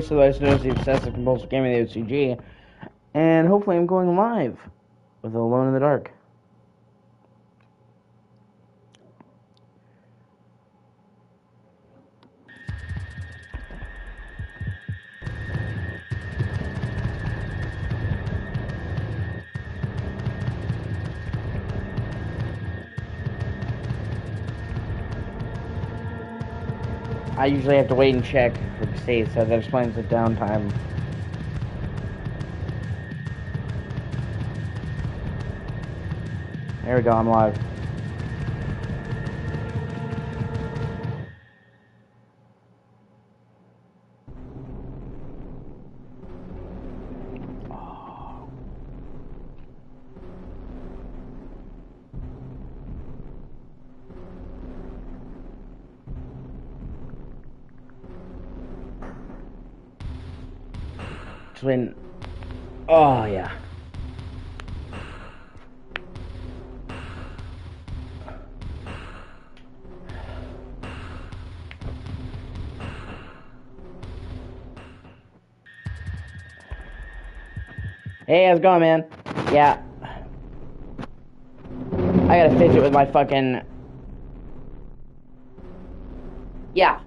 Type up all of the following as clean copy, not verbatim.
So I noticed the obsessive compulsive gaming, the O.C.G, and hopefully I'm going live with Alone in the Dark. I usually have to wait and check for the state, so that explains the downtime. There we go, I'm live. When, oh yeah. Hey, how's it going, man? Yeah. I gotta fix it with my fucking... Yeah.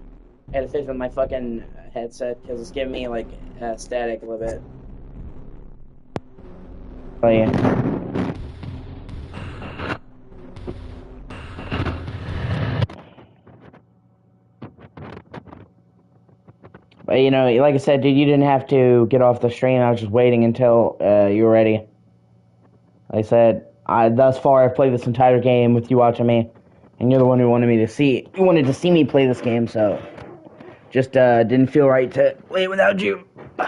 I gotta fix it with my fucking headset, because it's giving me, like, static a little bit. Oh, yeah. But, you know, like I said, dude, you didn't have to get off the stream. I was just waiting until you were ready. Like I said, thus far I've played this entire game with you watching me, and you're the one who wanted me to see. You wanted to see me play this game, so just didn't feel right to play it without you. All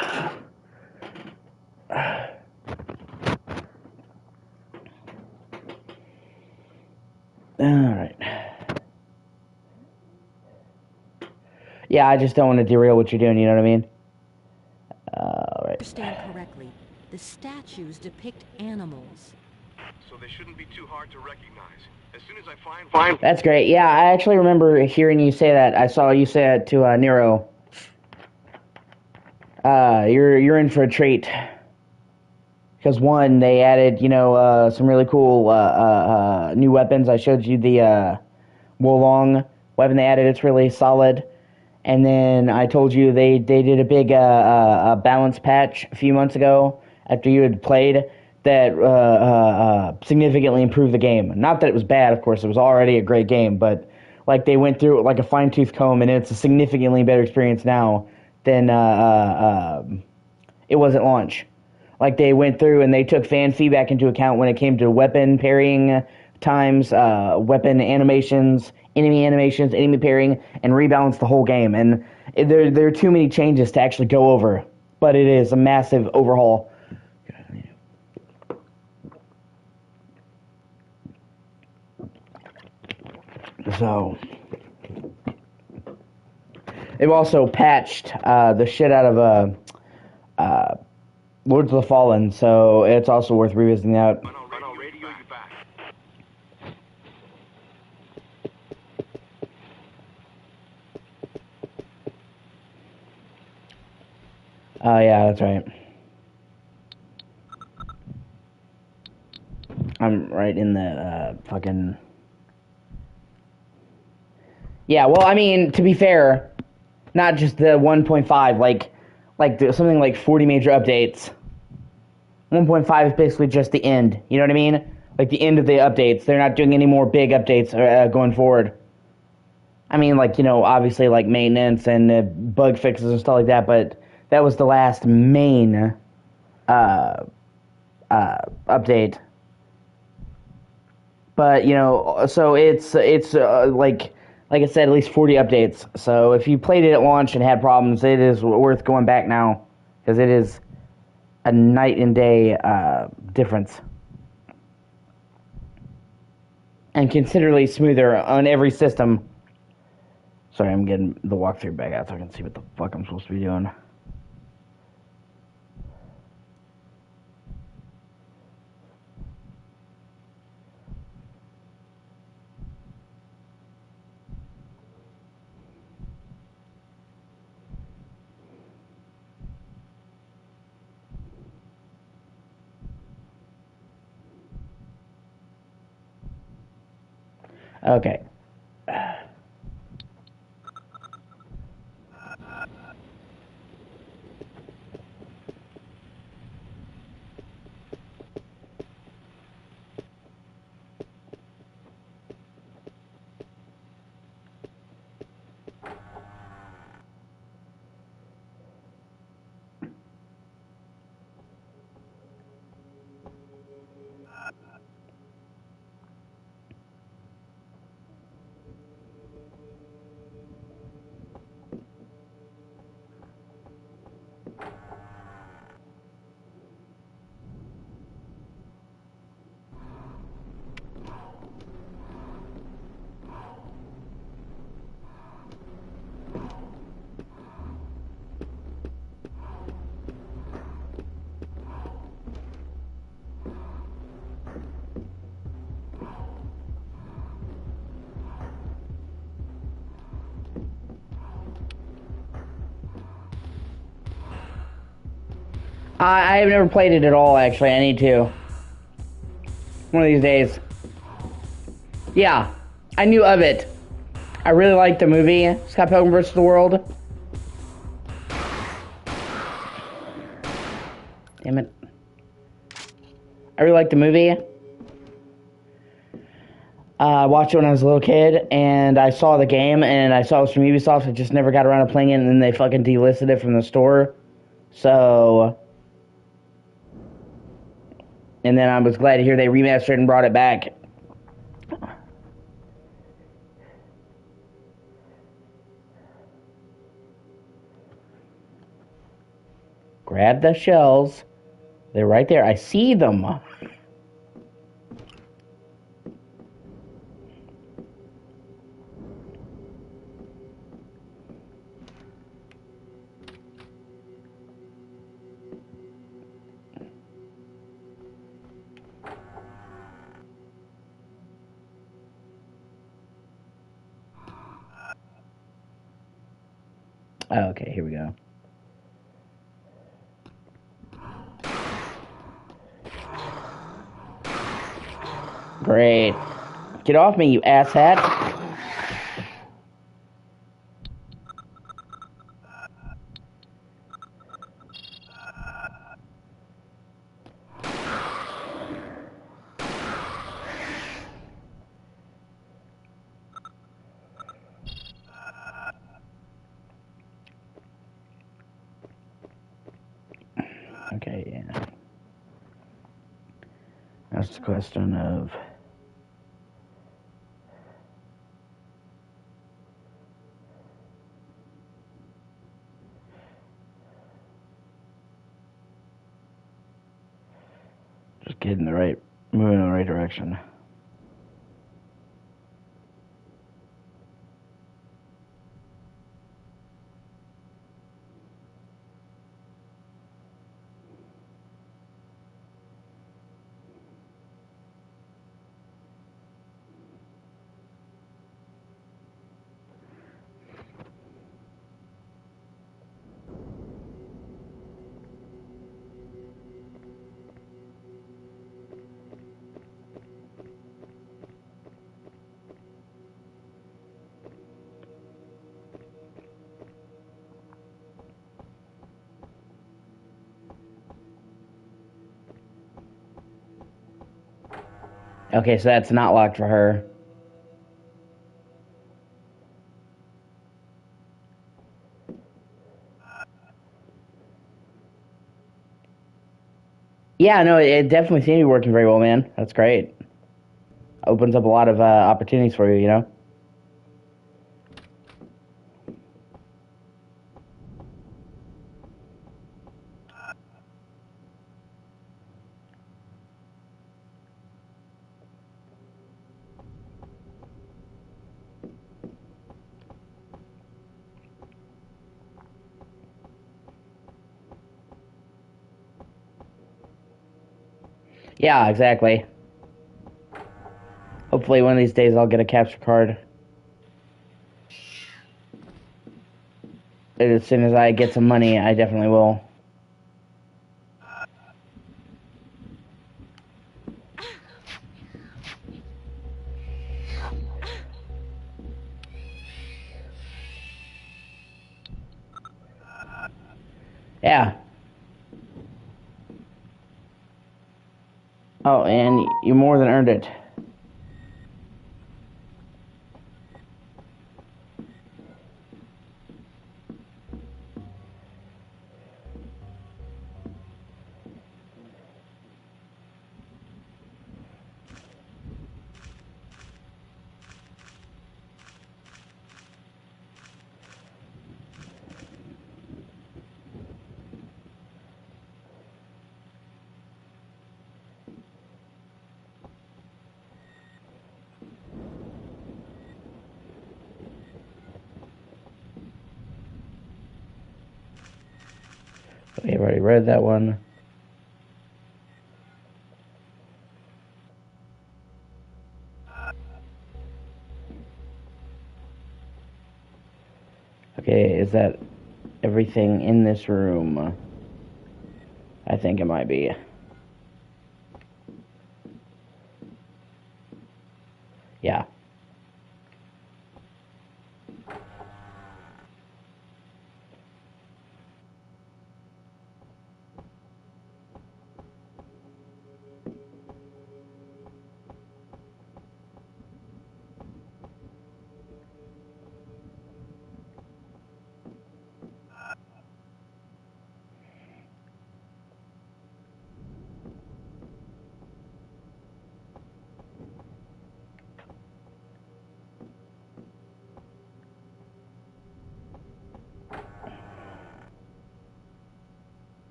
right. Yeah, I just don't want to derail what you're doing. You know what I mean? All right. Understand correctly, the statues depict animals. So they shouldn't be too hard to recognize. As soon as I find... That's great. Yeah, I actually remember hearing you say that. I saw you say it to Nero. You're in for a treat. Because one, they added, you know, some really cool new weapons. I showed you the Wolong weapon they added. It's really solid. And then I told you they did a big balance patch a few months ago after you had played that significantly improved the game. Not that it was bad, of course. It was already a great game, but like they went through it like a fine-tooth comb, and it's a significantly better experience now than it was at launch. Like they went through and they took fan feedback into account when it came to weapon parrying times, weapon animations, enemy pairing, and rebalanced the whole game. And there are too many changes to actually go over, but it is a massive overhaul. So they've also patched the shit out of Lords of the Fallen, so it's also worth revisiting that. I'll radio you back. Oh, yeah, that's right. I'm right in the fucking... Yeah, well, I mean, to be fair, not just the 1.5, something like 40 major updates. 1.5 is basically just the end, you know what I mean? Like the end of the updates. They're not doing any more big updates going forward. I mean, like, you know, obviously like maintenance and bug fixes and stuff like that, but that was the last main update. But, you know, so it's like I said, at least 40 updates. So if you played it at launch and had problems, it is worth going back now, because it is a night and day difference. And considerably smoother on every system. Sorry, I'm getting the walkthrough back out so I can see what the fuck I'm supposed to be doing. Okay. I have never played it at all, actually. I need to. One of these days. Yeah, I knew of it. I really liked the movie, Scott Pilgrim vs. the World. Damn it. I really liked the movie. I watched it when I was a little kid, and I saw the game, and I saw it was from Ubisoft. I just never got around to playing it, and then they fucking delisted it from the store. So... And then I was glad to hear they remastered it and brought it back. Grab the shells. They're right there. I see them. Okay, here we go. Great. Get off me, you asshat. Okay, yeah. That's the question of... Just moving in the right direction. Okay, so that's not locked for her. Yeah, no, it definitely seems to be working very well, man. That's great. Opens up a lot of opportunities for you, you know? Yeah, exactly. Hopefully one of these days I'll get a capture card. As soon as I get some money, I definitely will. Yeah. Oh, and you more than earned it. We've already read that one. Okay, is that everything in this room? I think it might be. Yeah.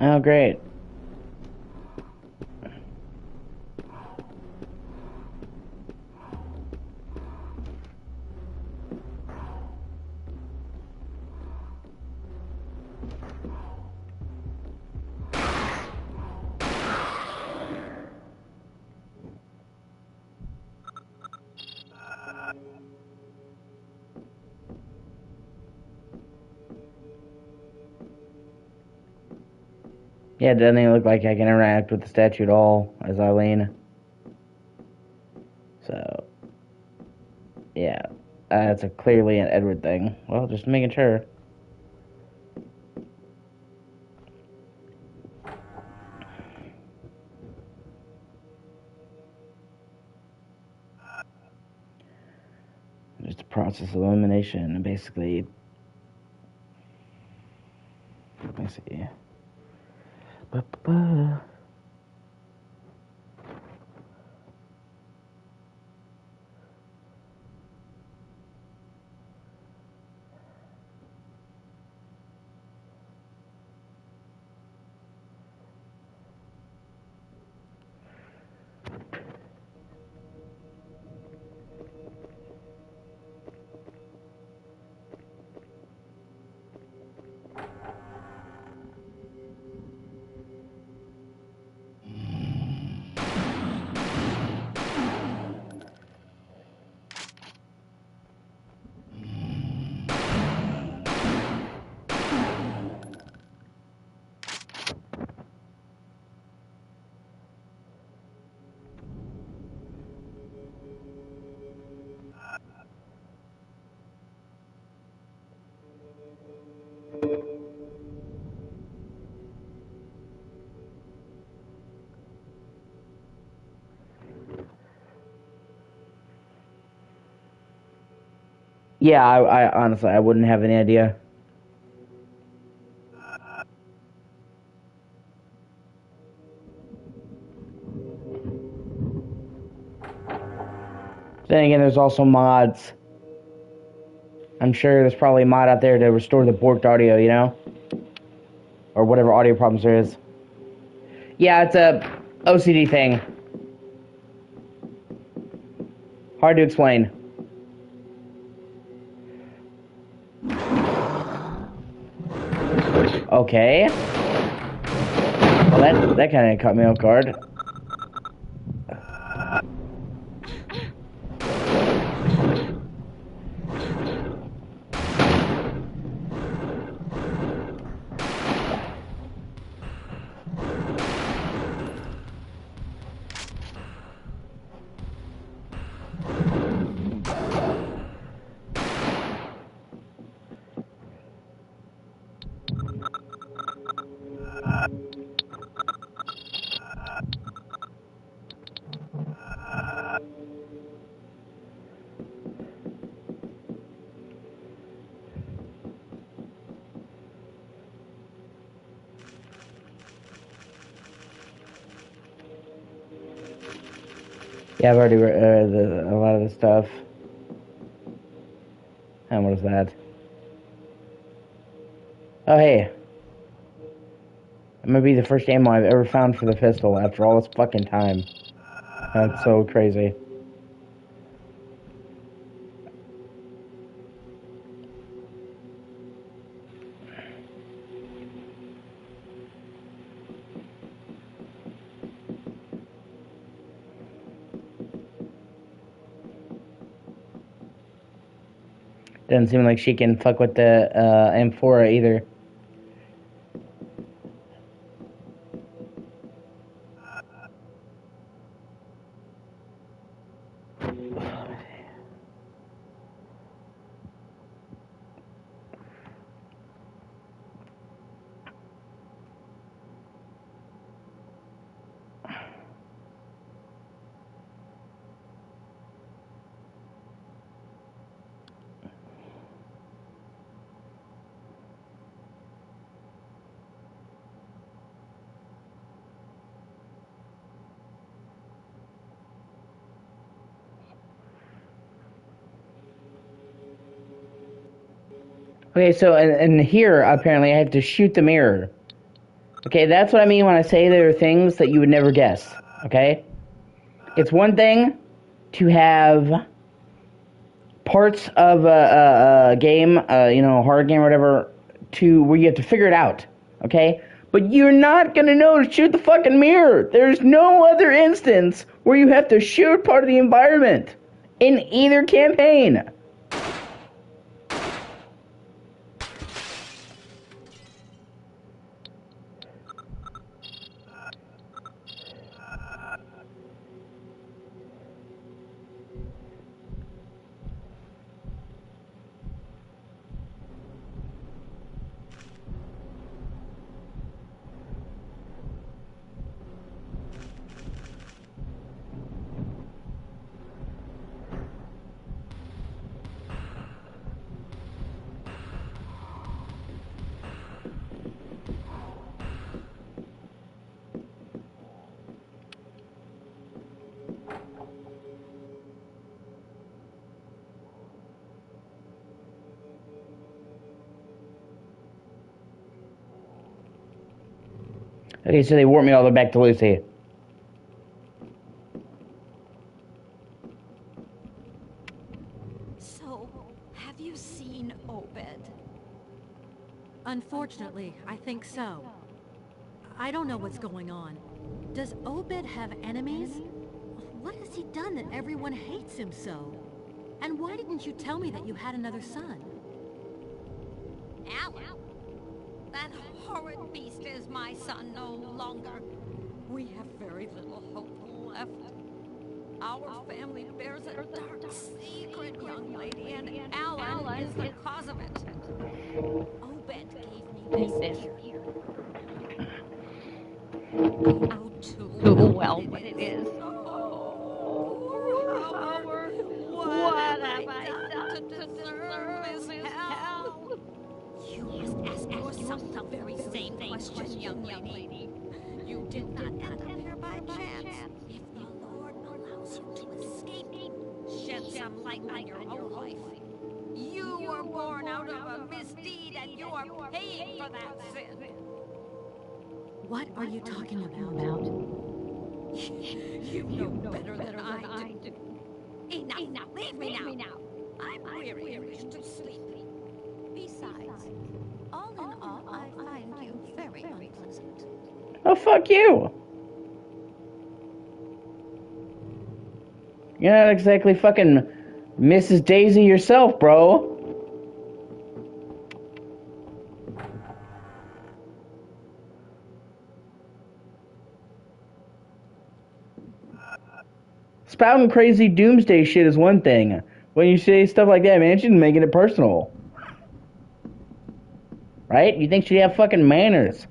Oh, great. Yeah, it doesn't even look like I can interact with the statue at all as Eileen. So, yeah. That's clearly an Edward thing. Well, just making sure. Just a process of elimination, basically. Let me see. Ba-ba-ba. Yeah, I honestly, I wouldn't have any idea. Then again, there's also mods. I'm sure there's probably a mod out there to restore the borked audio, you know? Or whatever audio problems there is. Yeah, it's a OCD thing. Hard to explain. Okay. Well, that kind of caught me off guard. Yeah, I've already read a lot of the stuff. And what is that? Oh, hey. It might be the first ammo I've ever found for the pistol after all this fucking time. That's so crazy. Doesn't seem like she can fuck with the M4 either. Okay, so and here apparently I have to shoot the mirror. Okay, that's what I mean when I say there are things that you would never guess. Okay, it's one thing to have parts of a game, a hard game or whatever, to where you have to figure it out. Okay, but you're not gonna know to shoot the fucking mirror. There's no other instance where you have to shoot part of the environment in either campaign. Okay, so they warped me all the way back to Lucy. So, have you seen Obed? Unfortunately, I think so. I don't know what's going on. Does Obed have enemies? What has he done that everyone hates him so? And why didn't you tell me that you had another son? Alan, that horrid beast is my son no longer. We have very little hope left. Our family bears a dark secret, young lady, and Alan is the cause of it. Obed gave me this here. You know too well what it is. Oh, poor Howard. What have I done to deserve this hell? You must ask yourself the very same question, young lady. You did not end up here by chance. If the Lord allows you to escape, shed some light on your own life. You were born out of a misdeed, and you are paying for that sin. What are you talking about? You know better than I do. Enough. Leave me now. I'm weary and wish to sleep. Besides, all in all, I find you very unpleasant. Oh, fuck you. You're not exactly fucking Mrs. Daisy yourself, bro. Spouting crazy doomsday shit is one thing. When you say stuff like that, man, she's making it personal. Right? You think she'd have fucking manners.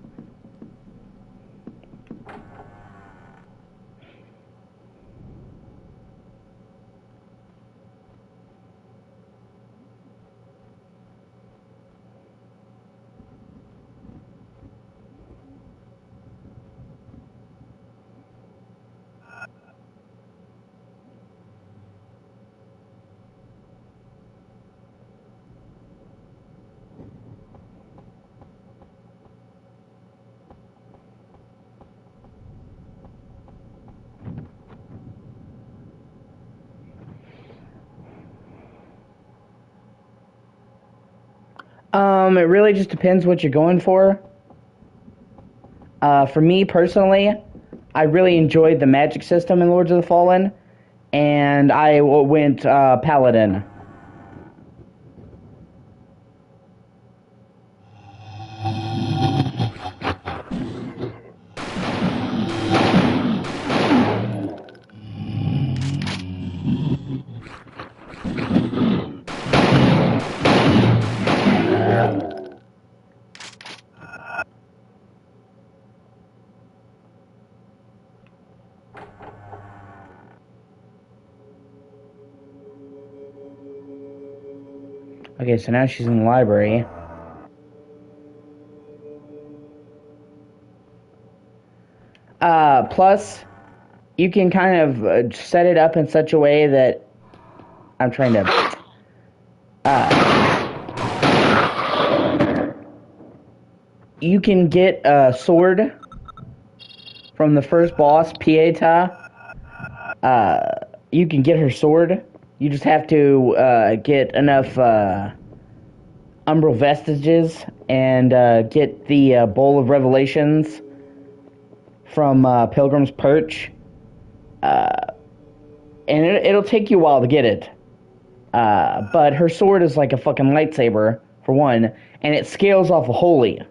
It really just depends what you're going for. For me personally, I really enjoyed the magic system in Lords of the Fallen, and I went Paladin. Okay, so now she's in the library. Plus, you can kind of set it up in such a way that I'm trying to. You can get a sword from the first boss, Pieta. You can get her sword. You just have to get enough umbral vestiges and get the bowl of revelations from Pilgrim's Perch. And it'll take you a while to get it. But her sword is like a fucking lightsaber, for one, and it scales off of holy.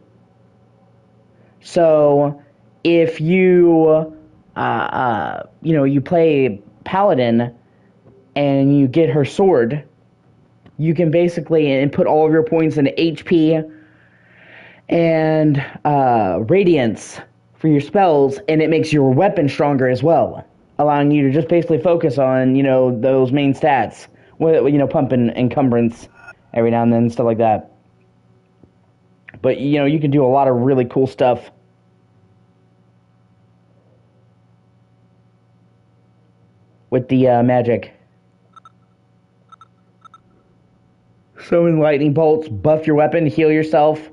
So, if you, you play Paladin, and you get her sword, you can basically input all of your points into HP and Radiance for your spells, and it makes your weapon stronger as well, allowing you to just basically focus on, those main stats, with, pump and encumbrance every now and then, stuff like that. But, you can do a lot of really cool stuff with the magic. Summon lightning bolts, buff your weapon, heal yourself.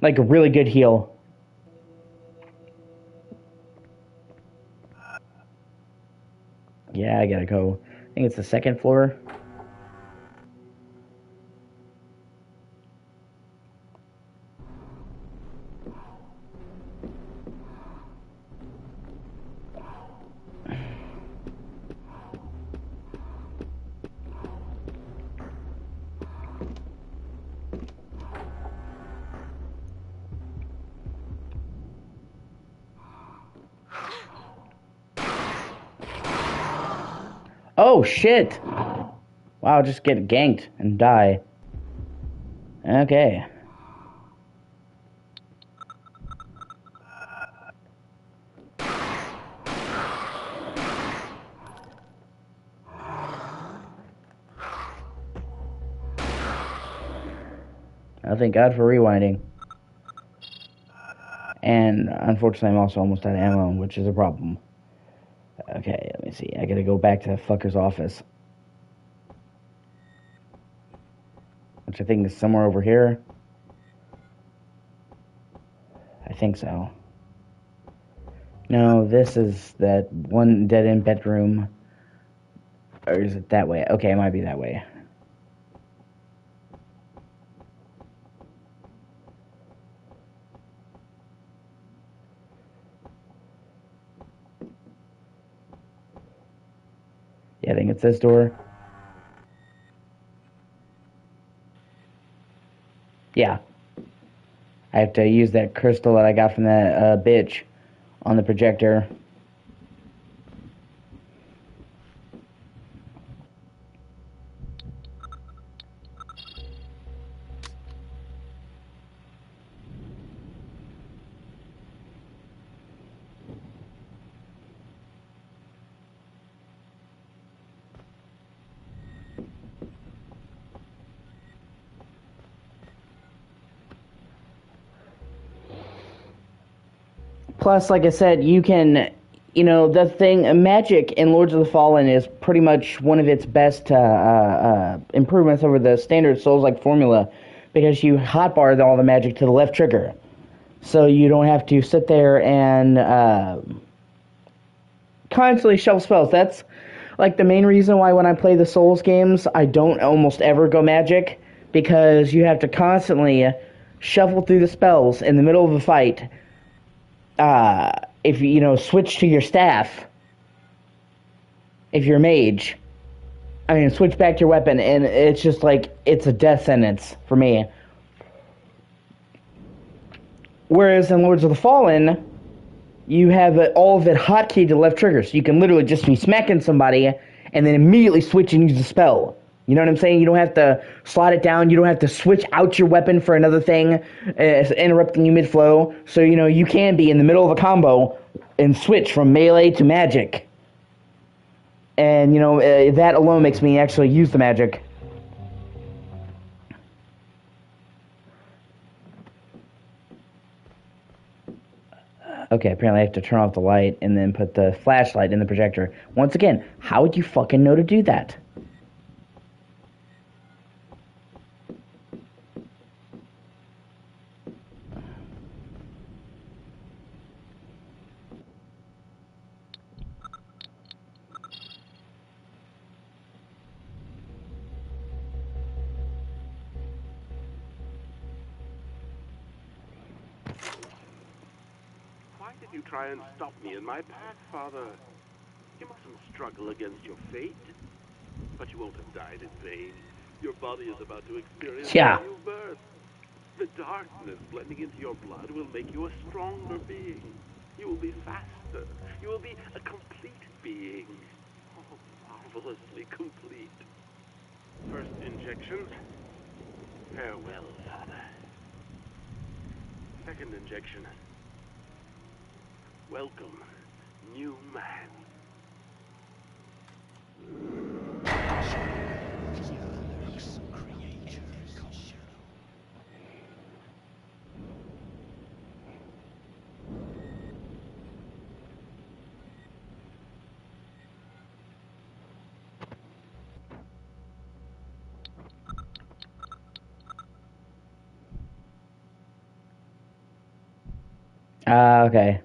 Like a really good heal. Yeah, I gotta go. I think it's the second floor. Oh, shit! Wow, just get ganked and die. Okay. Oh, thank God for rewinding. And unfortunately, I'm also almost out of ammo, which is a problem. Okay, let me see. I gotta go back to that fucker's office. Which I think is somewhere over here. I think so. No, this is that one dead-end bedroom. Or is it that way? Okay, it might be that way. Yeah, I think it's this door. Yeah. I have to use that crystal that I got from that bitch on the projector. Plus, like I said, you can, the thing, magic in Lords of the Fallen is pretty much one of its best improvements over the standard Souls-like formula, because you hotbar all the magic to the left trigger. So you don't have to sit there and constantly shelf spells. That's like the main reason why when I play the Souls games, I don't almost ever go magic, because you have to constantly shuffle through the spells in the middle of a fight. If you switch to your staff, if you're a mage, I mean, switch back to your weapon, and it's just like it's a death sentence for me. Whereas in Lords of the Fallen, you have all of it hotkeyed to left trigger, so you can literally just be smacking somebody and then immediately switch and use the spell. You know what I'm saying? You don't have to slot it down. You don't have to switch out your weapon for another thing, interrupting you mid-flow. So, you can be in the middle of a combo and switch from melee to magic. And, that alone makes me actually use the magic. Okay, apparently I have to turn off the light and then put the flashlight in the projector. Once again, how would you fucking know to do that? Why did you try and stop me in my path, Father? You mustn't struggle against your fate. But you won't have died in vain. Your body is about to experience Yeah. a new birth. The darkness blending into your blood will make you a stronger being. You will be faster. You will be a complete being. Oh, marvelously complete. First injection. Farewell, Father. Second injection. Welcome, new man. Okay.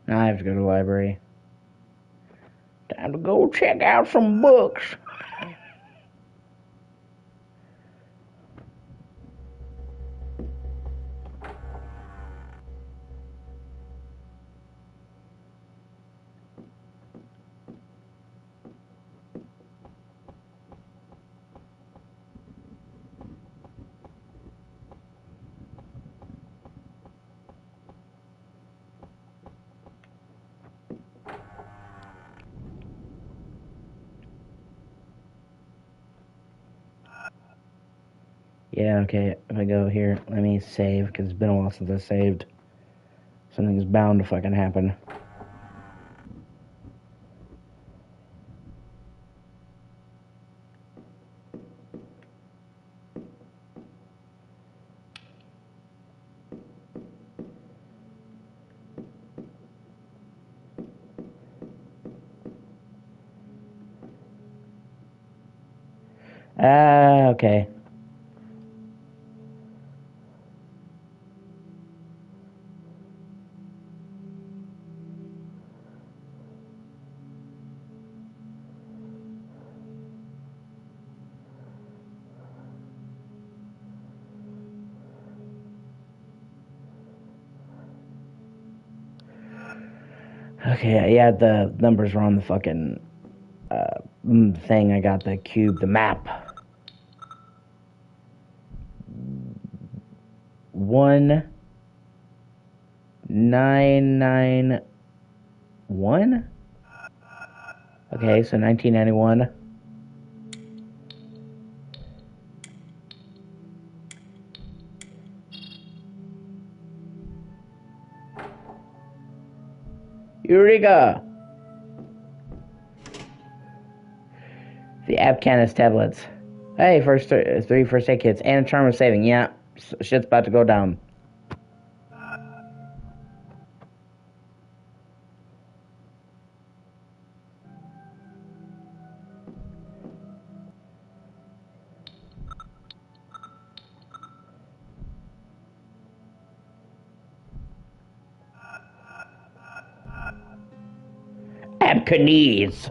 Now I have to go to the library. Time to go check out some books. Yeah, okay. If I go here, let me save, because it's been a while since I saved. Something's bound to fucking happen. Okay. Okay, yeah, the numbers were on the fucking thing. I got the cube, the map. 1991. Okay, so 1991. Eureka! The Abcanis tablets. Hey, three first aid kits and a charm of saving. Yeah, shit's about to go down. Knees.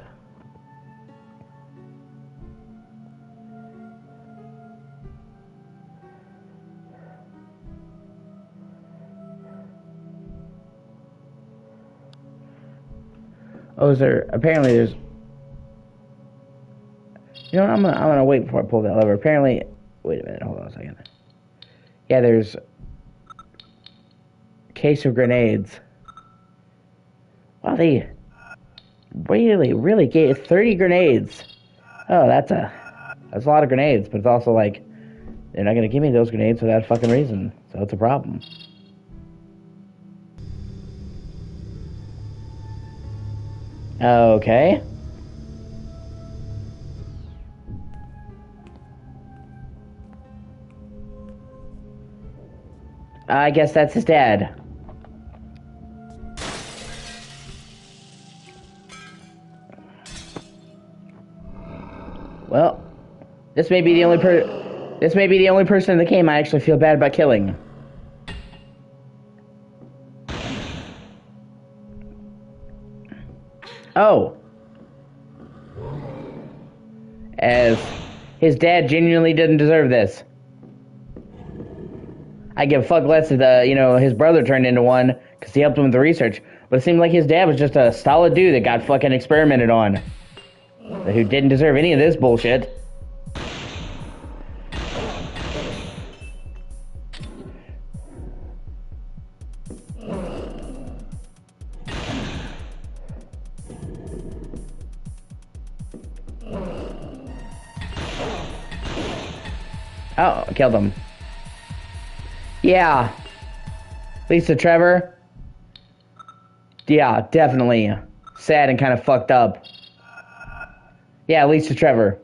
Oh, is there? Apparently, there's. You know what? I'm gonna wait before I pull that lever. Apparently, wait a minute. Hold on a second. Yeah, there's a case of grenades. Wow, they really gave 30 grenades. Oh, that's a lot of grenades. But it's also like they're not gonna give me those grenades for that fucking reason. So it's a problem. Okay. I guess that's his dad. Well, this may be the only person in the game I actually feel bad about killing. Oh. As his dad genuinely didn't deserve this. I give a fuck less if his brother turned into one because he helped him with the research. But it seemed like his dad was just a solid dude that got fucking experimented on. Who didn't deserve any of this bullshit. Oh, I killed him. Yeah. Lisa Trevor. Yeah, definitely. Sad and kind of fucked up. Yeah, Lisa Trevor.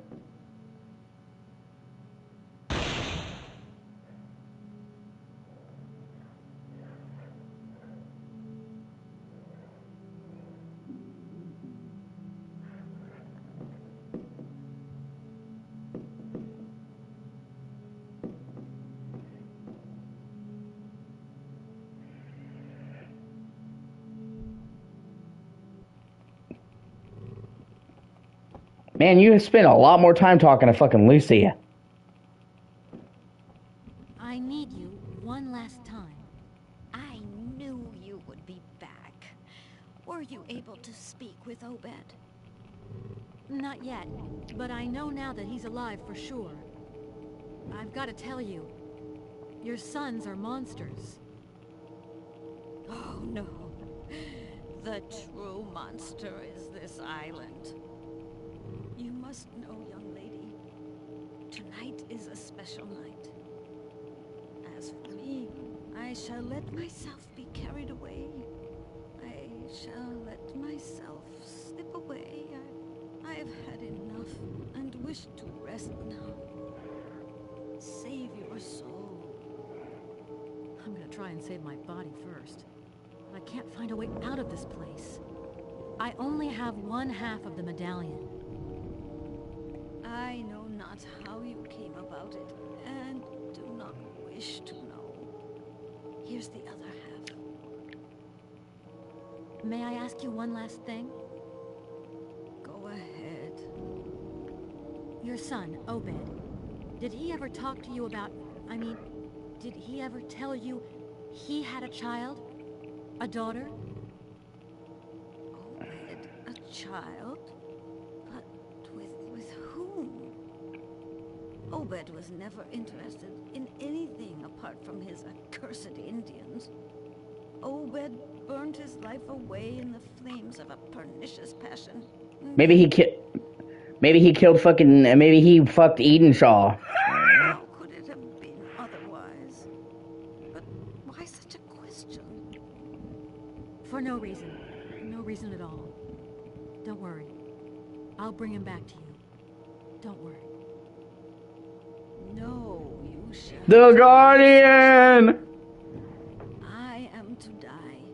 Man, you spent a lot more time talking to fucking Lucy. I need you one last time. I knew you would be back. Were you able to speak with Obed? Not yet, but I know now that he's alive for sure. I've got to tell you, your sons are monsters. Oh no. The true monster is this island. You must know, young lady, tonight is a special night. As for me, I shall let myself be carried away. I shall let myself slip away. I have had enough and wish to rest now. Save your soul. I'm gonna try and save my body first. But I can't find a way out of this place. I only have one half of the medallion. I know not how you came about it, and do not wish to know. Here's the other half. May I ask you one last thing? Go ahead. Your son, Obed, did he ever talk to you about... did he ever tell you he had a child? A daughter? Obed, a child? But with whom? Obed was never interested in anything apart from his accursed Indians. Obed burned his life away in the flames of a pernicious passion. Maybe he fucked Edenshaw. How could it have been otherwise? But why such a question? For no reason. No reason at all. Don't worry. I'll bring him back to you. Don't worry. No, you shall. The Guardian! I am to die,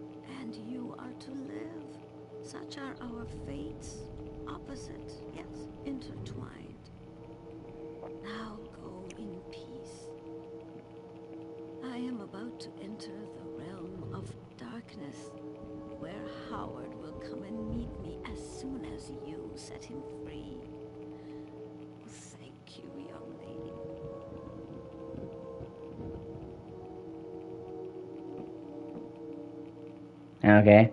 and you are to live. Such are our fates. Opposite, yet intertwined. Now go in peace. I am about to enter the realm of darkness, where Howard will come and meet me as soon was you set him free. Thank you, young lady. Okay.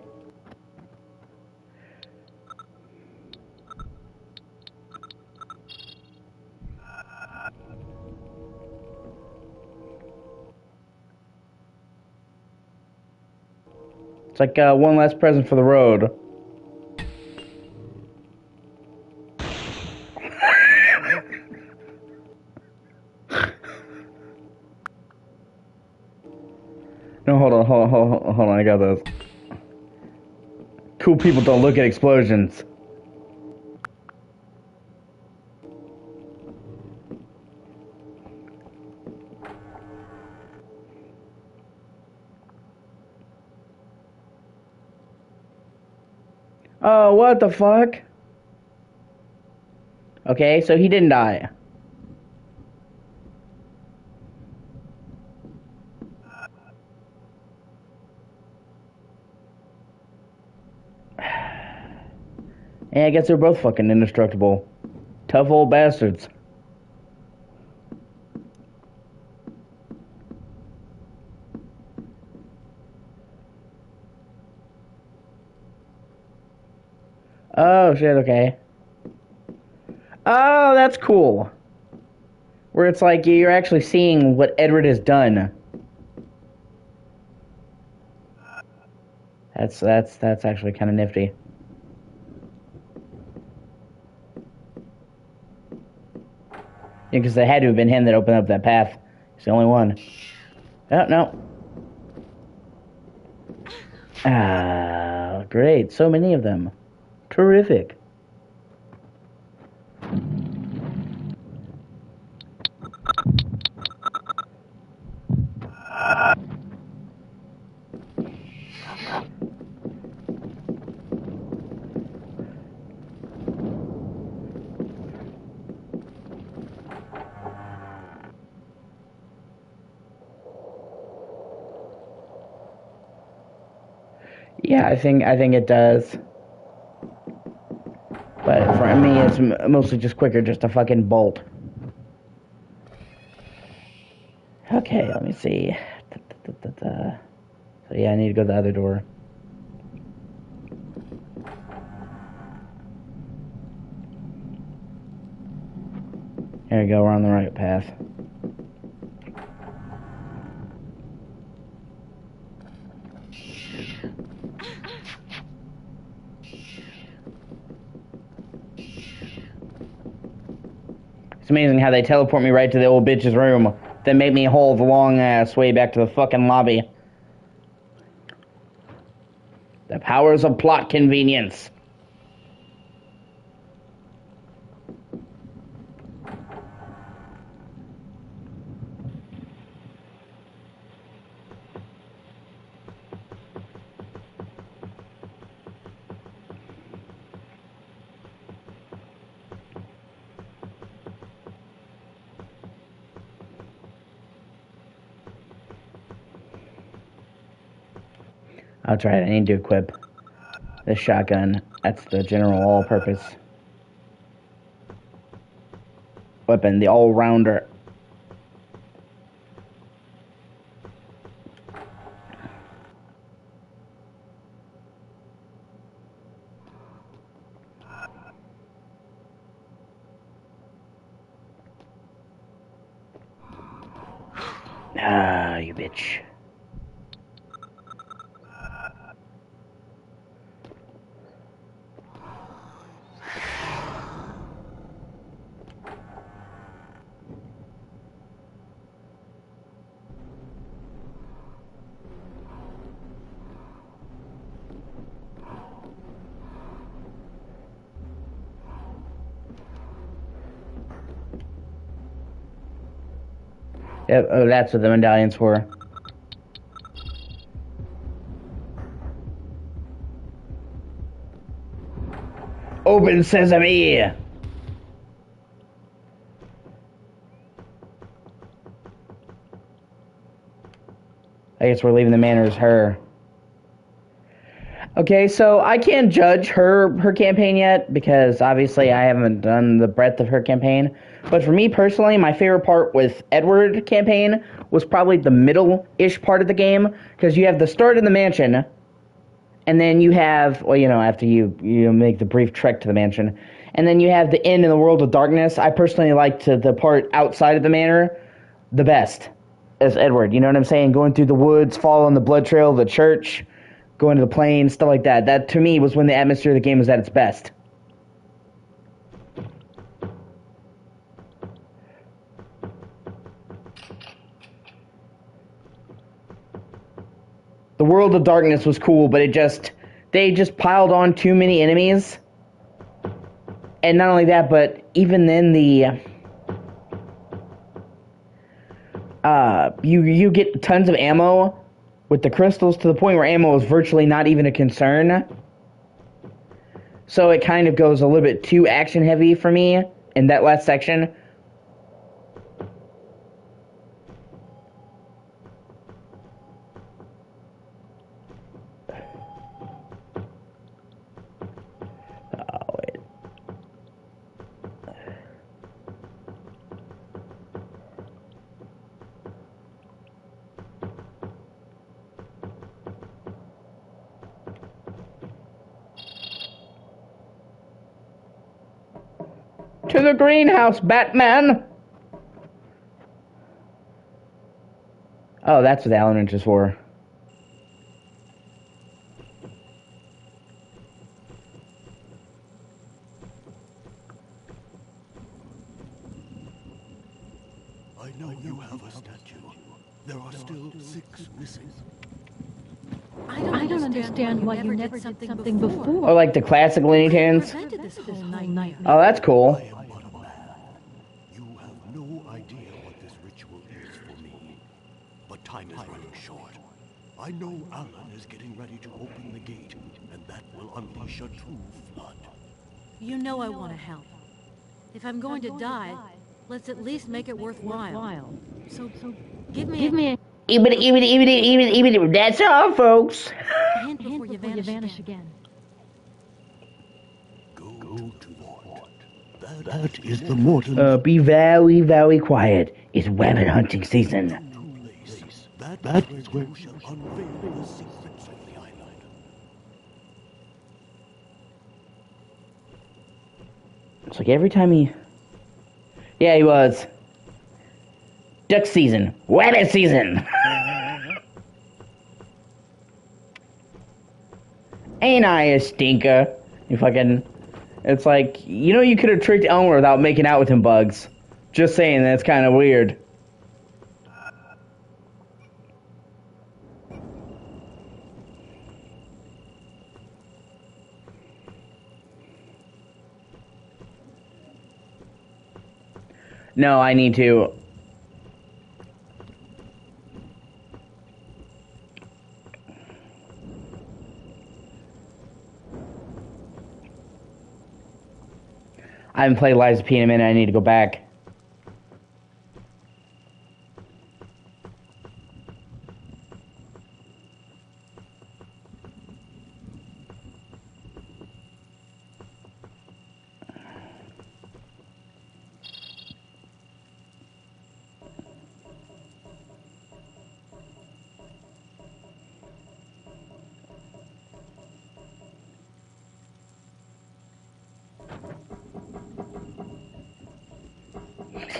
It's like one less present for the road. No, hold on, I got this. Cool people don't look at explosions. Oh, what the fuck? Okay, so he didn't die. Yeah, I guess they're both fucking indestructible. Tough old bastards. Oh, shit, okay. Oh, that's cool. Where it's like you're actually seeing what Edward has done. That's actually kind of nifty. Yeah, because it had to have been him that opened up that path. He's the only one. Oh, no. Ah, great. So many of them. Terrific. Yeah, I think it does. But for me, it's mostly just quicker just to fucking bolt. Okay, let me see. So yeah, I need to go to the other door. Here we go, we're on the right path. It's amazing how they teleport me right to the old bitch's room, then make me haul the long ass way back to the fucking lobby. The powers of plot convenience. That's right, I need to equip this shotgun. That's the general all-purpose weapon, the all-rounder. Ah, you bitch. Yep, oh, that's what the medallion's for. Open sesame! I guess we're leaving the manor as her. Okay, so I can't judge her campaign yet because obviously I haven't done the breadth of her campaign. But for me personally, my favorite part with Edward campaign was probably the middle-ish part of the game because you have the start in the mansion, and then you have, well, after you make the brief trek to the mansion, and then you have the end in the world of darkness. I personally liked the part outside of the manor the best as Edward. You know what I'm saying? Going through the woods, following the blood trail of the church, going to the plains, stuff like that. That, to me, was when the atmosphere of the game was at its best. The World of Darkness was cool, but they just piled on too many enemies. And not only that, but even then you get tons of ammo with the crystals to the point where ammo is virtually not even a concern. So it kind of goes a little bit too action heavy for me in that last section. Oh, wait. To the greenhouse, Batman! Oh, that's what the Allen wrench is for. I know you have a statue. There are still 6 missing. I don't understand why you never did something before. Or like the classic Looney Tunes. Prevented this whole nightmare. Oh, that's cool. I am but a man. You have no idea what this ritual is for me. But time is running short. I know Alan is getting ready to open the gate, and that will unleash a true flood. You know I want to help. If I'm going to die, let's at least make it worthwhile. So give me a Even, that's all, folks. hint before you vanish again. Go to Mort. That is the Morton. Be very, very quiet. It's rabbit hunting season. Place. That is where you shall unveil the secrets of the island. It's like every time he... Yeah, he was. Duck season. Rabbit season. Ain't I a stinker? You fucking... It's like, you could have tricked Elmer without making out with him, Bugs. Just saying, that's kind of weird. No, I need to... I haven't played Lies of P in a minute, I need to go back.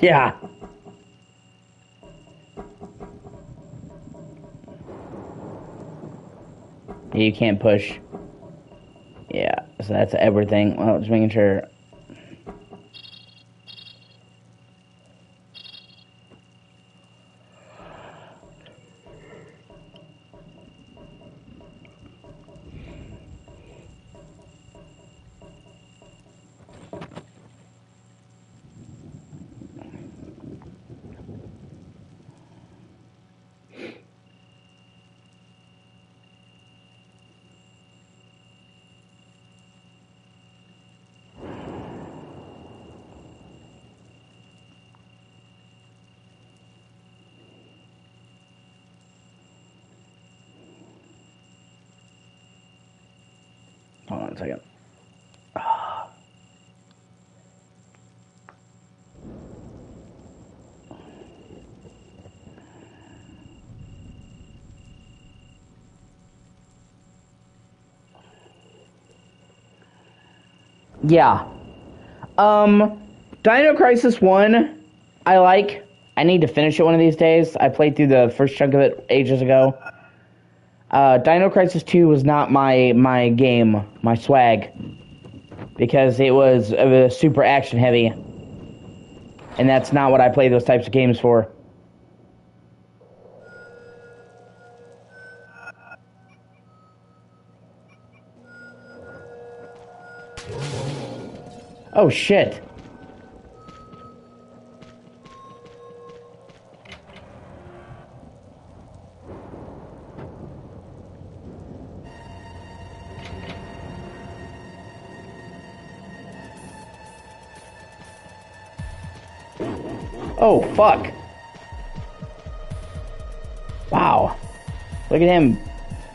Yeah. You can't push. Yeah, so that's everything. Well, just making sure. Hold on a second. Yeah. Dino Crisis 1, I like. I need to finish it one of these days. I played through the first chunk of it ages ago. Dino Crisis 2 was not my game, my swag. Because it was super action heavy. And that's not what I play those types of games for. Oh shit. Oh fuck. Wow. Look at him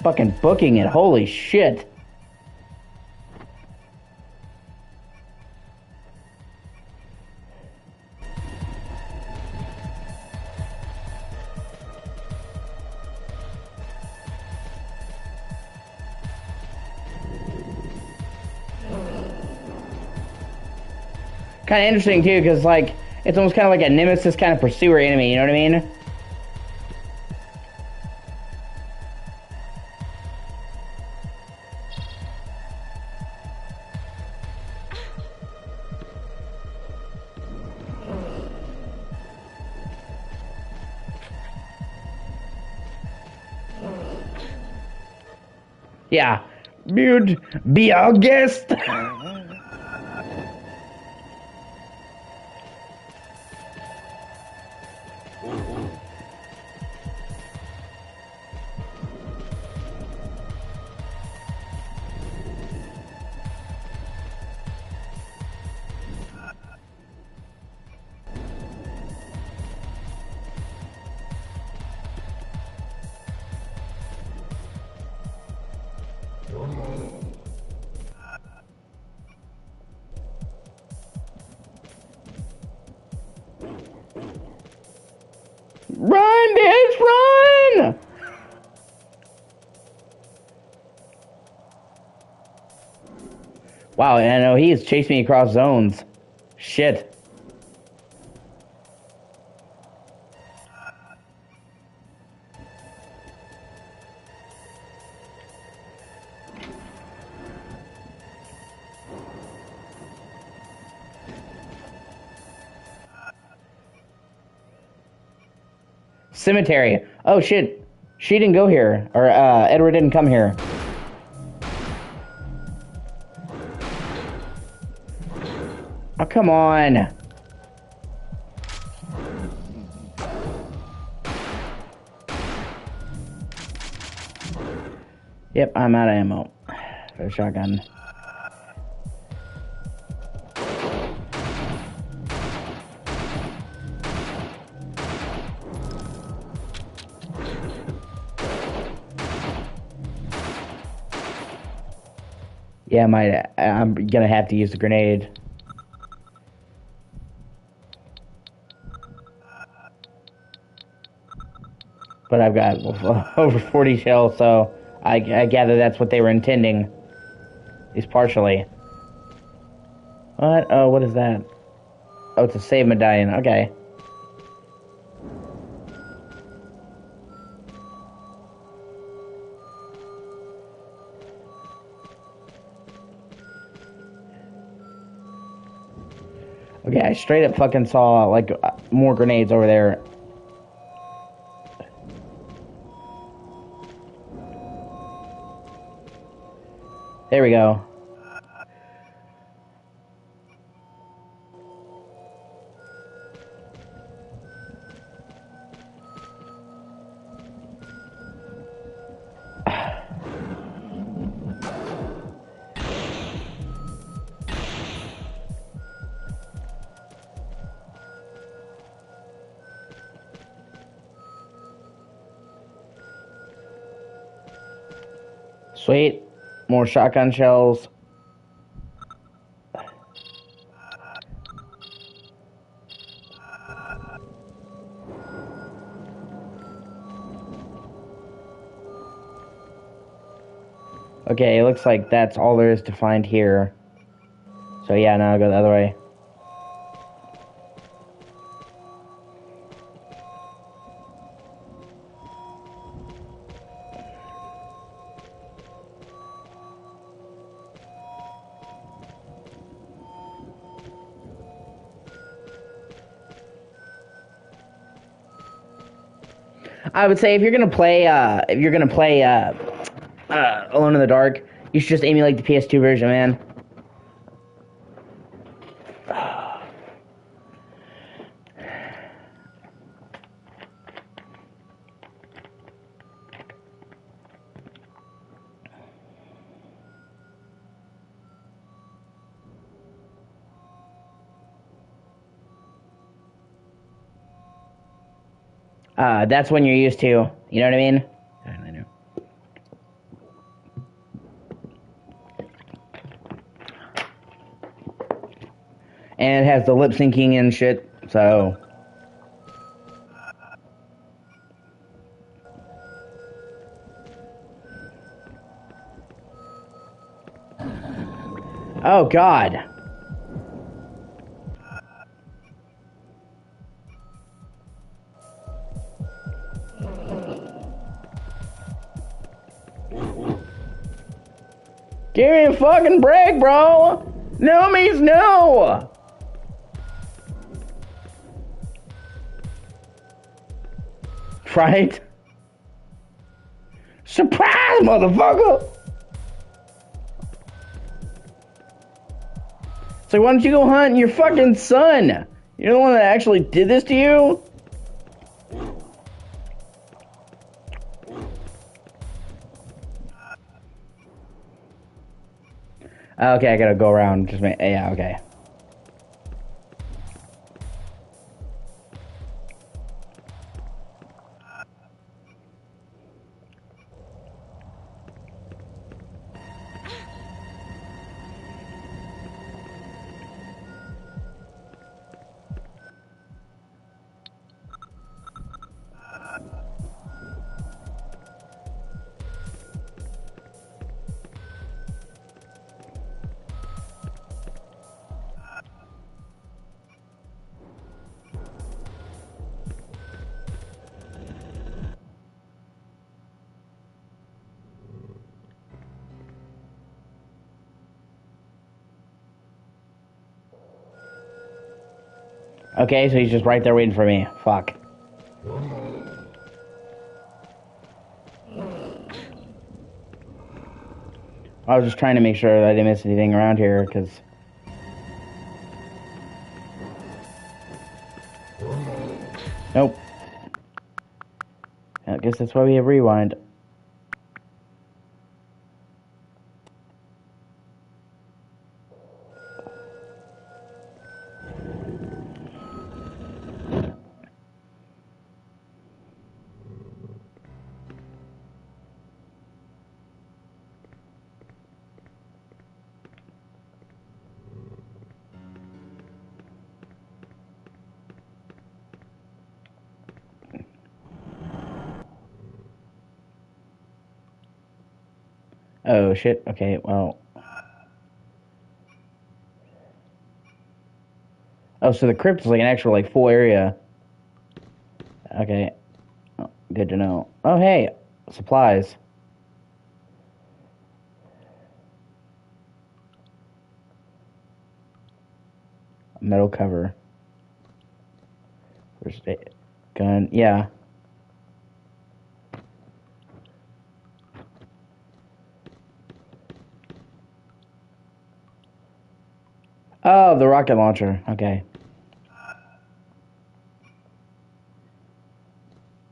fucking booking it. Holy shit. Kind of interesting too, because like it's almost kind of like a nemesis kind of pursuer enemy. You know what I mean? Yeah. Dude, be our guest. Run, bitch, run! Wow, and I know he has chased me across zones. Shit. Cemetery. Oh shit. She didn't go here. Or Edward didn't come here. Oh, come on. Yep, I'm out of ammo for the shotgun. Yeah, I'm gonna have to use the grenade. But I've got over 40 shells, so I gather that's what they were intending. At least partially. What? Oh, what is that? Oh, it's a save medallion. Okay. Okay, I straight up fucking saw, like, more grenades over there. There we go. Sweet. More shotgun shells. Okay, it looks like that's all there is to find here. So yeah, now I'll go the other way. I would say if you're gonna play Alone in the Dark, you should just emulate the PS2 version, man. That's when you're used to. You know what I mean? I know. And it has the lip syncing and shit, so. Oh, God. Give me a fucking break, bro! No means no! Right? Surprise, motherfucker! So why don't you go hunt your fucking son? You're the one that actually did this to you? Okay, I gotta go around. Just make, yeah, okay. Okay, so he's just right there waiting for me. Fuck. I was just trying to make sure that I didn't miss anything around here, because... Nope. I guess that's why we have rewind. Oh, shit. Okay, well... Oh, so the crypt is like an actual, like, full area. Okay. Oh, good to know. Oh, hey. Supplies. Metal cover. First aid. Gun. Yeah. Oh, the rocket launcher. Okay.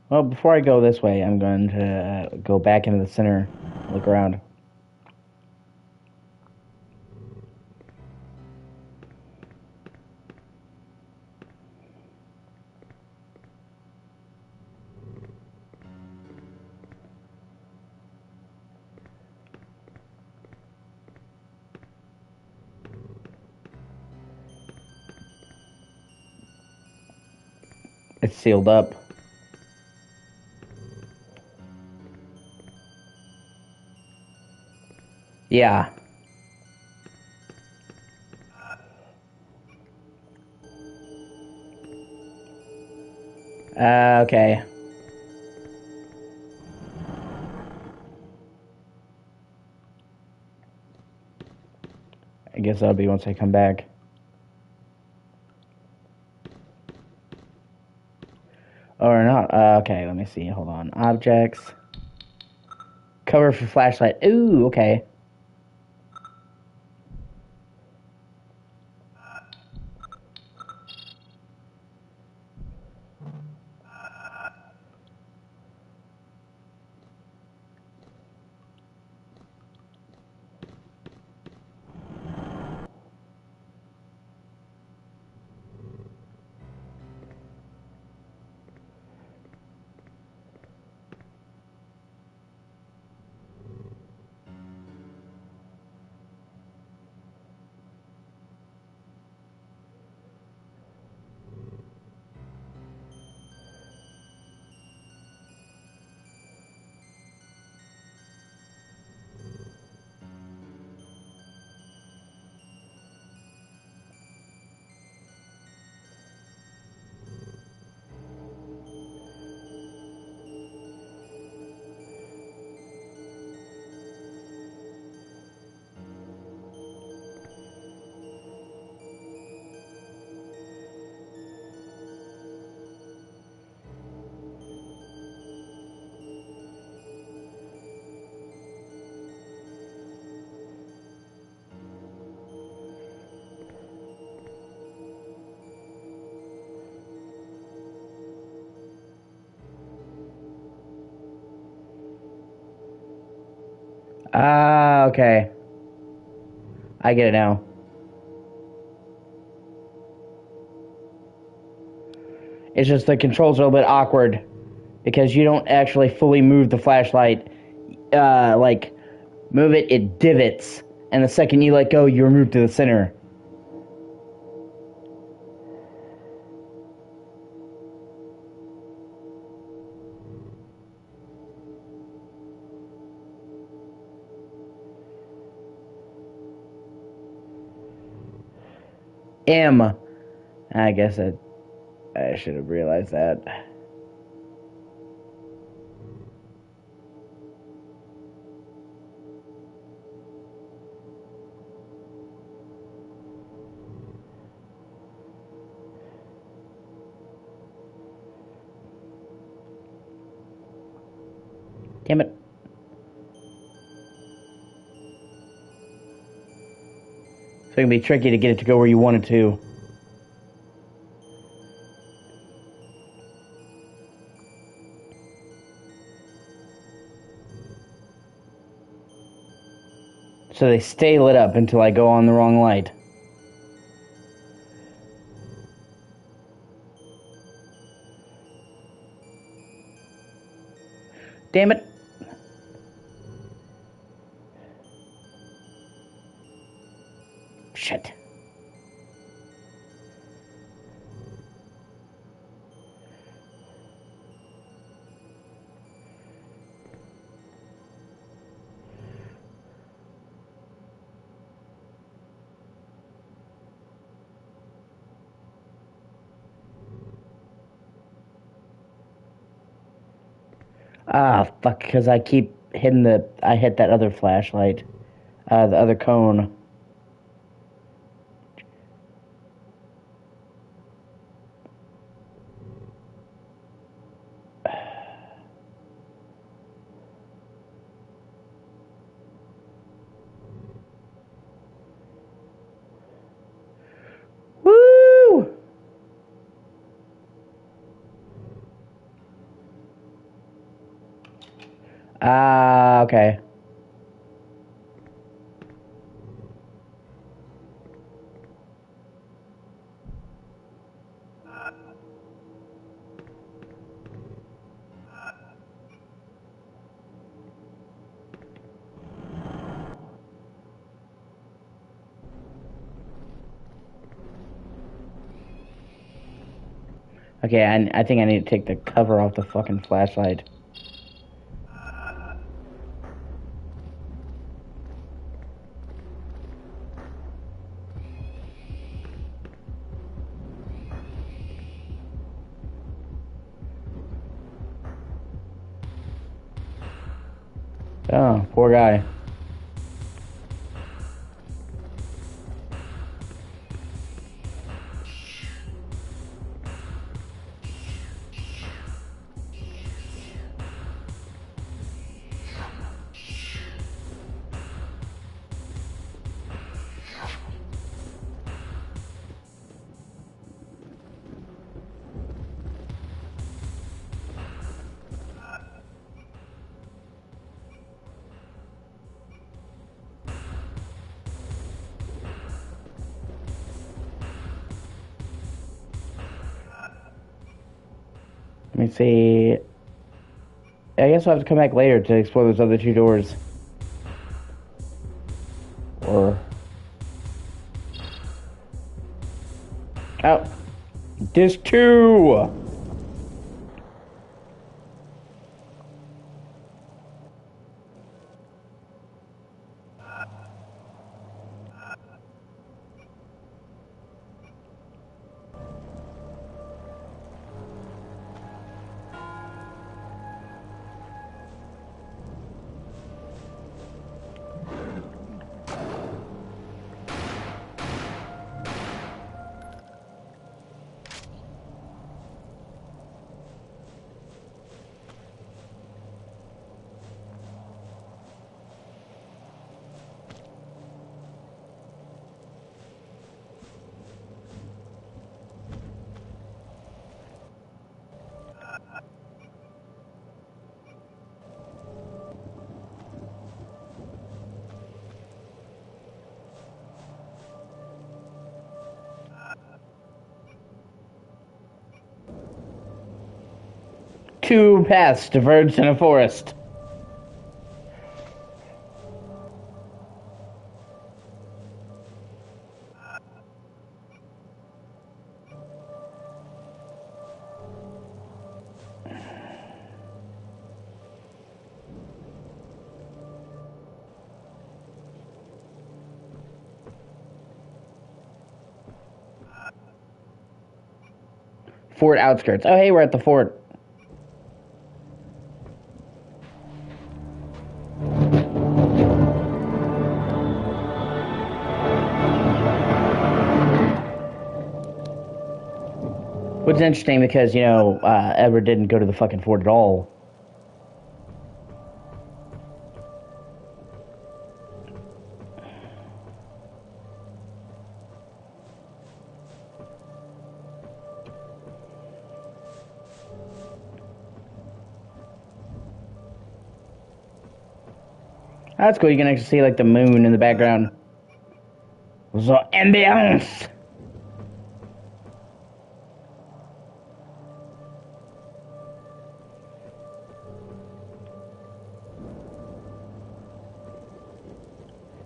Well, before I go this way, I'm going to go back into the center, look around. It's sealed up. Yeah. Okay. I guess that'll be once I come back. Or not. Okay, let me see. Hold on. Objects. Cover for flashlight. Ooh, okay. Ah, okay. I get it now. It's just the controls are a little bit awkward because you don't actually fully move the flashlight. Like, move it, it divots. And the second you let go, you're moved to the center. M. I guess I should have realized that. Damn it. So it can be tricky to get it to go where you want it to. So they stay lit up until I go on the wrong light. Damn it. Shit. Ah, fuck, because I keep hitting I hit that other flashlight. The other cone. Woo! Ah, okay. Okay, I think I need to take the cover off the fucking flashlight. Oh, poor guy. Let me see. I guess I'll have to come back later to explore those other two doors. Or... Oh. Disc 2! Two paths diverged in a forest. Fort outskirts. Oh, hey, we're at the fort. Which is interesting because, you know, Edward didn't go to the fucking fort at all. That's cool. You can actually see, like, the moon in the background. The ambiance!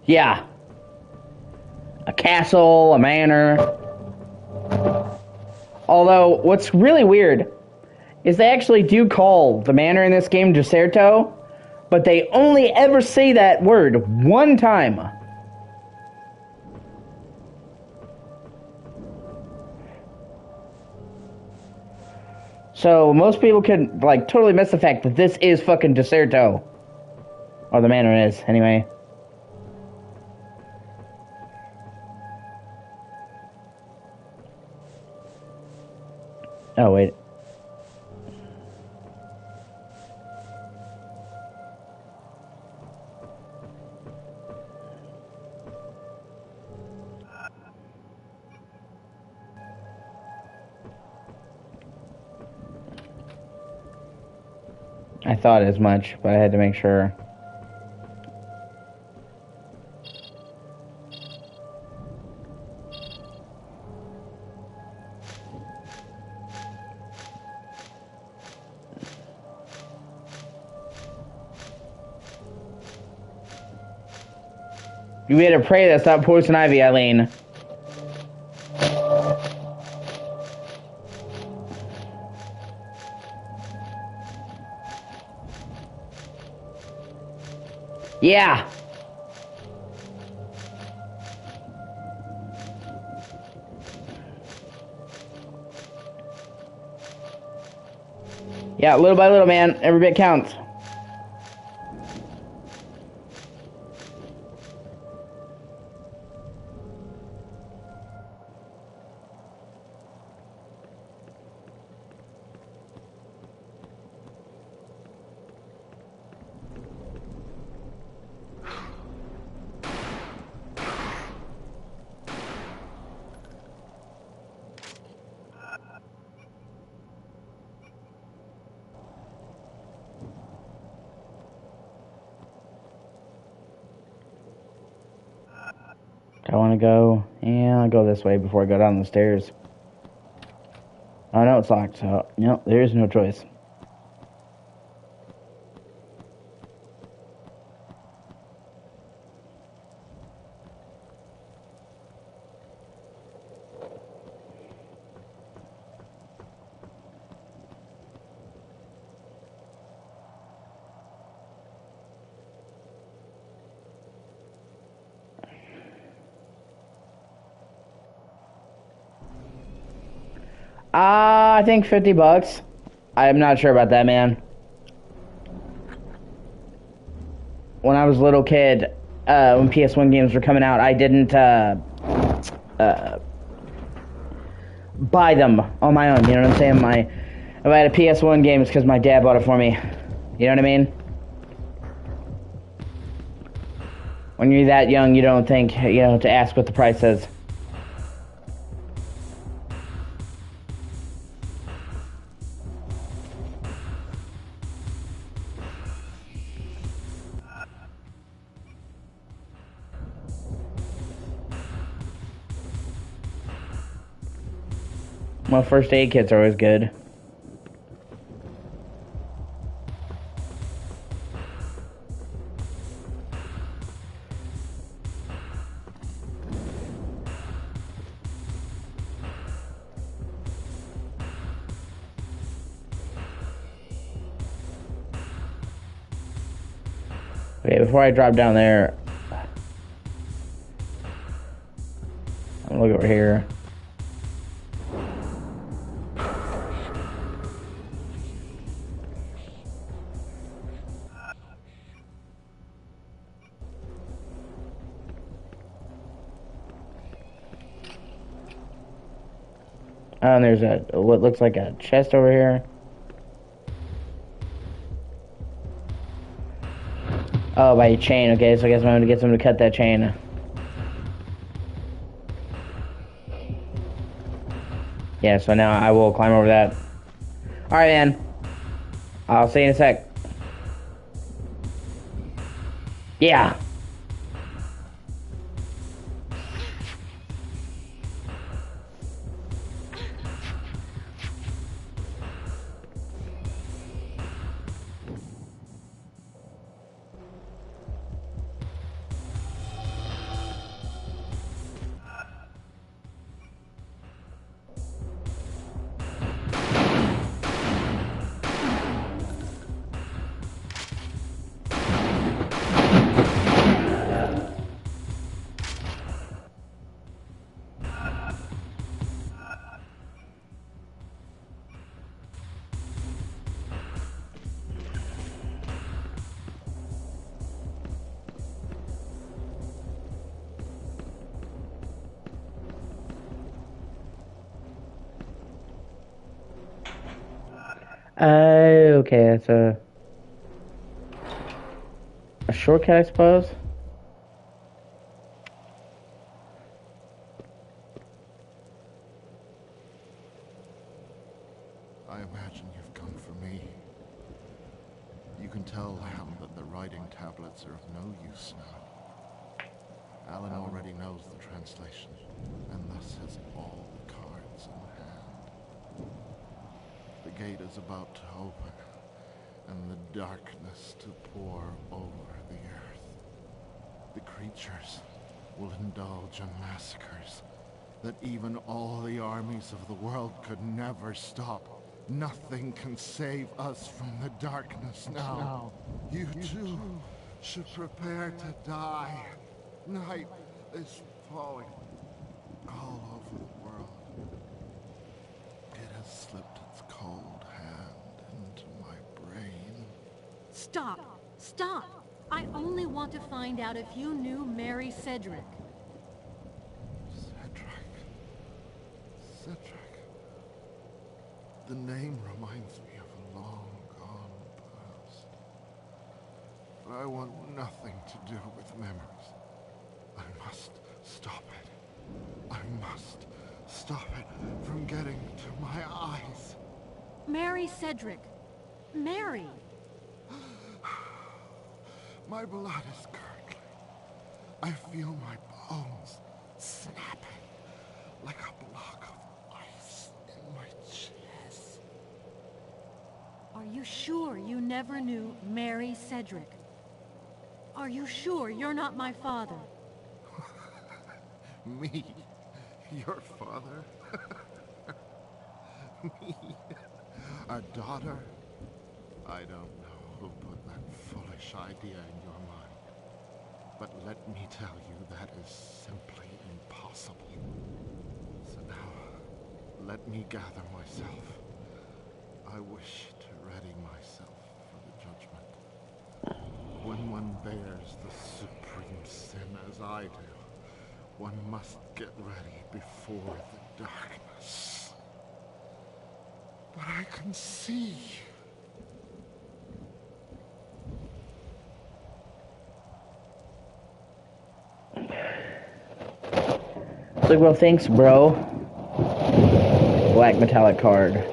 Yeah. A castle, a manor. Although, what's really weird is they actually do call the manor in this game Deserto, but they only ever say that word one time. So most people could, like, totally miss the fact that this is fucking Deserto. Or the manor is, anyway. Oh, wait. I thought as much, but I had to make sure. You better pray that's not poison ivy, Eileen. Yeah. Yeah, little by little, man. Every bit counts. I want to go. Yeah, I'll go this way before I go down the stairs. Oh no, it's locked. So no, there is no choice. I think $50. I'm not sure about that, man. When I was a little kid, when PS1 games were coming out, I didn't buy them on my own. You know what I'm saying? If I had a PS1 game, it's because my dad bought it for me. You know what I mean? When you're that young, you don't think, to ask what the price is. Well, first aid kits are always good. Okay, before I drop down there, I'm gonna look over here. Oh, and there's what looks like a chest over here. Oh, by a chain. Okay, so I guess I'm going to get someone to cut that chain. Yeah, so now I will climb over that. Alright, man. I'll see you in a sec. Yeah. Okay, that's a shortcut, I suppose. I imagine you've come for me. You can tell Ham that the writing tablets are of no use now. Alan already knows the translation, and thus has all the cards in hand. The gate is about to open, and the darkness to pour over the earth. The creatures will indulge in massacres that even all the armies of the world could never stop. Nothing can save us from the darkness now. You too should prepare to die. Night is falling all over the world. It has slipped its cold hand into my brain. Stop! Stop! I only want to find out if you knew Mary Cedric. Cedric. The name reminds me of a long gone past. But I want nothing to do with memories. I must stop it. I must stop it from getting to my eyes. Mary Cedric. Mary! My blood is curdling. I feel my bones snapping like a block of ice in my chest. Are you sure you never knew Mary Cedric? Are you sure you're not my father? Me? Your father? Me? A daughter? I don't know who put that foolish idea in your mind. But let me tell you, that is simply impossible. So now, let me gather myself. I wish to ready myself for the judgment. When one bears the supreme sin as I do, one must get ready before the darkness. But I can see. It's like, well, thanks, bro. Black metallic card.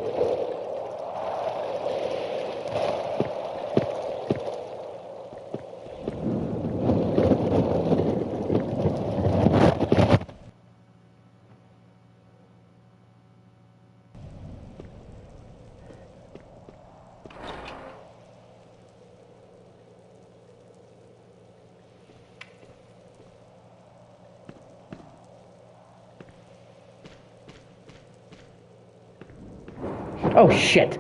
Oh, shit.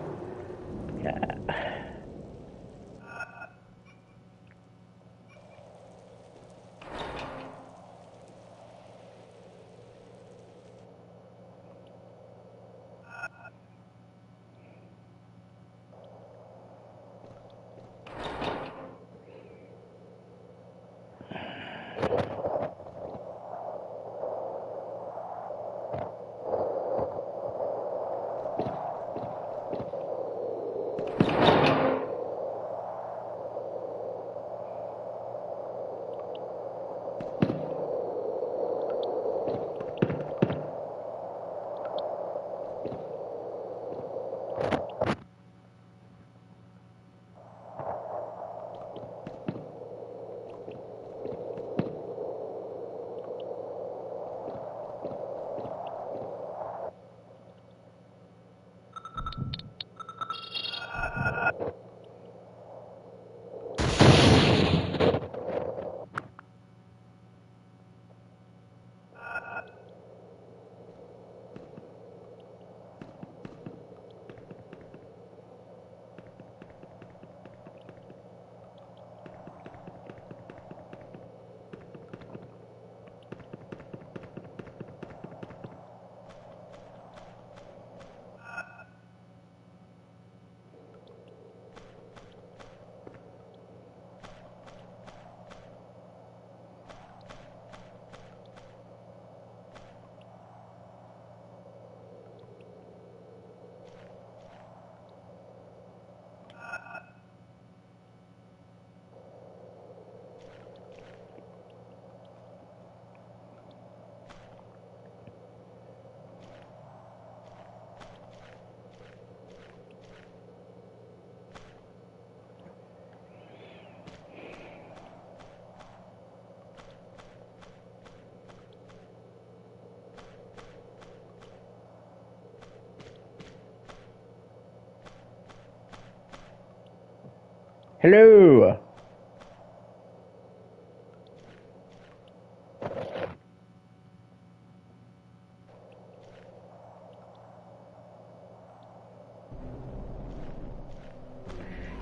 Hello.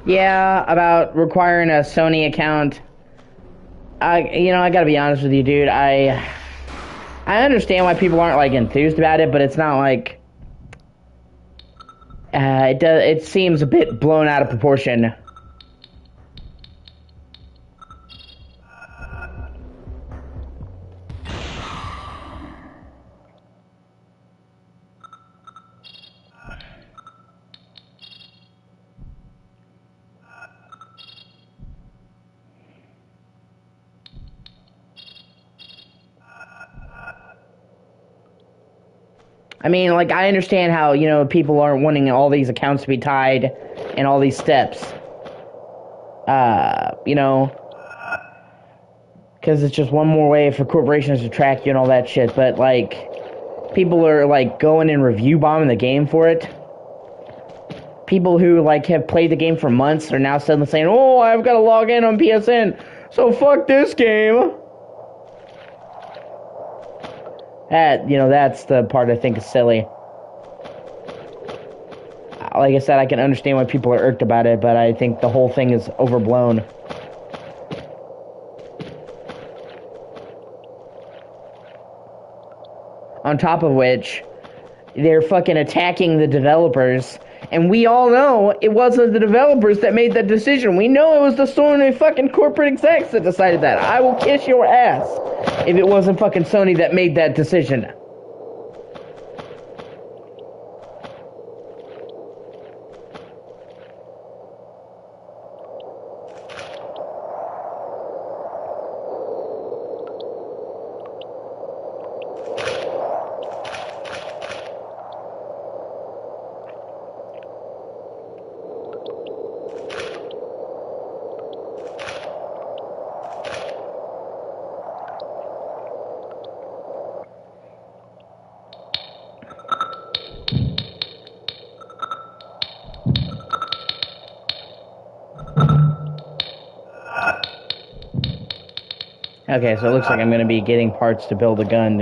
Yeah, about requiring a Sony account. I gotta be honest with you, dude. I understand why people aren't, like, enthused about it, but it's not like... it seems a bit blown out of proportion. I mean, like, I understand how, people aren't wanting all these accounts to be tied and all these steps. Because it's just one more way for corporations to track you and all that shit. But, like, people are, like, going and review bombing the game for it. People who, like, have played the game for months are now suddenly saying, oh, I've got to log in on PSN, so fuck this game. That's the part I think is silly. Like I said, I can understand why people are irked about it, but I think the whole thing is overblown. On top of which, they're fucking attacking the developers, and we all know it wasn't the developers that made that decision. We know it was the Sony fucking corporate execs that decided that. I will kiss your ass if it wasn't fucking Sony that made that decision. Okay, so it looks like I'm going to be getting parts to build a gun.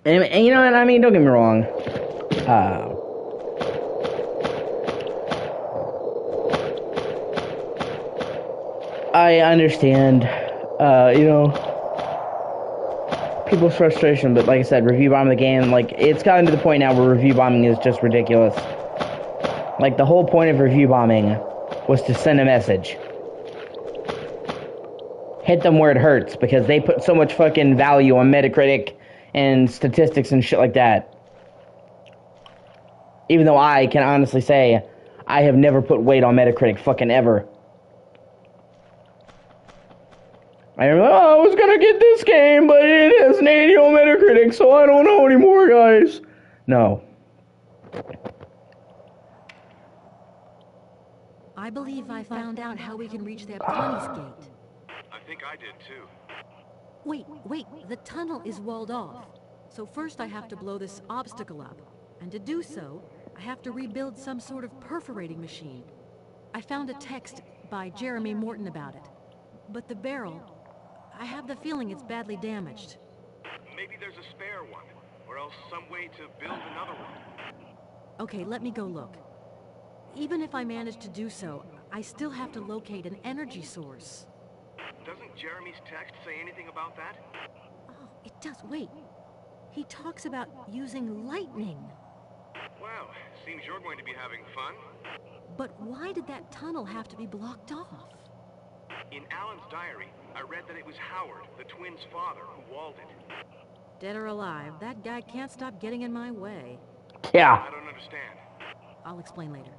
And you know what, I mean, don't get me wrong. I understand, people's frustration, but like I said, review bombing the game, like, it's gotten to the point now where review bombing is just ridiculous. Like, the whole point of review bombing was to send a message. Hit them where it hurts, because they put so much fucking value on Metacritic and statistics and shit like that. Even though I can honestly say, I have never put weight on Metacritic fucking ever. I was gonna get this game, but it has an 80 on Metacritic, so I don't know anymore, guys. No. I believe I found out how we can reach that Pawnee's gate. I think I did too. Wait, the tunnel is walled off. So first I have to blow this obstacle up. And to do so, I have to rebuild some sort of perforating machine. I found a text by Jeremy Morton about it. But the barrel, I have the feeling it's badly damaged. Maybe there's a spare one, or else some way to build another one. Okay, let me go look. Even if I manage to do so, I still have to locate an energy source. Doesn't Jeremy's text say anything about that? Oh, it does. Wait. He talks about using lightning. Well, seems you're going to be having fun. But why did that tunnel have to be blocked off? In Alan's diary, I read that it was Howard, the twins' father, who walled it. Dead or alive, that guy can't stop getting in my way. Yeah. I don't understand. I'll explain later.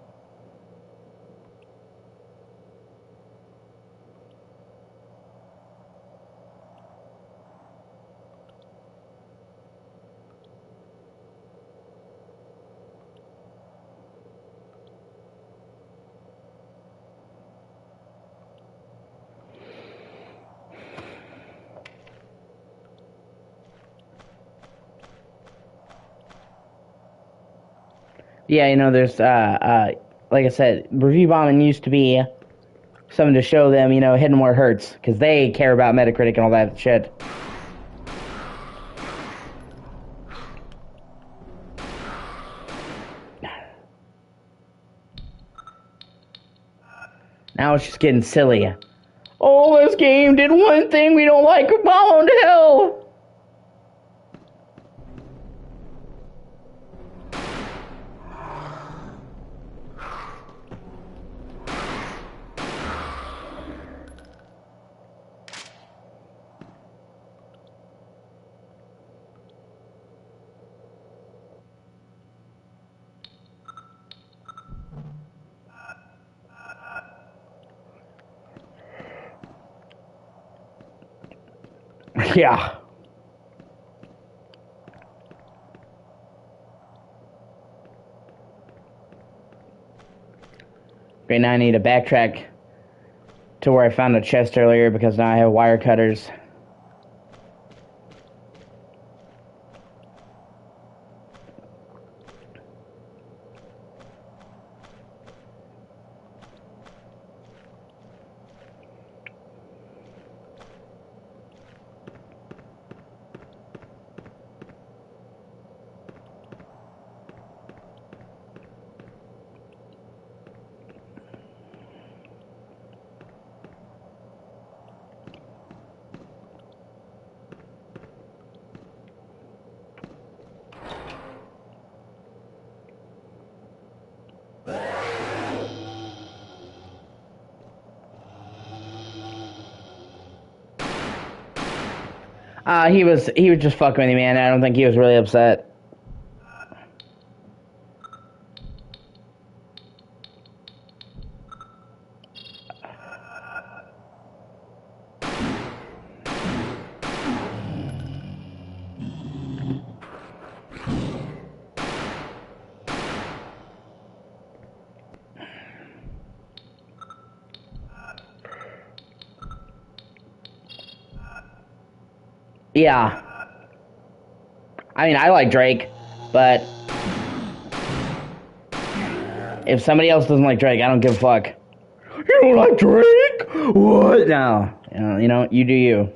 Yeah, there's, like I said, review bombing used to be something to show them, hitting where it hurts, because they care about Metacritic and all that shit. Now it's just getting silly. Oh, this game did one thing we don't like. Bomb to hell. Yeah. Okay, now I need to backtrack to where I found a chest earlier because now I have wire cutters. He was just fucking with me, man. I don't think he was really upset. Yeah. I mean, I like Drake, but if somebody else doesn't like Drake, I don't give a fuck. You don't like Drake? What? No. You do you.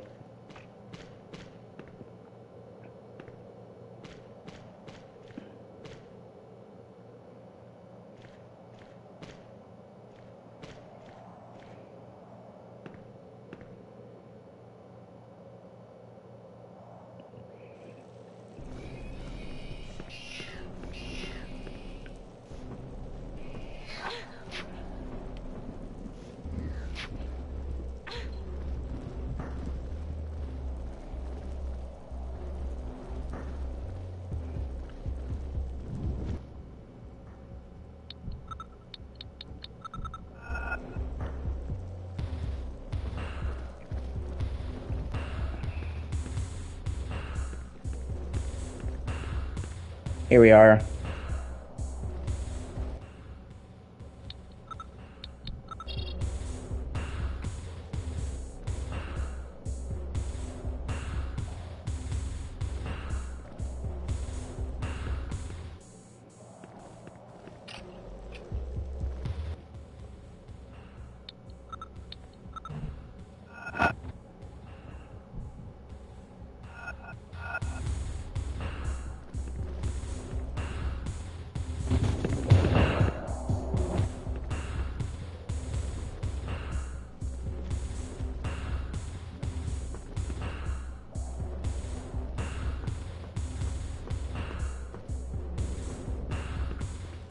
Here we are.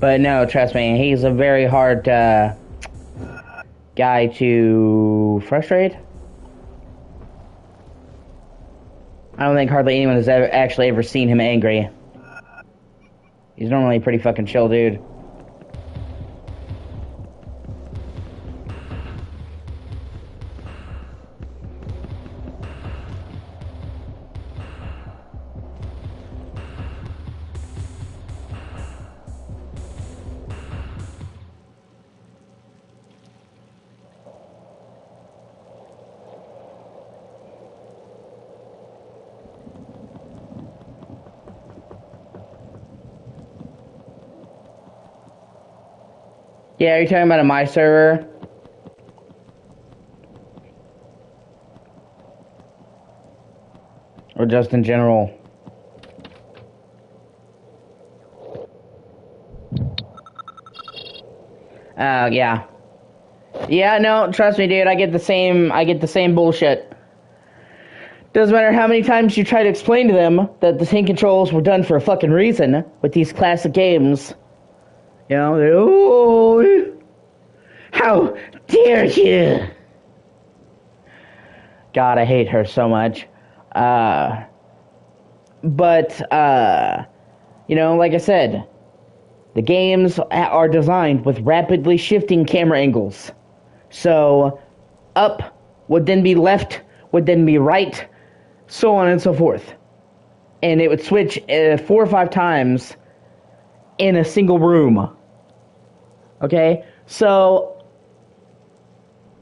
But no, trust me, he's a very hard guy to frustrate. I don't think hardly anyone has actually ever seen him angry. He's normally a pretty fucking chill dude. Yeah, are you talking about a my server? Or just in general? Yeah. Yeah, no, trust me, dude. I get the same bullshit. Doesn't matter how many times you try to explain to them that the tank controls were done for a fucking reason with these classic games. You know, oh, how dare you? God, I hate her so much. But you know, like I said, the games are designed with rapidly shifting camera angles. So, up would then be left, would then be right, so on and so forth. And it would switch 4 or 5 times in a single room. Okay? So,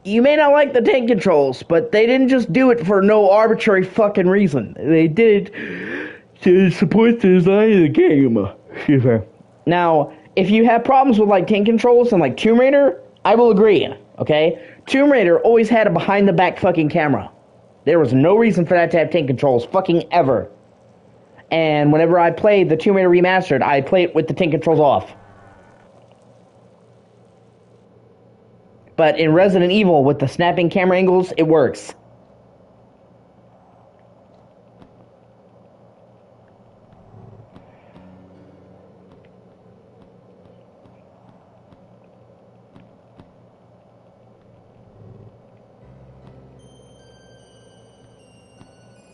you may not like the tank controls, but they didn't just do it for no arbitrary fucking reason. They did it to support the design of the game. Excuse me. Now, if you have problems with like tank controls and like Tomb Raider, I will agree. Okay? Tomb Raider always had a behind the back fucking camera. There was no reason for that to have tank controls fucking ever. And whenever I played the Tomb Raider Remastered, I played it with the tank controls off. But in Resident Evil, with the snapping camera angles, it works.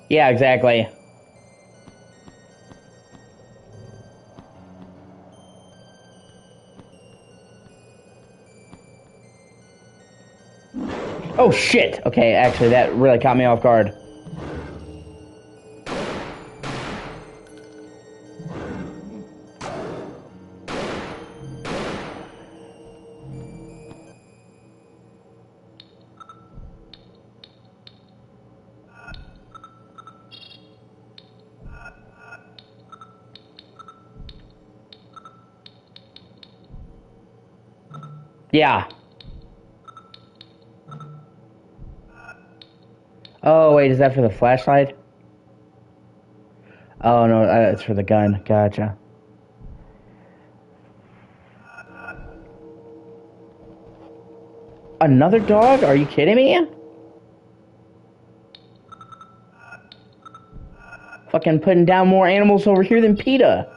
Yeah, exactly. Oh shit! Okay, actually, that really caught me off guard. Yeah. Oh, wait, is that for the flashlight? Oh, no, it's for the gun. Gotcha. Another dog? Are you kidding me? Fucking putting down more animals over here than PETA.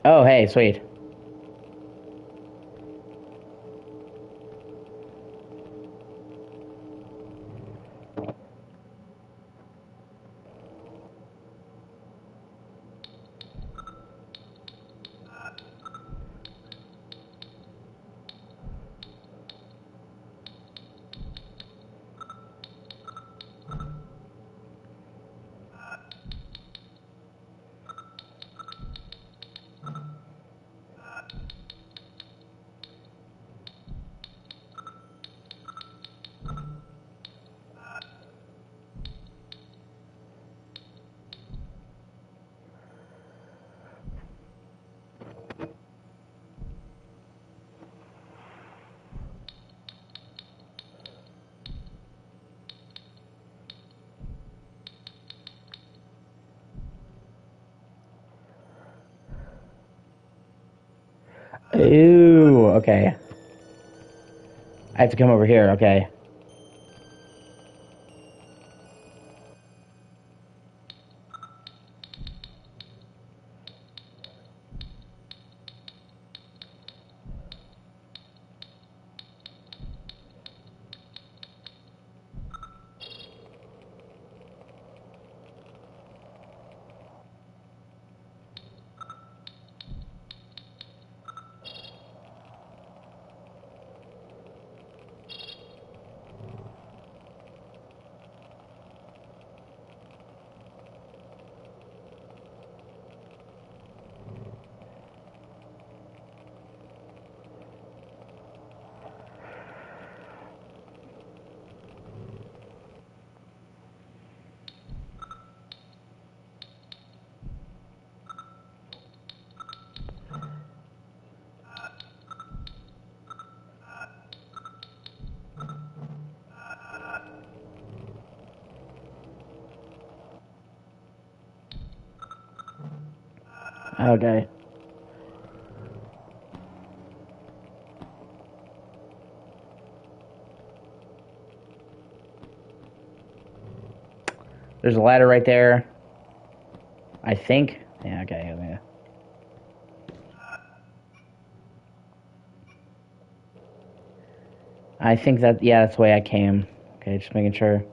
Oh, hey, sweet. Ooh, okay. I have to come over here, okay. Okay. There's a ladder right there. I think. Yeah, okay. Yeah. I think that, yeah, that's the way I came. Okay, just making sure.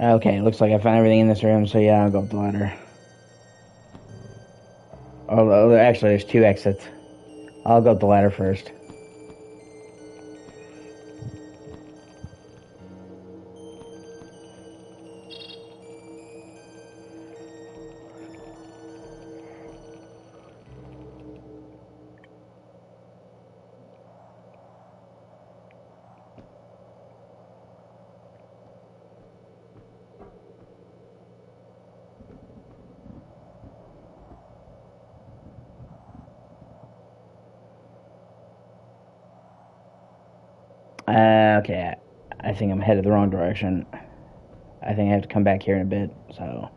Okay, looks like I found everything in this room, so yeah, I'll go up the ladder. Oh, actually, there's 2 exits. I'll go up the ladder first. Okay, I think I'm headed the wrong direction. I think I have to come back here in a bit, so...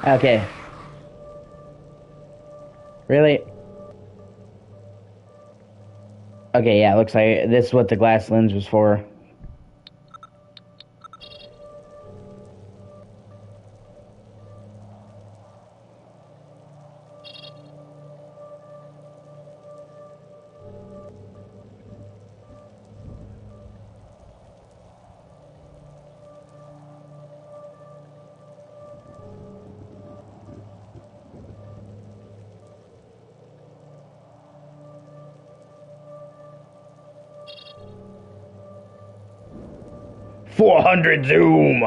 Okay. Really? Okay, yeah, looks like this is what the glass lens was for. .400 zoom!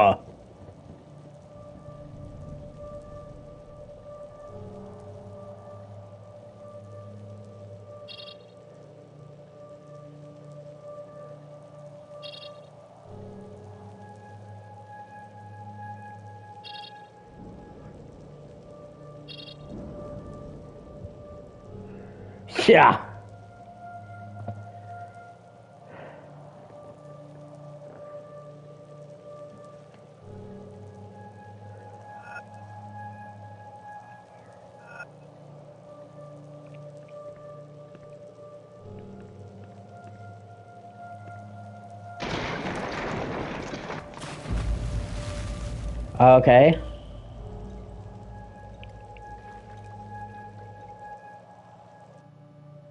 Yeah. Okay.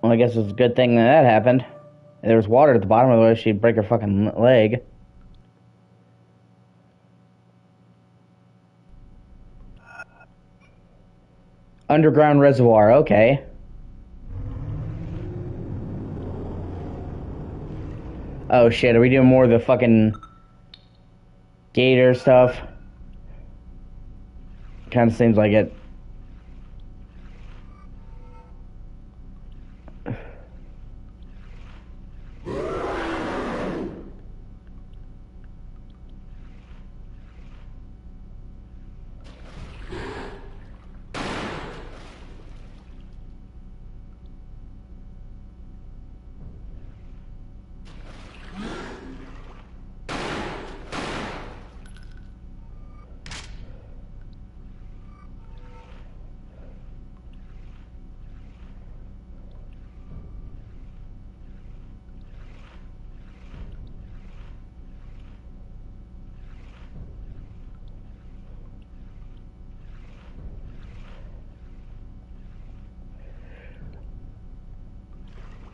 Well, I guess it's a good thing that happened. There was water at the bottom, otherwise she'd break her fucking leg. Underground reservoir, okay. Oh shit, are we doing more of the fucking gator stuff? Kinda seems like it.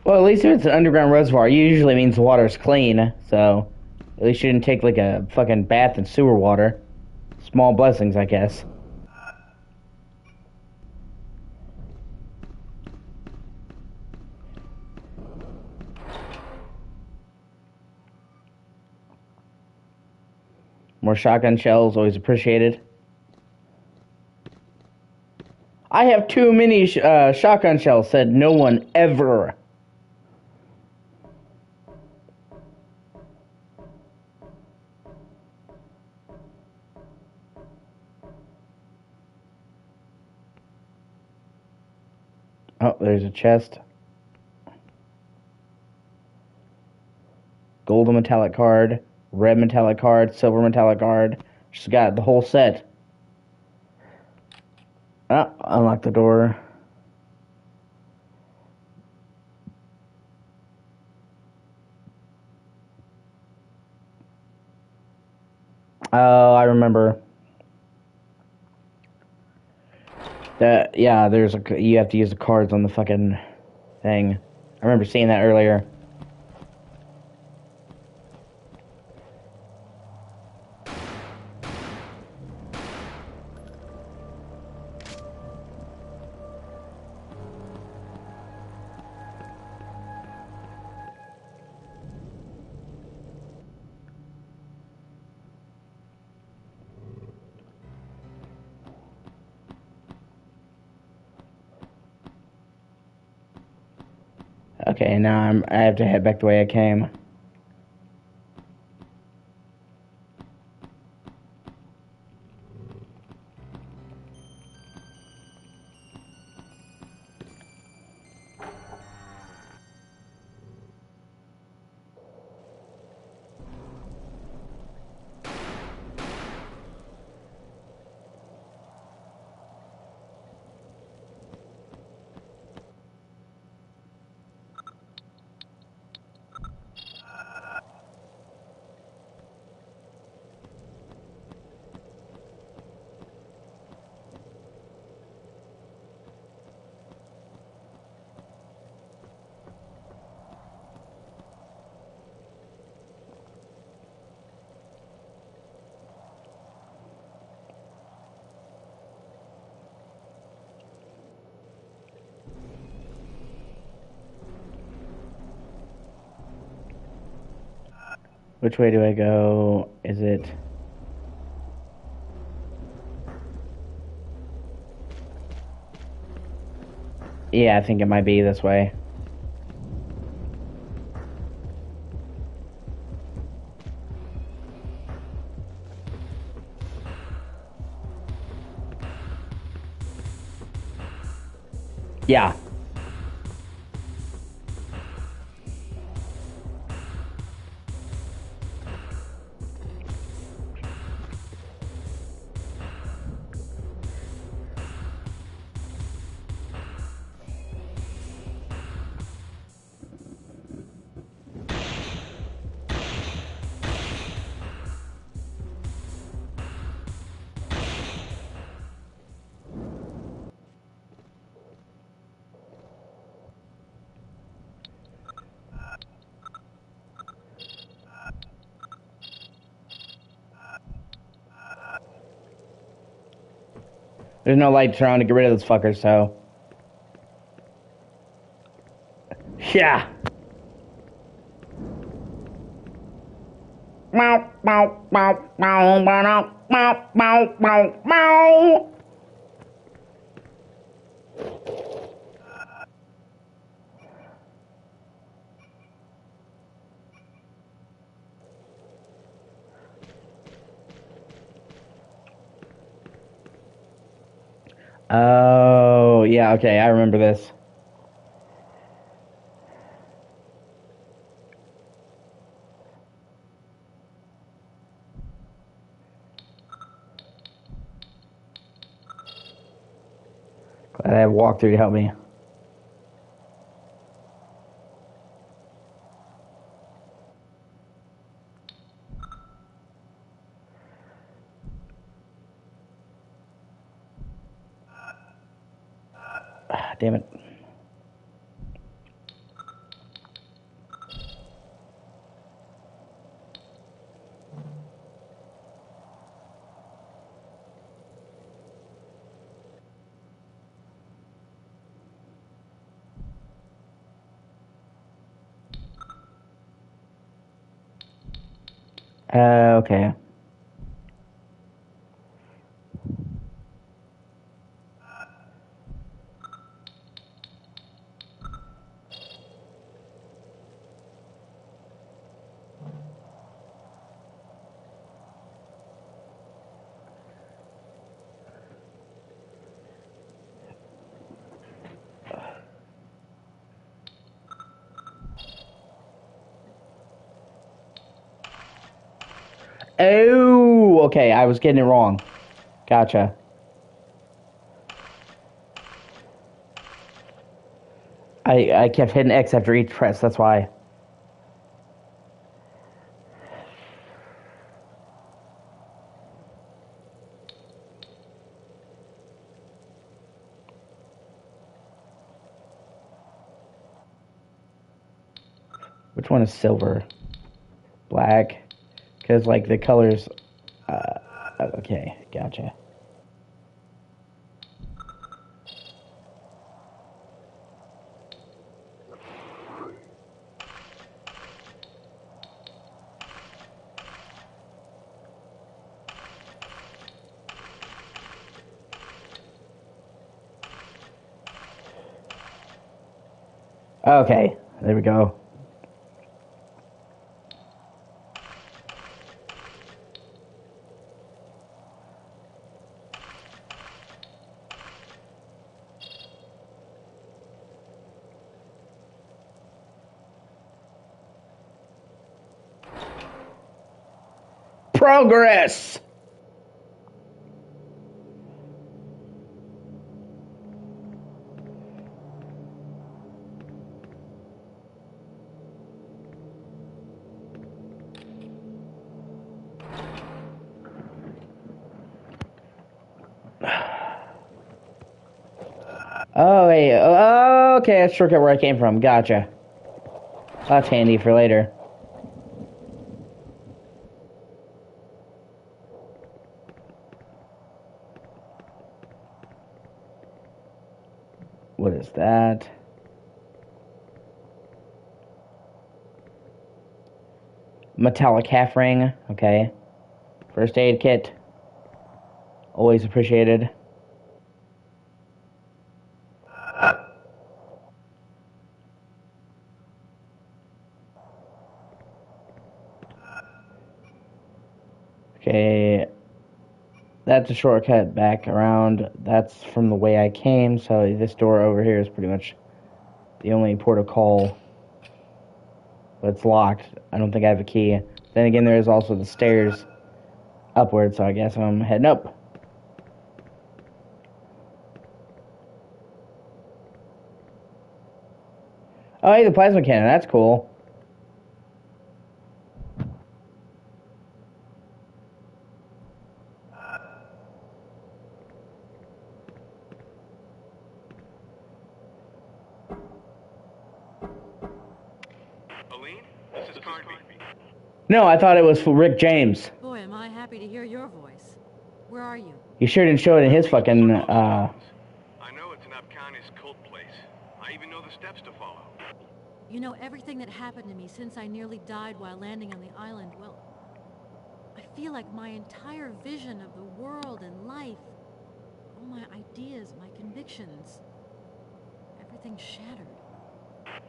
Well, at least if it's an underground reservoir, it usually means the water's clean, so At least you didn't take like a fucking bath in sewer water. Small blessings, I guess. More shotgun shells, always appreciated. I have too many shotgun shells, said no one ever. Oh, there's a chest. Golden metallic card, red metallic card, silver metallic card. Just got the whole set. Oh, unlock the door. Oh, I remember. Yeah, you have to use the cards on the fucking thing. I remember seeing that earlier. Okay, now I have to head back the way I came. Which way do I go? Is it... Yeah, I think it might be this way. Yeah. There's no lights around to get rid of this fucker, so... Yeah! Meow, meow, meow, meow, meow, meow, meow, meow, meow. Oh, yeah, okay, I remember this. Glad I have walkthrough to help me. Damn it. Okay. Oh, okay. I was getting it wrong. Gotcha. I kept hitting X after each press. That's why. Which one is silver? Black. Because, like, the colors... okay, gotcha. Okay, there we go. Progress! Oh, wait. Oh, okay, that's shortcut where I came from. Gotcha. That's handy for later. What is that? Metallic half ring. Okay. First aid kit. Always appreciated. Okay. That's a shortcut back around. That's from the way I came, so this door over here is pretty much the only port of call. But it's locked. I don't think I have a key. Then again, there is also the stairs upward, so I guess I'm heading up. Oh, hey, the plasma cannon. That's cool. Aline, this is Carnby. No, I thought it was for Rick James. Boy, am I happy to hear your voice. Where are you? He sure didn't show it in his fucking, I know it's an Abkhani's cult place. I even know the steps to follow. You know, everything that happened to me since I nearly died while landing on the island, well, I feel like my entire vision of the world and life, all my ideas, my convictions, everything's shattered.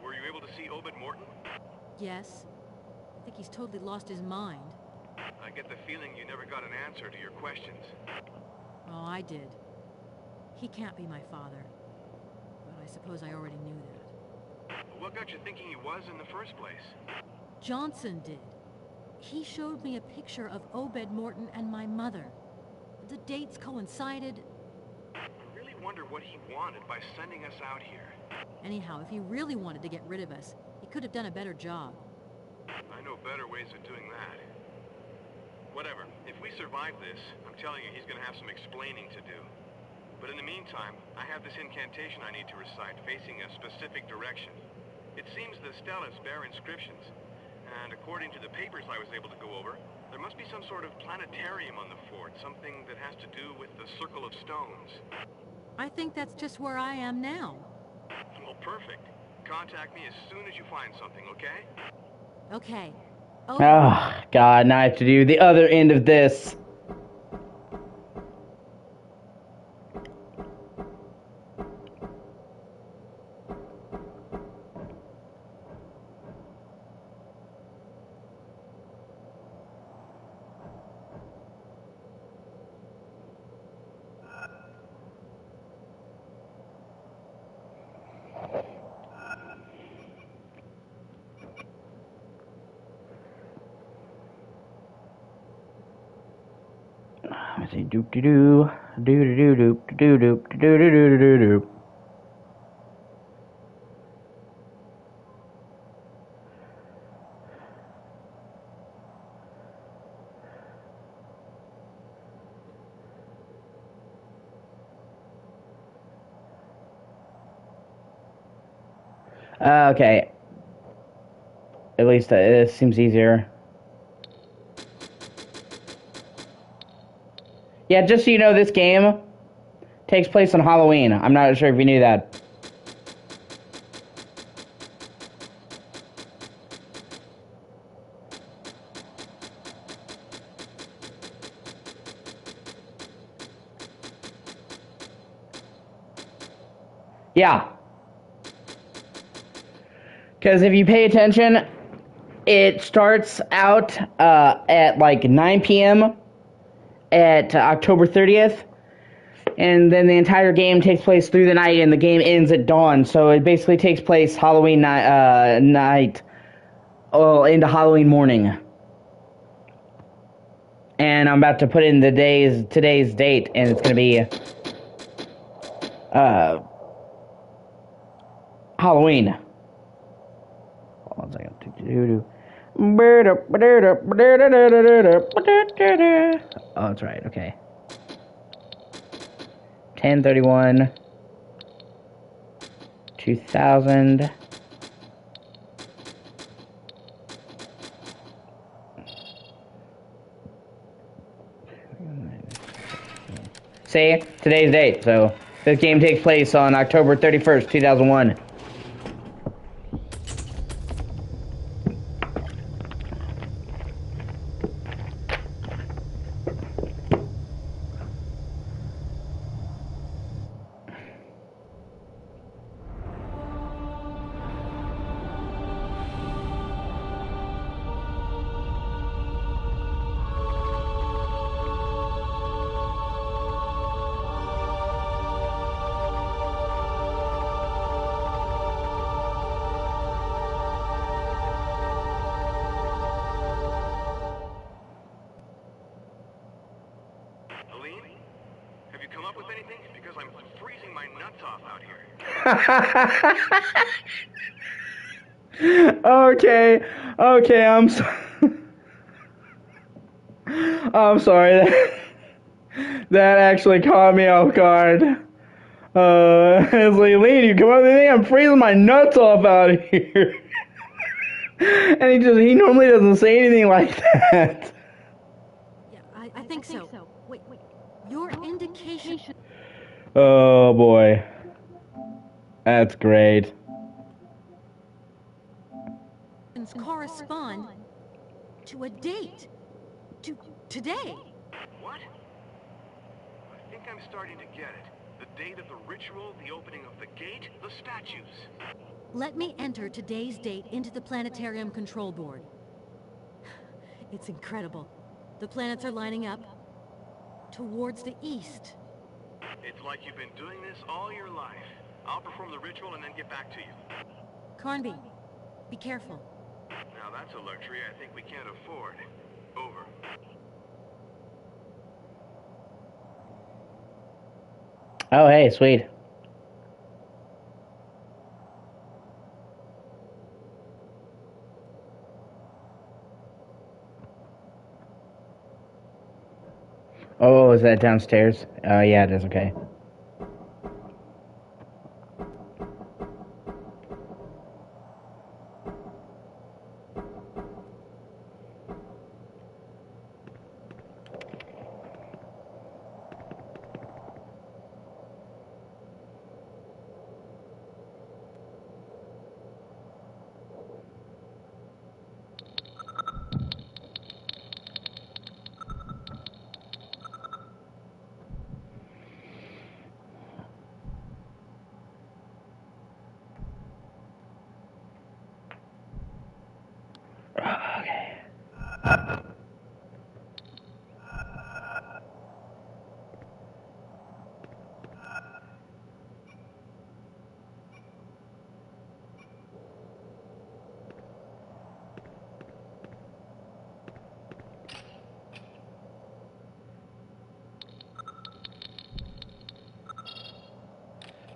Were you able to see Obed Morton? Yes, I think he's totally lost his mind. I get the feeling you never got an answer to your questions. Oh, I did. He can't be my father. But I suppose I already knew that. What got you thinking he was in the first place? Johnson did. He showed me a picture of Obed Morton and my mother. The dates coincided. I really wonder what he wanted by sending us out here. Anyhow, if he really wanted to get rid of us, he could have done a better job. I know better ways of doing that. Whatever. If we survive this, I'm telling you he's gonna have some explaining to do. But in the meantime, I have this incantation I need to recite facing a specific direction. It seems the stelas bear inscriptions, and according to the papers I was able to go over, there must be some sort of planetarium on the fort, something that has to do with the Circle of Stones. I think that's just where I am now. Well, perfect. Contact me as soon as you find something, okay? Okay. Oh, God, now I have to do the other end of this. Let's see, doop doo doo, doo doo doo doop doo doop doo doo doo doo doo. Okay. At least it seems easier. Yeah, just so you know, this game takes place on Halloween. I'm not sure if you knew that. Yeah. Because if you pay attention, it starts out at like 9 p.m. at October 30th. And then the entire game takes place through the night, and the game ends at dawn. So it basically takes place Halloween night, into Halloween morning. And I'm about to put in today's date, and it's gonna be Halloween. Hold on a second. Oh, that's right. Okay. 10/31, 2000. See, today's date. So this game takes place on October 31st, 2001. Aline? Have you come up with anything? Because I'm freezing my nuts off out here. Okay, I'm sorry. That actually caught me off guard. It's like, Lee, you come up with anything? I'm freezing my nuts off out here. And he normally doesn't say anything like that. Yeah, I think so. Wait, your indication Oh boy. That's great. correspond to a date. To today. What? I think I'm starting to get it. The date of the ritual, the opening of the gate, the statues. Let me enter today's date into the planetarium control board. It's incredible. The planets are lining up towards the east. It's like you've been doing this all your life. I'll perform the ritual and then get back to you. Carnby, be careful. Now that's a luxury I think we can't afford. Over. Oh, hey, sweet. Oh, is that downstairs? Oh, yeah, it is. Okay.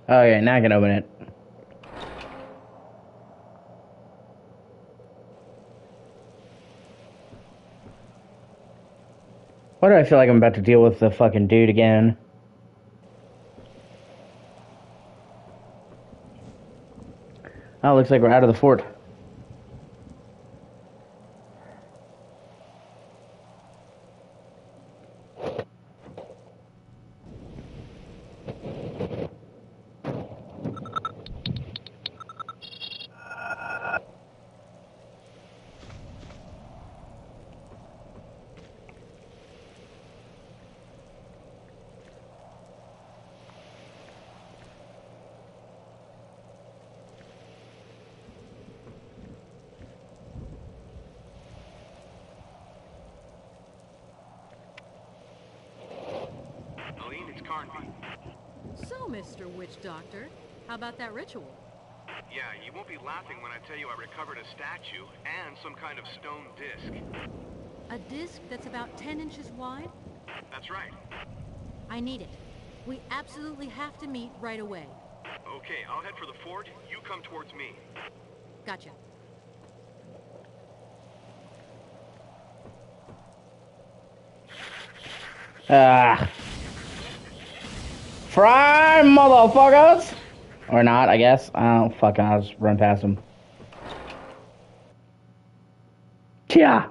Okay, now I can open it. Why do I feel like I'm about to deal with the fucking dude again? Oh, looks like we're out of the fort. Aline, it's Carnby. So, Mr. Witch Doctor, how about that ritual? Yeah, you won't be laughing when I tell you I recovered a statue and some kind of stone disc. A disc that's about 10 inches wide? That's right. I need it. We absolutely have to meet right away. Okay, I'll head for the fort. You come towards me. Gotcha. Ah. Fry, motherfuckers! Or not, I guess. I don't fucking, I'll just run past him. Yeah.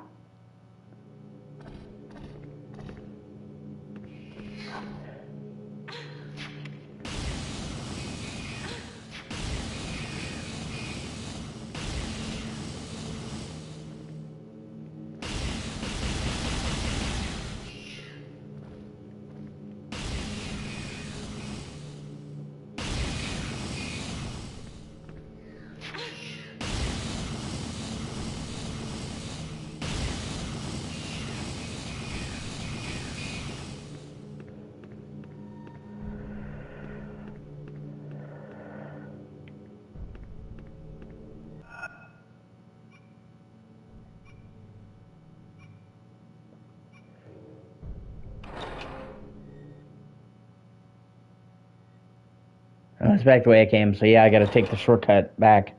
Oh, it's back the way I came, so yeah, I gotta take the shortcut back.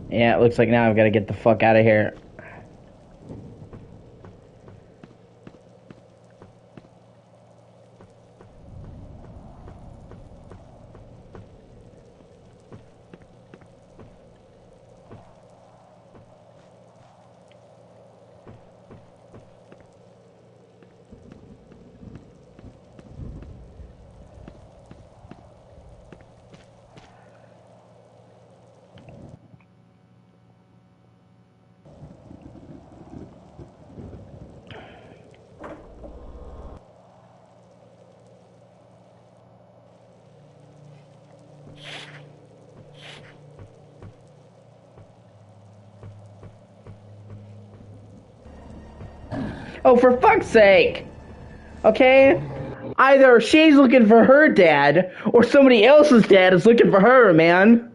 Yeah, it looks like now I've got to get the fuck out of here. Oh, for fuck's sake! Okay? Either she's looking for her dad, or somebody else's dad is looking for her, man.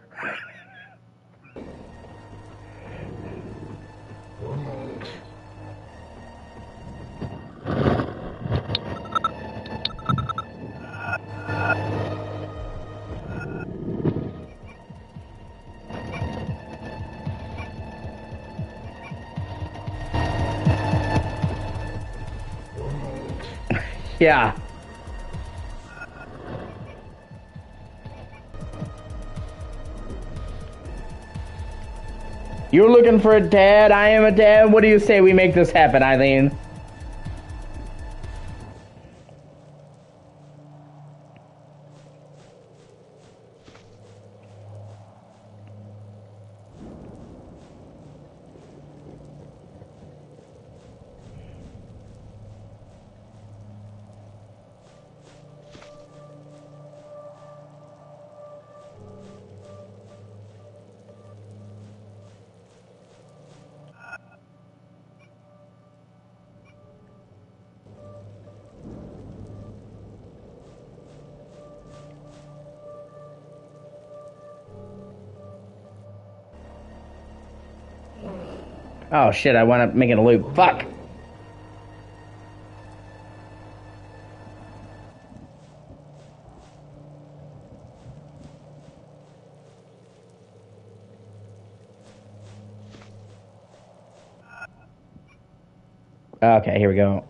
Yeah. You're looking for a dad, I am a dad. What do you say we make this happen, Eileen? Oh shit, I wound up making a loop. Fuck! Okay, here we go.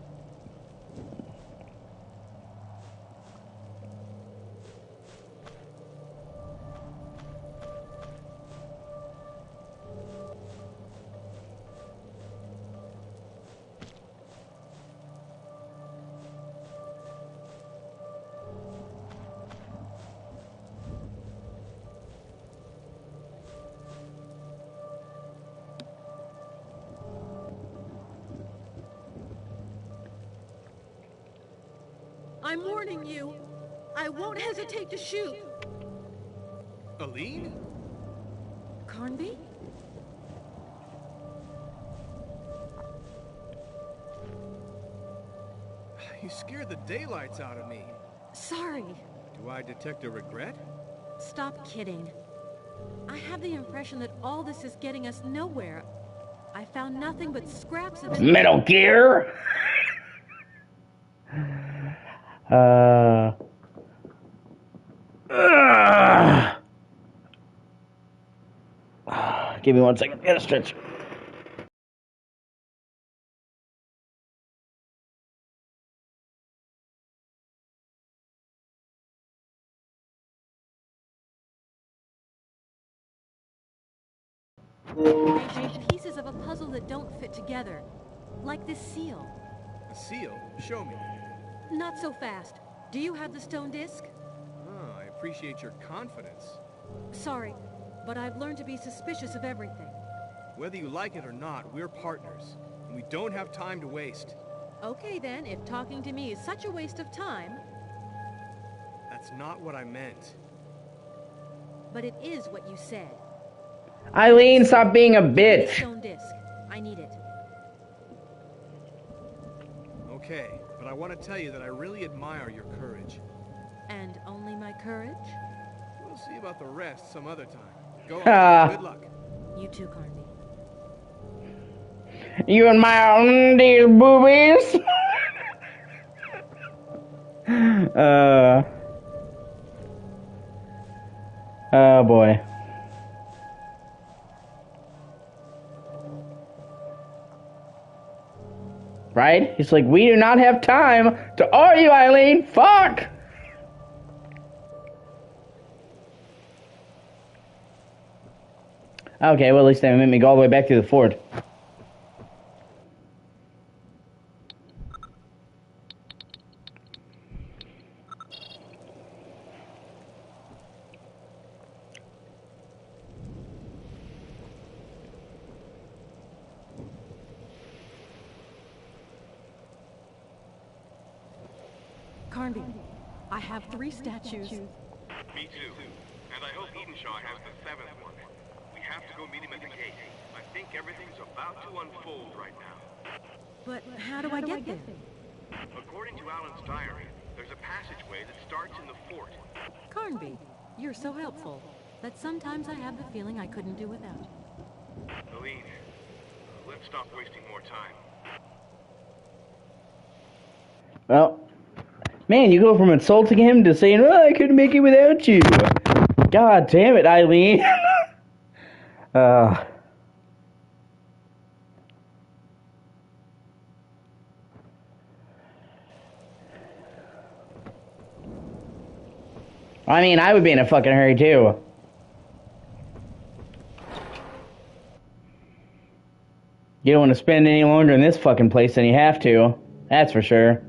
I'm warning you. I won't hesitate to shoot. Aline? Carnby? You scared the daylights out of me. Sorry. Do I detect a regret? Stop kidding. I have the impression that all this is getting us nowhere. I found nothing but scraps of... Metal Gear! Give me 1 second. Get a stretch. Pieces of a puzzle that don't fit together. Like this seal. A seal? Show me. Not so fast. Do you have the stone disc? Oh, I appreciate your confidence. Sorry, but I've learned to be suspicious of everything. Whether you like it or not, we're partners. And we don't have time to waste. Okay then, if talking to me is such a waste of time... That's not what I meant. But it is what you said. Eileen, stop being a bitch. Stone disc. I need it. Okay, but I want to tell you that I really admire your courage. And only my courage? We'll see about the rest some other time. Go on. Good luck. You too, Carnby. You admire these boobies? Oh boy. Right? He's like, we do not have time to argue, Eileen. Fuck! Okay, well, at least they made me go all the way back to the fort. Carnby, I have 3 statues. Me too. And I hope Edenshaw has the 7th one. We have to go meet him at the gate. I think everything's about to unfold right now. But how do I get there? According to Alan's diary, there's a passageway that starts in the fort. Carnby, you're so helpful that sometimes I have the feeling I couldn't do without. Aline, let's stop wasting more time. Well, man, you go from insulting him to saying, oh, I couldn't make it without you. God damn it, Eileen. I mean, I would be in a fucking hurry, too. You don't want to spend any longer in this fucking place than you have to. That's for sure.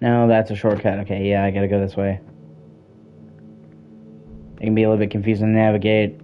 No, that's a shortcut. Okay, yeah, I gotta go this way. It can be a little bit confusing to navigate.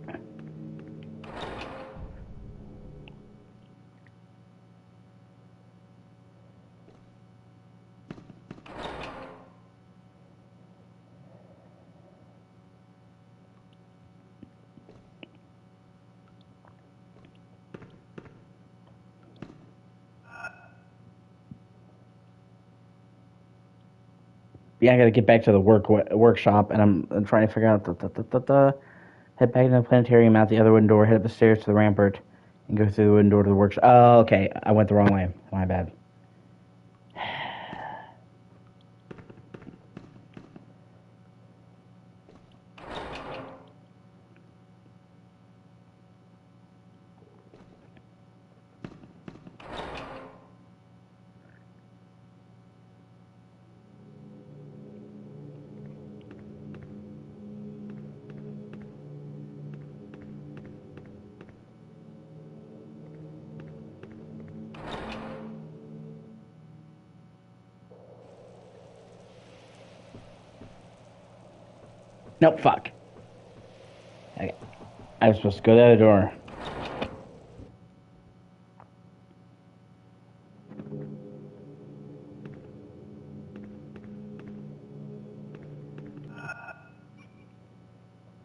Yeah, I gotta get back to the workshop, and I'm trying to figure out head back into the planetarium, out the other wooden door, head up the stairs to the rampart, and go through the wooden door to the workshop. Oh, okay. I went the wrong way. My bad. Nope, fuck. Okay. I was supposed to go to the other door.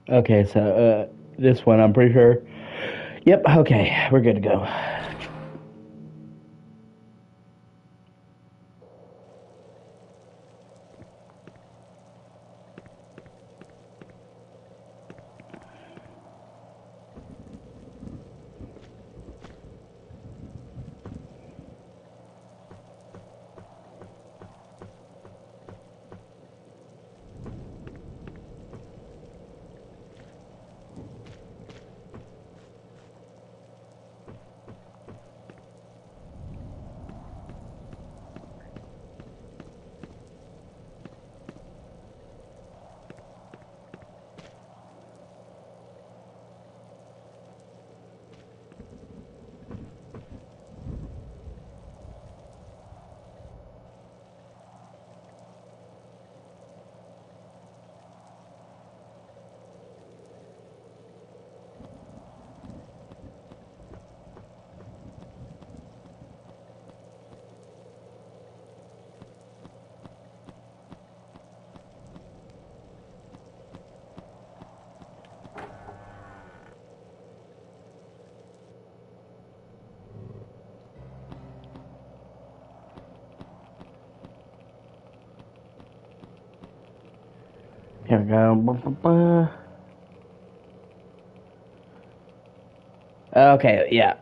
Okay, so, this one, I'm pretty sure. Yep, okay, we're good to go. Here we go. Okay, yeah.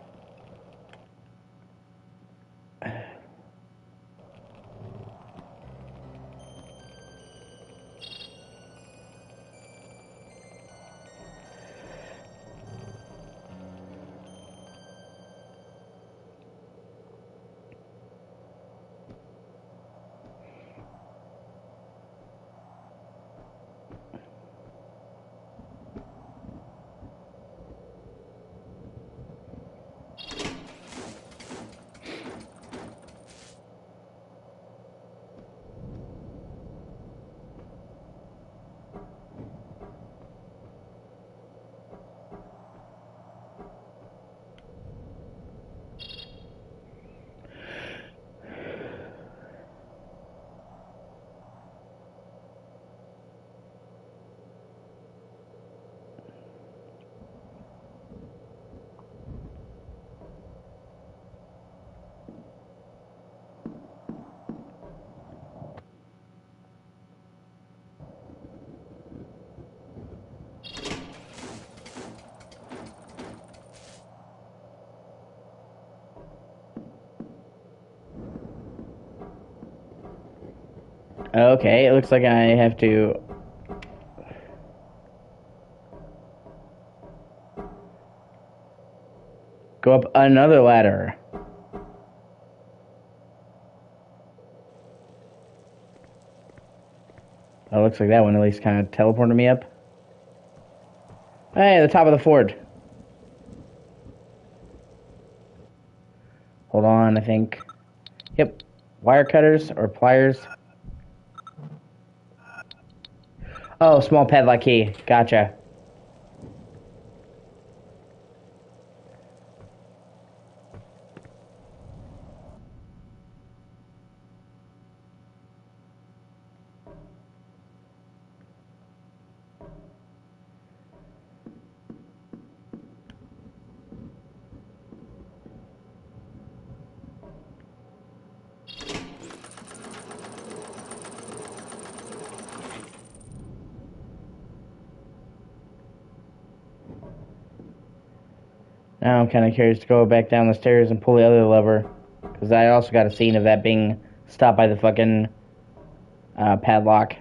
Okay, it looks like I have to go up another ladder. Oh, looks like that one at least kind of teleported me up. Hey, the top of the fort. Hold on, I think. Yep. Wire cutters or pliers. Oh, small padlock key. Gotcha. Now I'm kind of curious to go back down the stairs and pull the other lever. Because I also got a scene of that being stopped by the fucking padlock.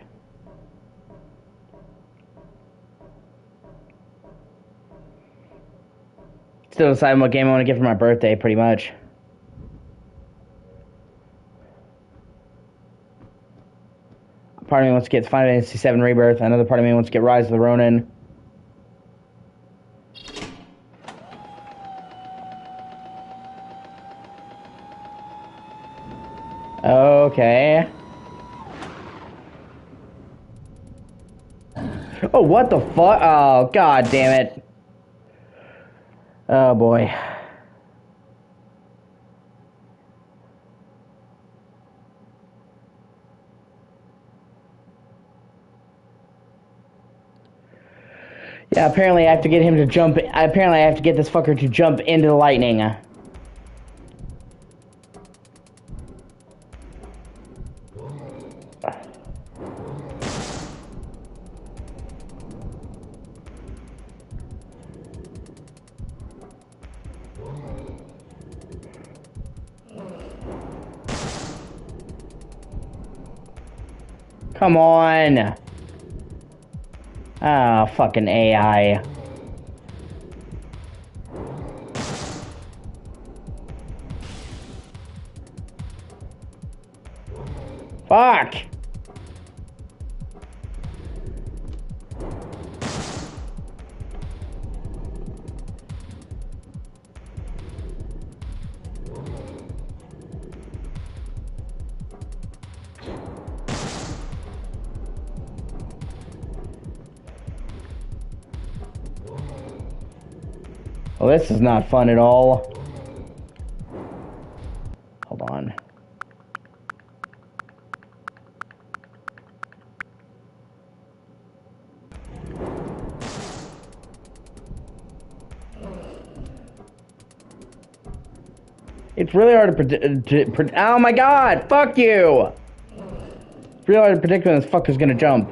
Still deciding what game I want to get for my birthday, pretty much. Part of me wants to get Final Fantasy VII Rebirth. Another part of me wants to get Rise of the Ronin. Okay. Oh, what the fuck? Oh, god damn it. Oh, boy. Yeah, apparently I have to get him to jump. Apparently I have to get this fucker to jump into the lightning. Come on. Ah, fucking AI. Fuck. Well, this is not fun at all. Hold on. It's really hard to predict. Oh my god! Fuck you! It's really hard to predict when this fucker's gonna jump.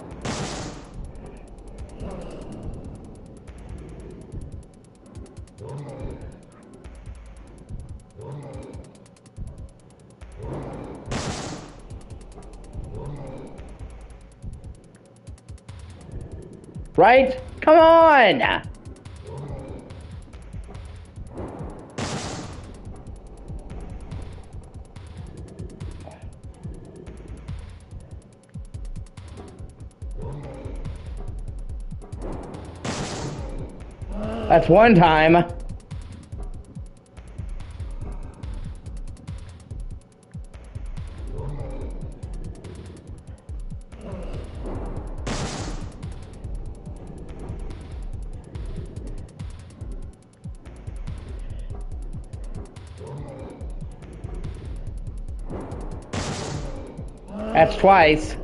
Right? Come on! That's one time. That's twice.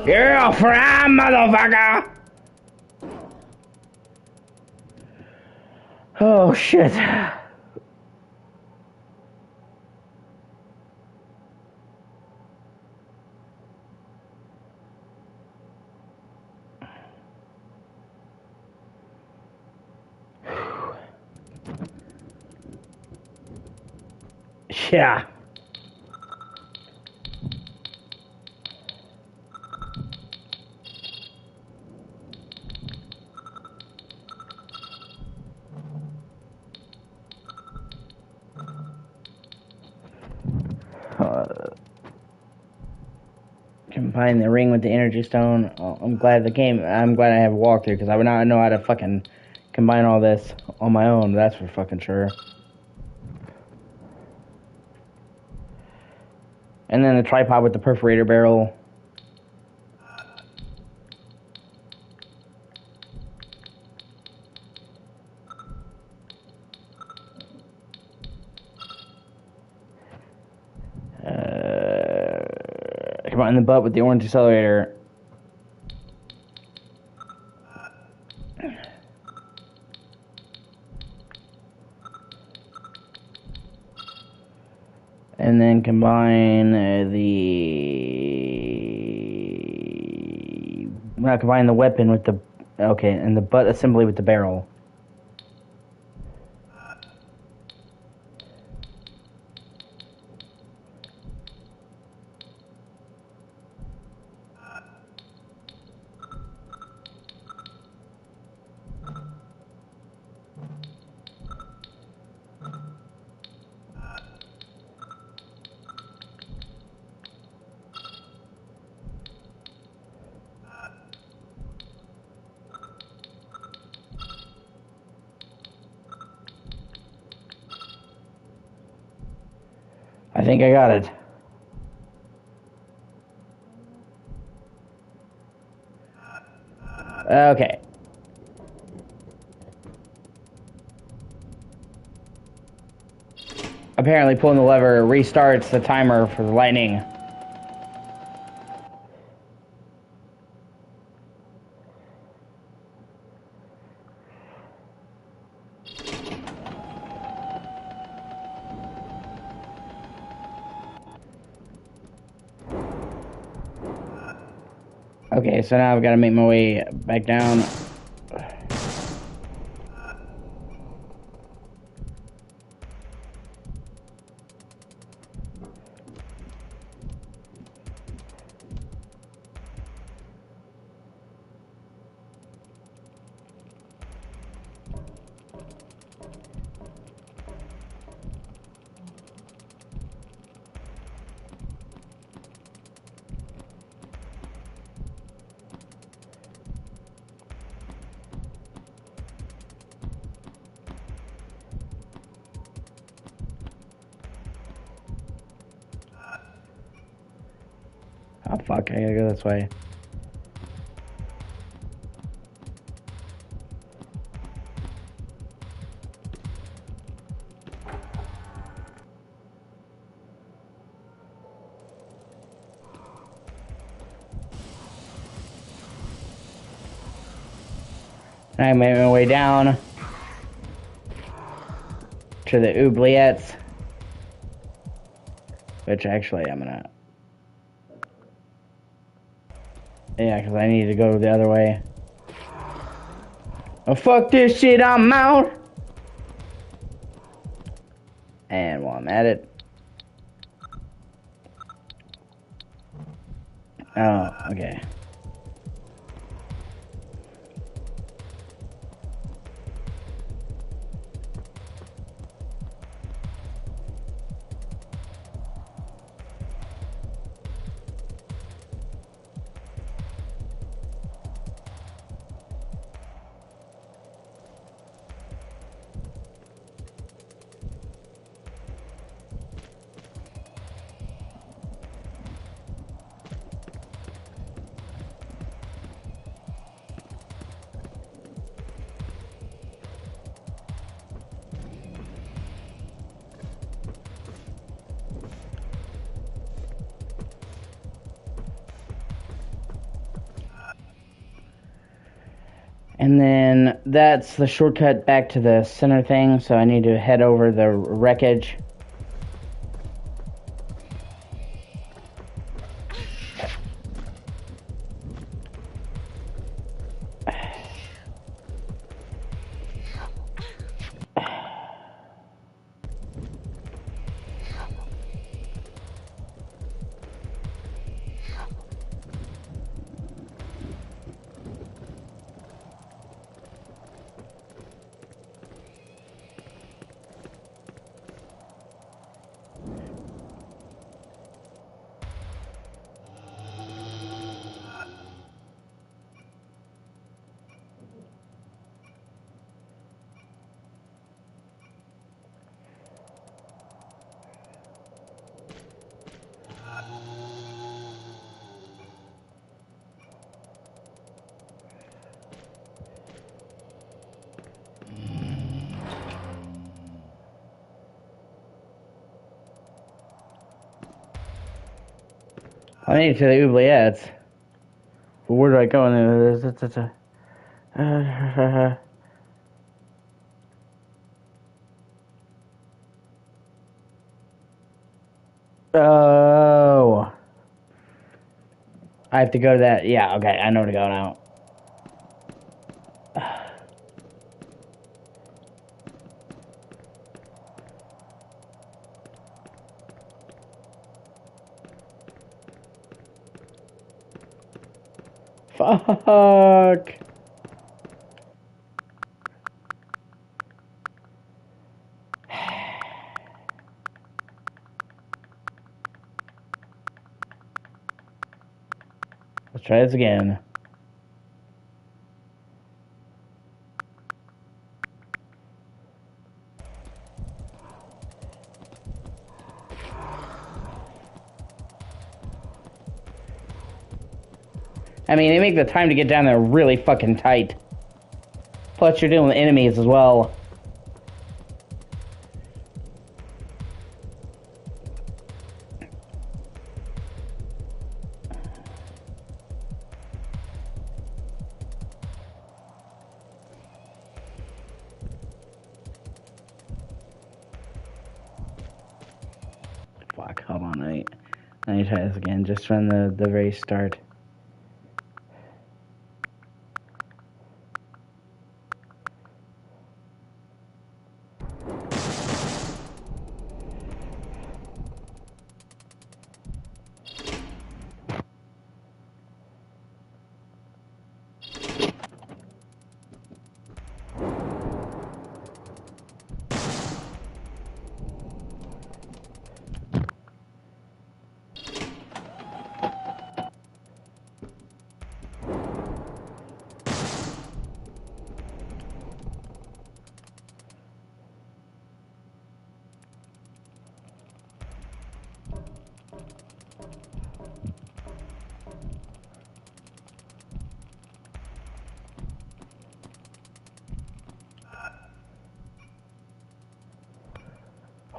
You're from, motherfucker! Oh, shit. Yeah. Combine the ring with the energy stone. Oh, I'm glad I have a walkthrough because I would not know how to fucking combine all this on my own. That's for fucking sure. And then the tripod with the perforator barrel. Come on in the butt with the orange accelerator. And then combine combine the weapon with the... Okay, and the butt assembly with the barrel. I think I got it. Okay. Apparently pulling the lever restarts the timer for the lightning. Okay, so now I've got to make my way back down. Oh fuck, I gotta go this way. I made my way down to the oubliettes, which actually I'm gonna... Yeah, because I need to go the other way. Oh, fuck this shit, I'm out! And while I'm at it... Oh, okay. And then that's the shortcut back to the center thing, so I need to head over the wreckage. I need to the oubliettes. But where do I go in there? Oh. I have to go to that. Yeah, okay, I know where to go now. Fuck. Let's try this again. I mean, they make the time to get down there really fucking tight. Plus, you're dealing with enemies as well. Fuck, hold on, I need to try this again, just from the very start.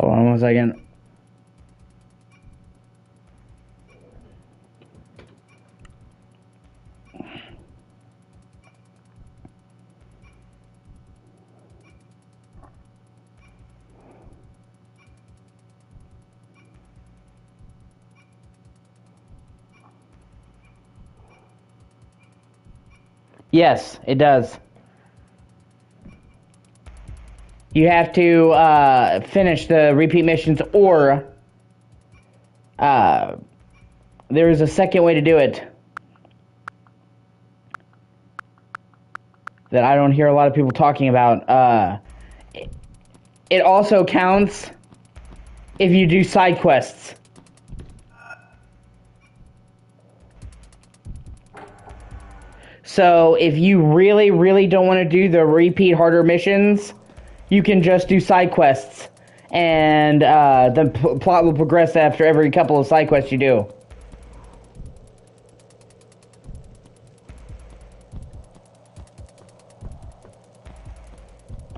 Hold on 1 second. Yes, it does. You have to finish the repeat missions, or there is a second way to do it that I don't hear a lot of people talking about. It also counts if you do side quests. So if you really, really don't want to do the repeat harder missions, you can just do side quests, and the plot will progress after every couple of side quests you do.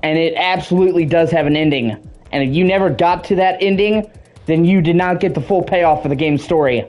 And it absolutely does have an ending. And if you never got to that ending, then you did not get the full payoff for the game's story.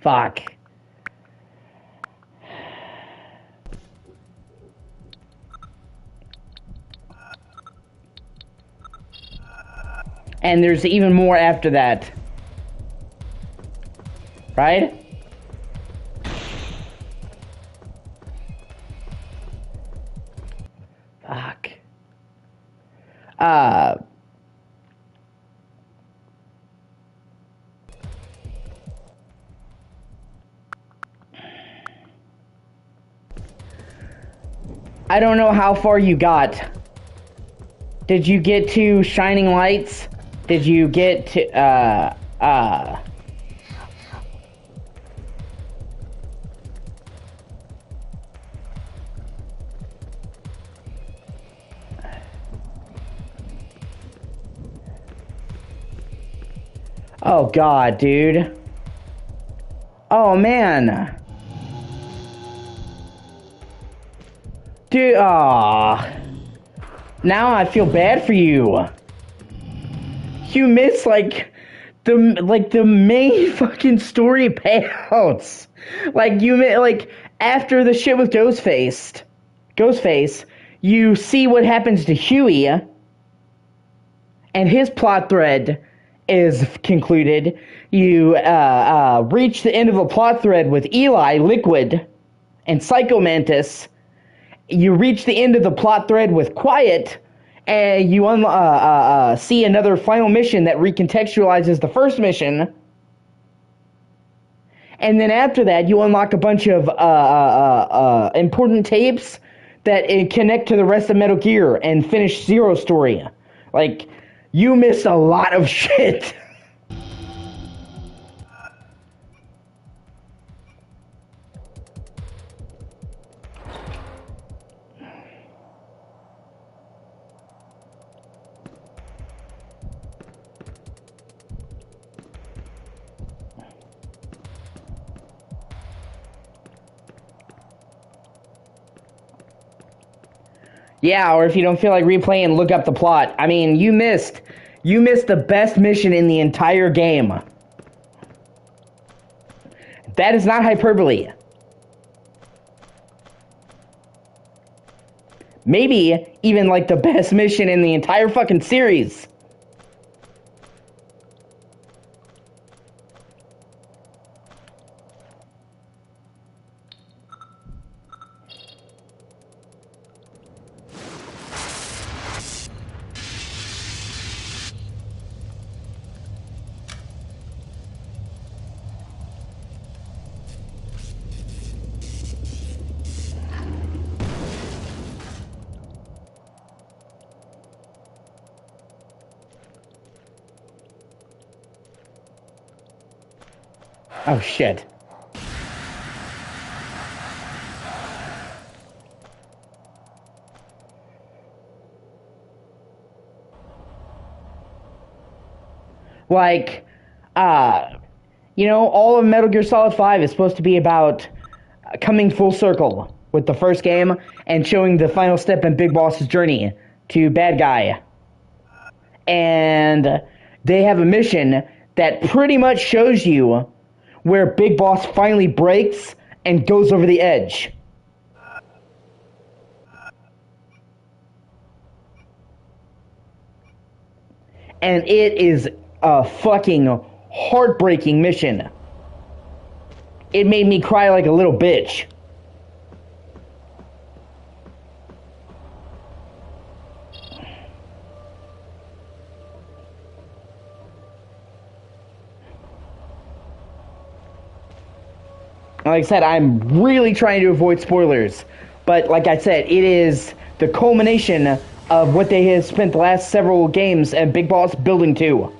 Fuck. And there's even more after that. Right? Fuck. I don't know how far you got. Did you get to Shining Lights? Did you get to, Oh god, dude. Oh man. Dude, now I feel bad for you. You missed the main fucking story payouts. After the shit with Ghostface, you see what happens to Huey, and his plot thread is concluded. You reach the end of a plot thread with Eli, Liquid, and Psycho Mantis. You reach the end of the plot thread with Quiet, and you see another final mission that recontextualizes the first mission. And then after that, you unlock a bunch of important tapes that connect to the rest of Metal Gear and finish Zero's story. Like, you missed a lot of shit. Yeah, or if you don't feel like replaying, look up the plot. I mean, you missed the best mission in the entire game. That is not hyperbole. Maybe even like the best mission in the entire fucking series. Oh shit. Like, all of Metal Gear Solid 5 is supposed to be about coming full circle with the first game and showing the final step in Big Boss's journey to Bad Guy. And they have a mission that pretty much shows you where Big Boss finally breaks and goes over the edge. And it is a fucking heartbreaking mission. It made me cry like a little bitch. Like I said, I'm really trying to avoid spoilers. But like I said, it is the culmination of what they have spent the last several games and Big Boss building to.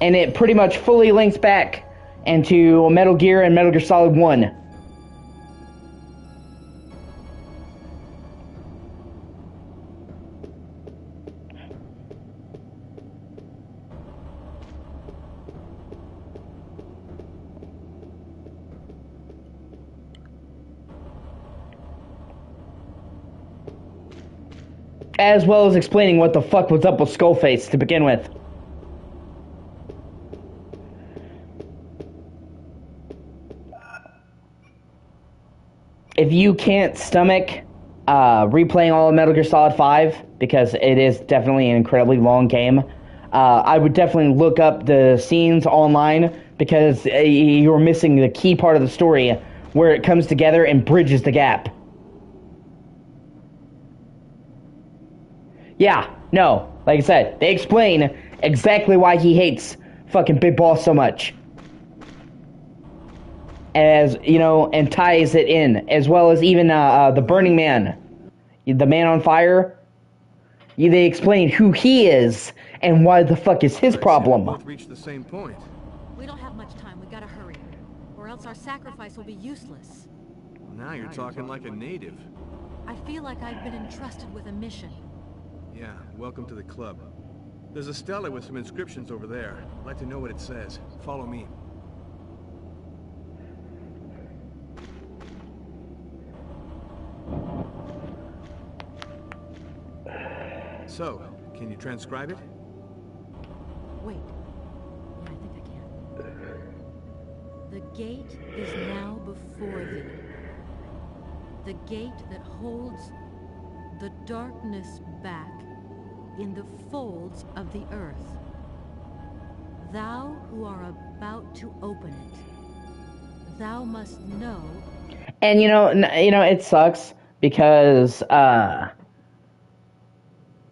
And it pretty much fully links back into Metal Gear and Metal Gear Solid 1. As well as explaining what the fuck was up with Skullface to begin with. If you can't stomach replaying all of Metal Gear Solid 5, because it is definitely an incredibly long game, I would definitely look up the scenes online, because you're missing the key part of the story where it comes together and bridges the gap. Yeah, no, like I said, they explain exactly why he hates fucking Big Boss so much. as you know, and ties it in, as well as even the Burning Man, the Man on Fire. They explain who he is and why the fuck is his problem. Both reached the same point. We don't have much time. We gotta hurry. Or else our sacrifice will be useless. Now you're talking like a native. I feel like I've been entrusted with a mission. Yeah, welcome to the club. There's a stela with some inscriptions over there. I'd like to know what it says. Follow me. So, can you transcribe it? Wait. Yeah, I think I can. The gate is now before thee. The gate that holds the darkness back in the folds of the earth. Thou who are about to open it, thou must know. And you know, it sucks because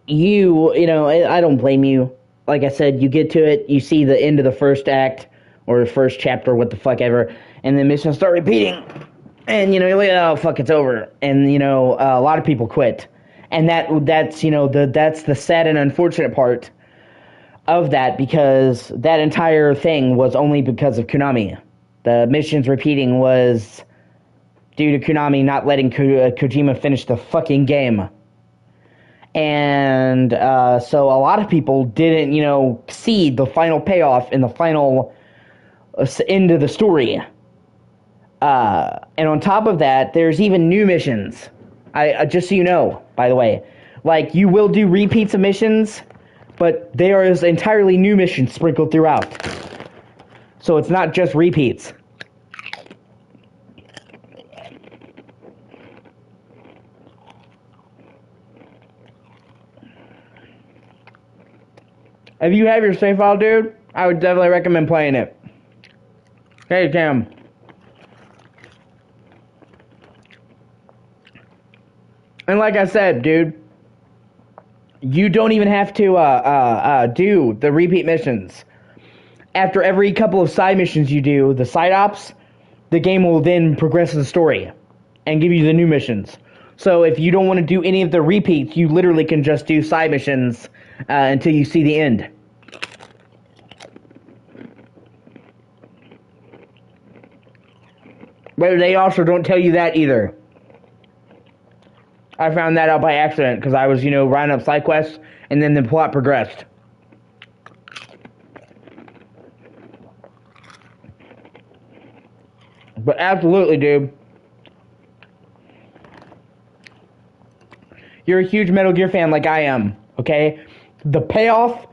you know, I don't blame you. Like I said, you get to it, you see the end of the first act or the first chapter, what the fuck ever, and the missions start repeating, and you know, you're like, oh fuck, it's over, and you know, a lot of people quit, and that's you know, that's the sad and unfortunate part of that, because that entire thing was only because of Konami. The missions repeating was due to Konami not letting Kojima finish the fucking game. And so a lot of people didn't, you know, see the final payoff in the final end of the story. And on top of that, there's even new missions. I just so you know, by the way. Like, you will do repeats of missions, but there is entirely new missions sprinkled throughout. So it's not just repeats. If you have your save file, dude, I would definitely recommend playing it. Hey, Cam. And like I said, dude, you don't even have to do the repeat missions. After every couple of side missions you do, the side ops, the game will then progress the story and give you the new missions. So if you don't want to do any of the repeats, you literally can just do side missions until you see the end. But they also don't tell you that either. I found that out by accident because I was, you know, writing up side quests and then the plot progressed. But absolutely, dude. You're a huge Metal Gear fan like I am, okay? The payoff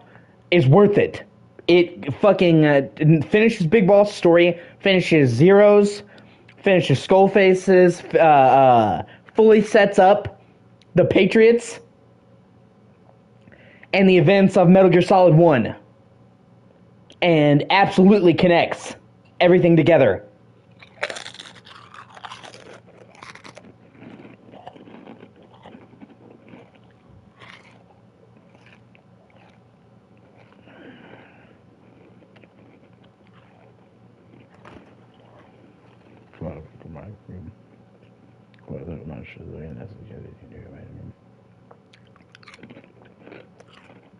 is worth it. It fucking finishes Big Boss' story, finishes Zero's, finishes Skullface's, fully sets up the Patriots and the events of Metal Gear Solid 1. And absolutely connects everything together.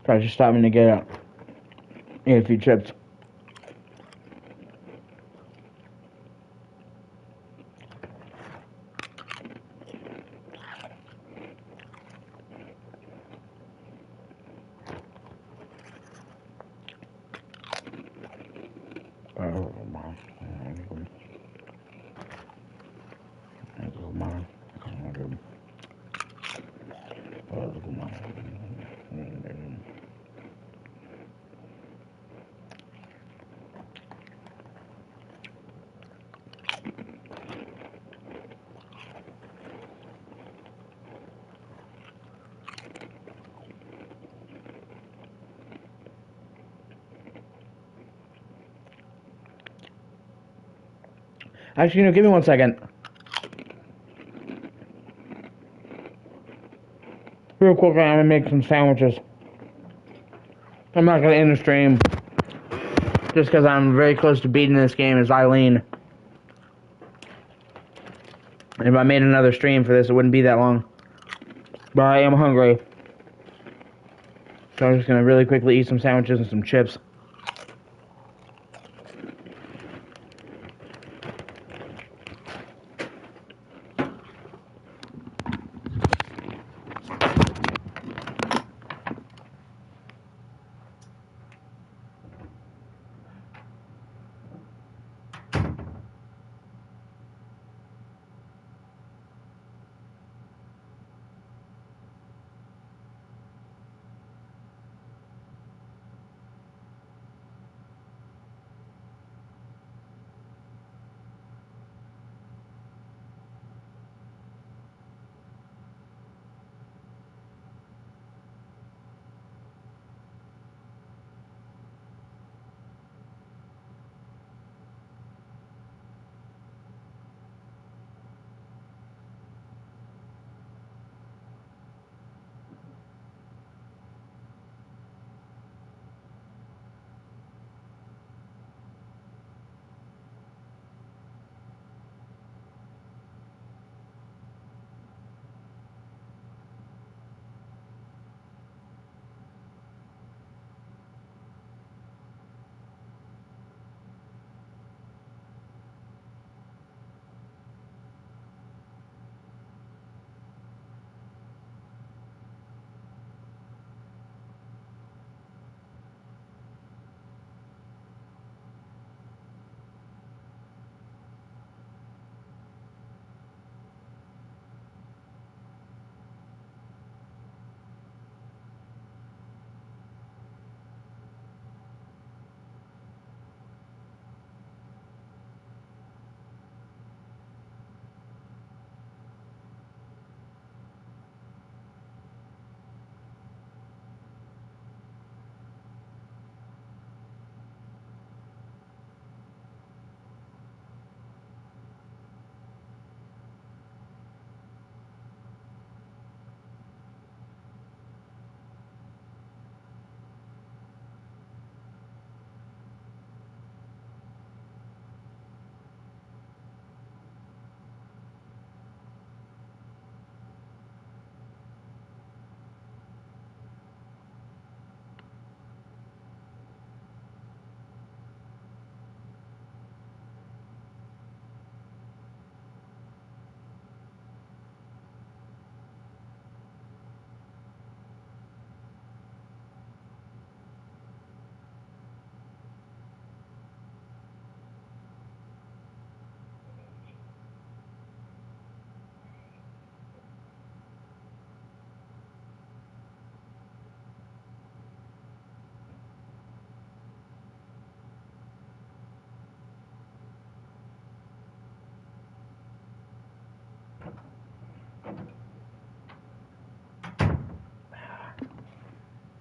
Probably just stop me to get out. Eat a few chips. Actually, no, give me 1 second. Real quick, I'm gonna make some sandwiches. I'm not gonna end the stream. Just because I'm very close to beating this game as Eileen. If I made another stream for this, it wouldn't be that long. But I am hungry. So I'm just gonna really quickly eat some sandwiches and some chips.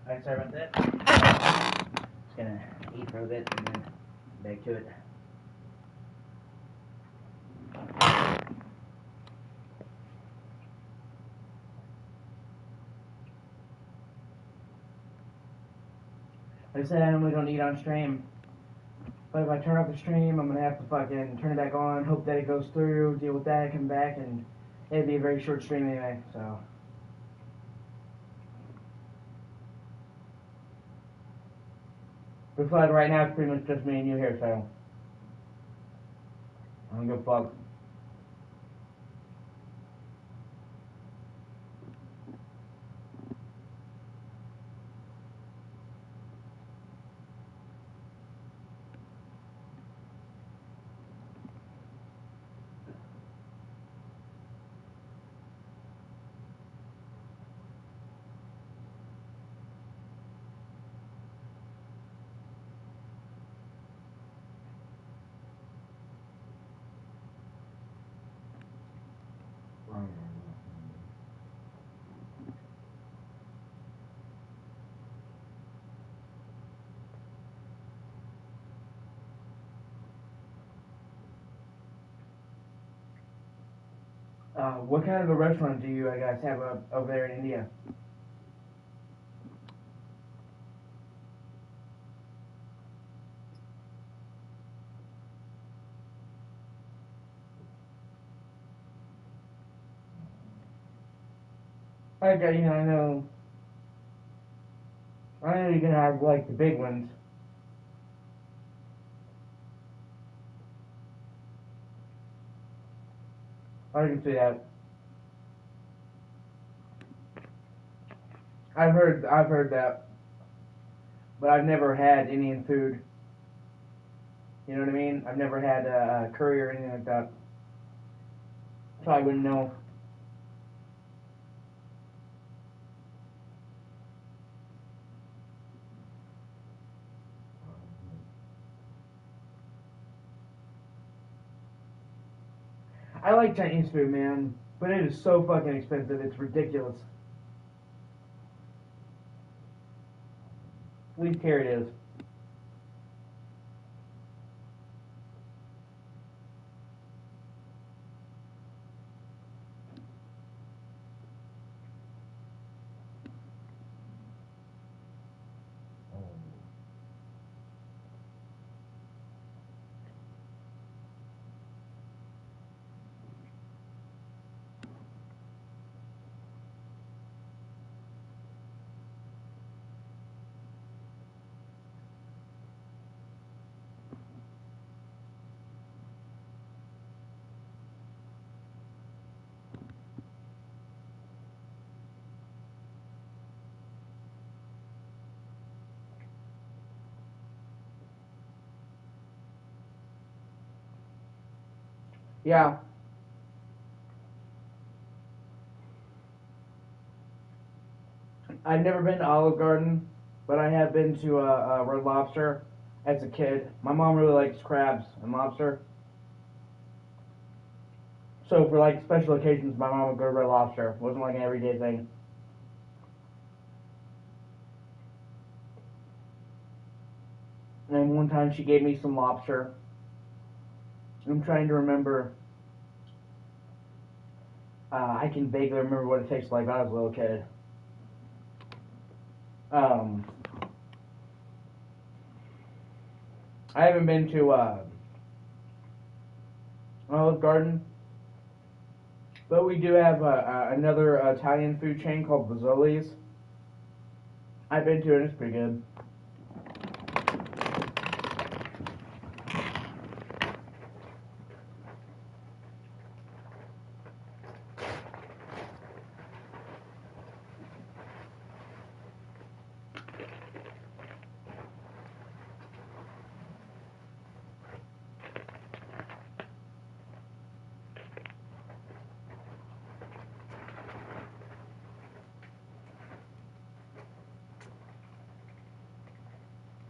Alright, sorry about that. Just gonna eat for a bit and then back to it. Like I said, I normally don't eat on stream. But if I turn off the stream, I'm gonna have to fucking turn it back on, hope that it goes through, deal with that, come back, and it'd be a very short stream anyway, so. Looks like right now it's pretty much just me and you here, so. I don't give a fuck. What kind of a restaurant do you guys have over there in India? Okay, I know. I know you can have like the big ones. I can see that. I've heard that, but I've never had Indian food. You know what I mean? I've never had curry or anything like that, so I wouldn't know. I like Chinese food, man, but it is so fucking expensive. It's ridiculous. Leave care it is. Yeah, I've never been to Olive Garden, but I have been to Red Lobster as a kid. My mom really likes crabs and lobster, so for like special occasions, my mom would go to Red Lobster. It wasn't like an everyday thing. And then one time she gave me some lobster. I'm trying to remember. I can vaguely remember what it tastes like when I was a little kid. Um, I haven't been to Olive Garden, but we do have another Italian food chain called Rizzoli's. I've been to it. It's pretty good.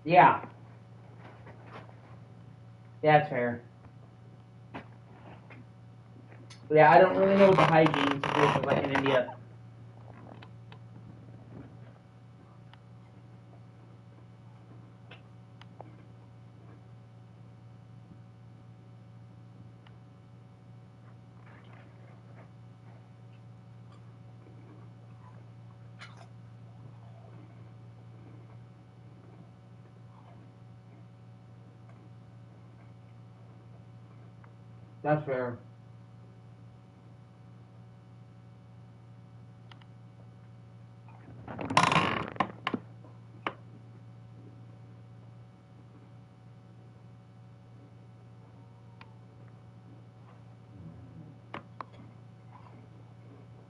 Yeah, yeah, that's fair. Yeah, I don't really know what the hygiene situation is like in India. That's fair.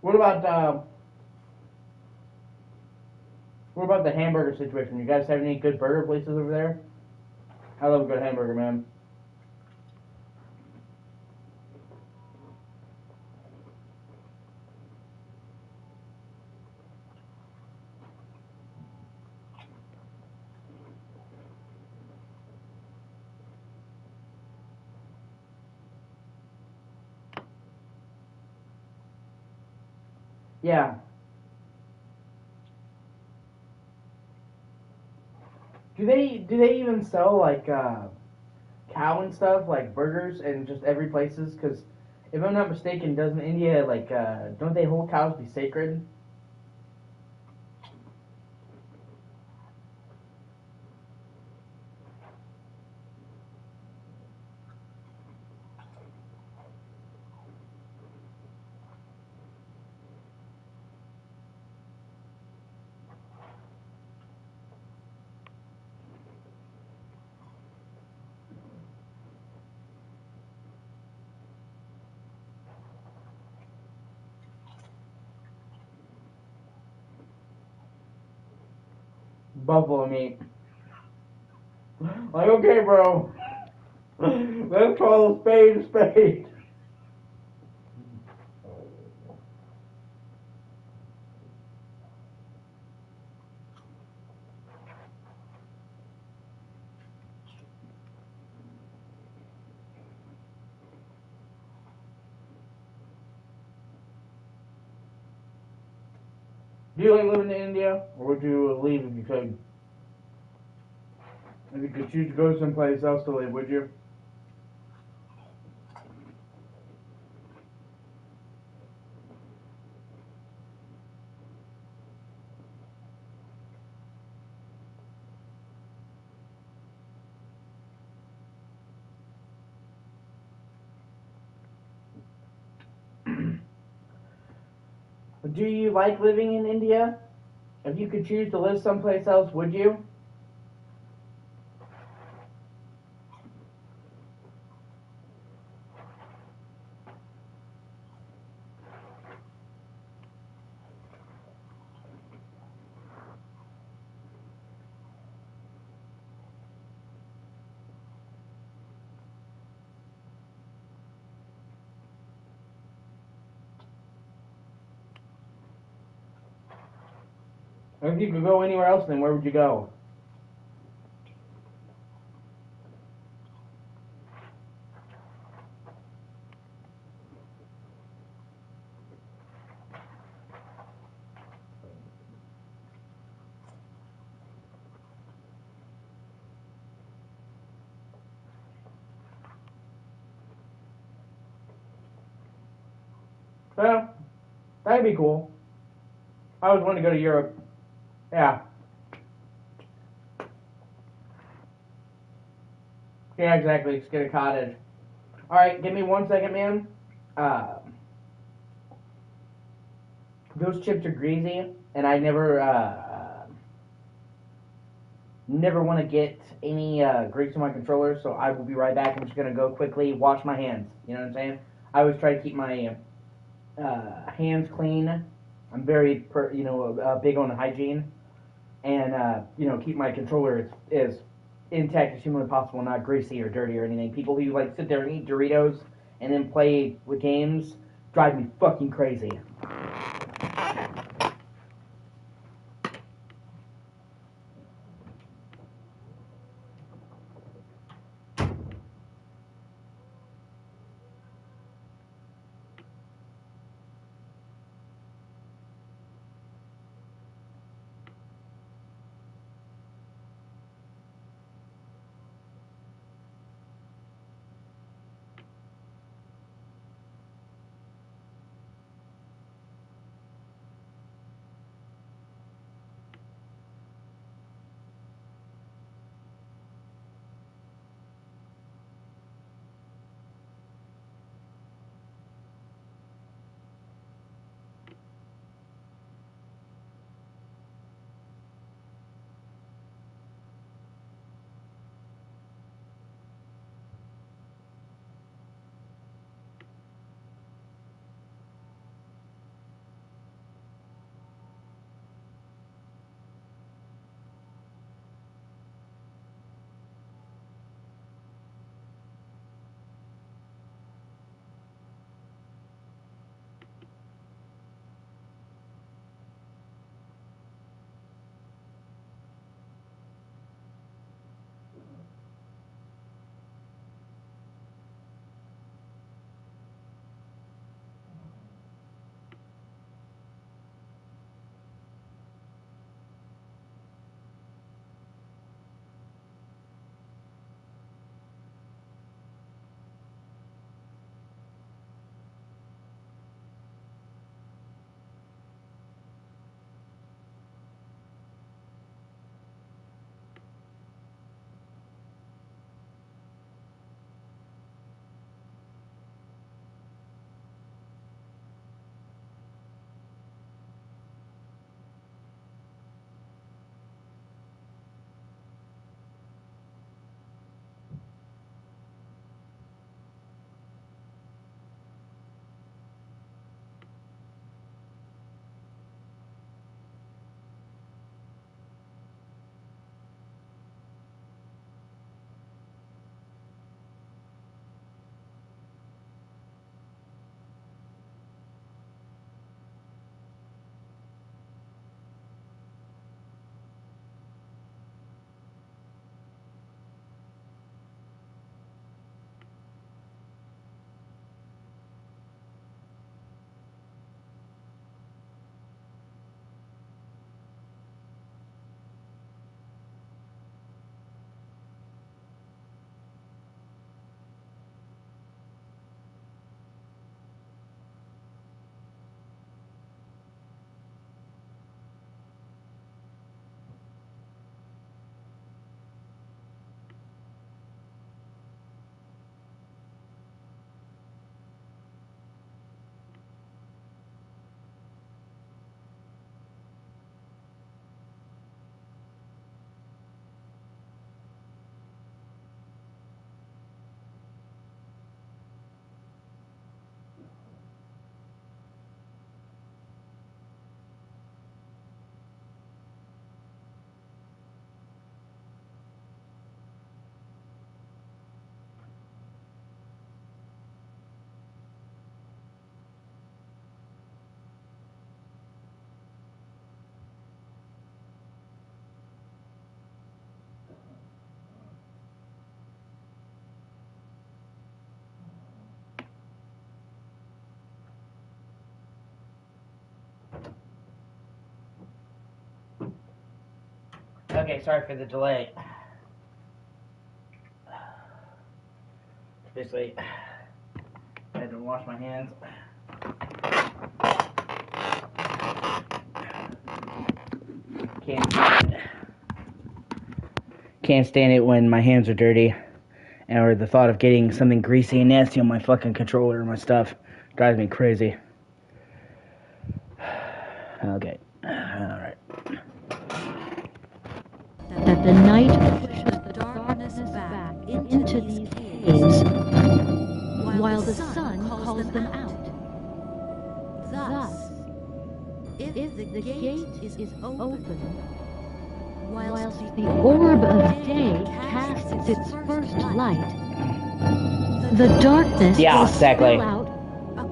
What about the hamburger situation? You guys have any good burger places over there? I love a good hamburger, man. Yeah. Do they even sell like cow and stuff like burgers and just every places? Because if I'm not mistaken, doesn't India like don't they hold cows be sacred? buffalo meat. Like, okay, bro. Let's call a spade a spade. Do you like living in India, or would you leave if you could? If you could choose to go someplace else to live, would you? Do you like living in India? If you could choose to live someplace else, would you? Or if you could go anywhere else, then where would you go? Well, that'd be cool. I always wanted to go to Europe. Yeah. Yeah, exactly. Just get a cottage. Alright, give me 1 second, man. Uh, those chips are greasy, and I never want to get any grease on my controller, so I will be right back. I'm just going to go quickly wash my hands. You know what I'm saying? I always try to keep my hands clean. I'm very, big on hygiene, and keep my controller as intact as humanly possible, not greasy or dirty or anything. People who like sit there and eat Doritos and then play with games drive me fucking crazy. Okay, sorry for the delay. Basically, I had to wash my hands. Can't stand it when my hands are dirty, or the thought of getting something greasy and nasty on my fucking controller or my stuff drives me crazy. Okay, alright. That the night pushes the darkness back into these caves, while the sun calls them out. Thus, if the gate is open, whilst the orb of day casts its first light, the darkness will spill out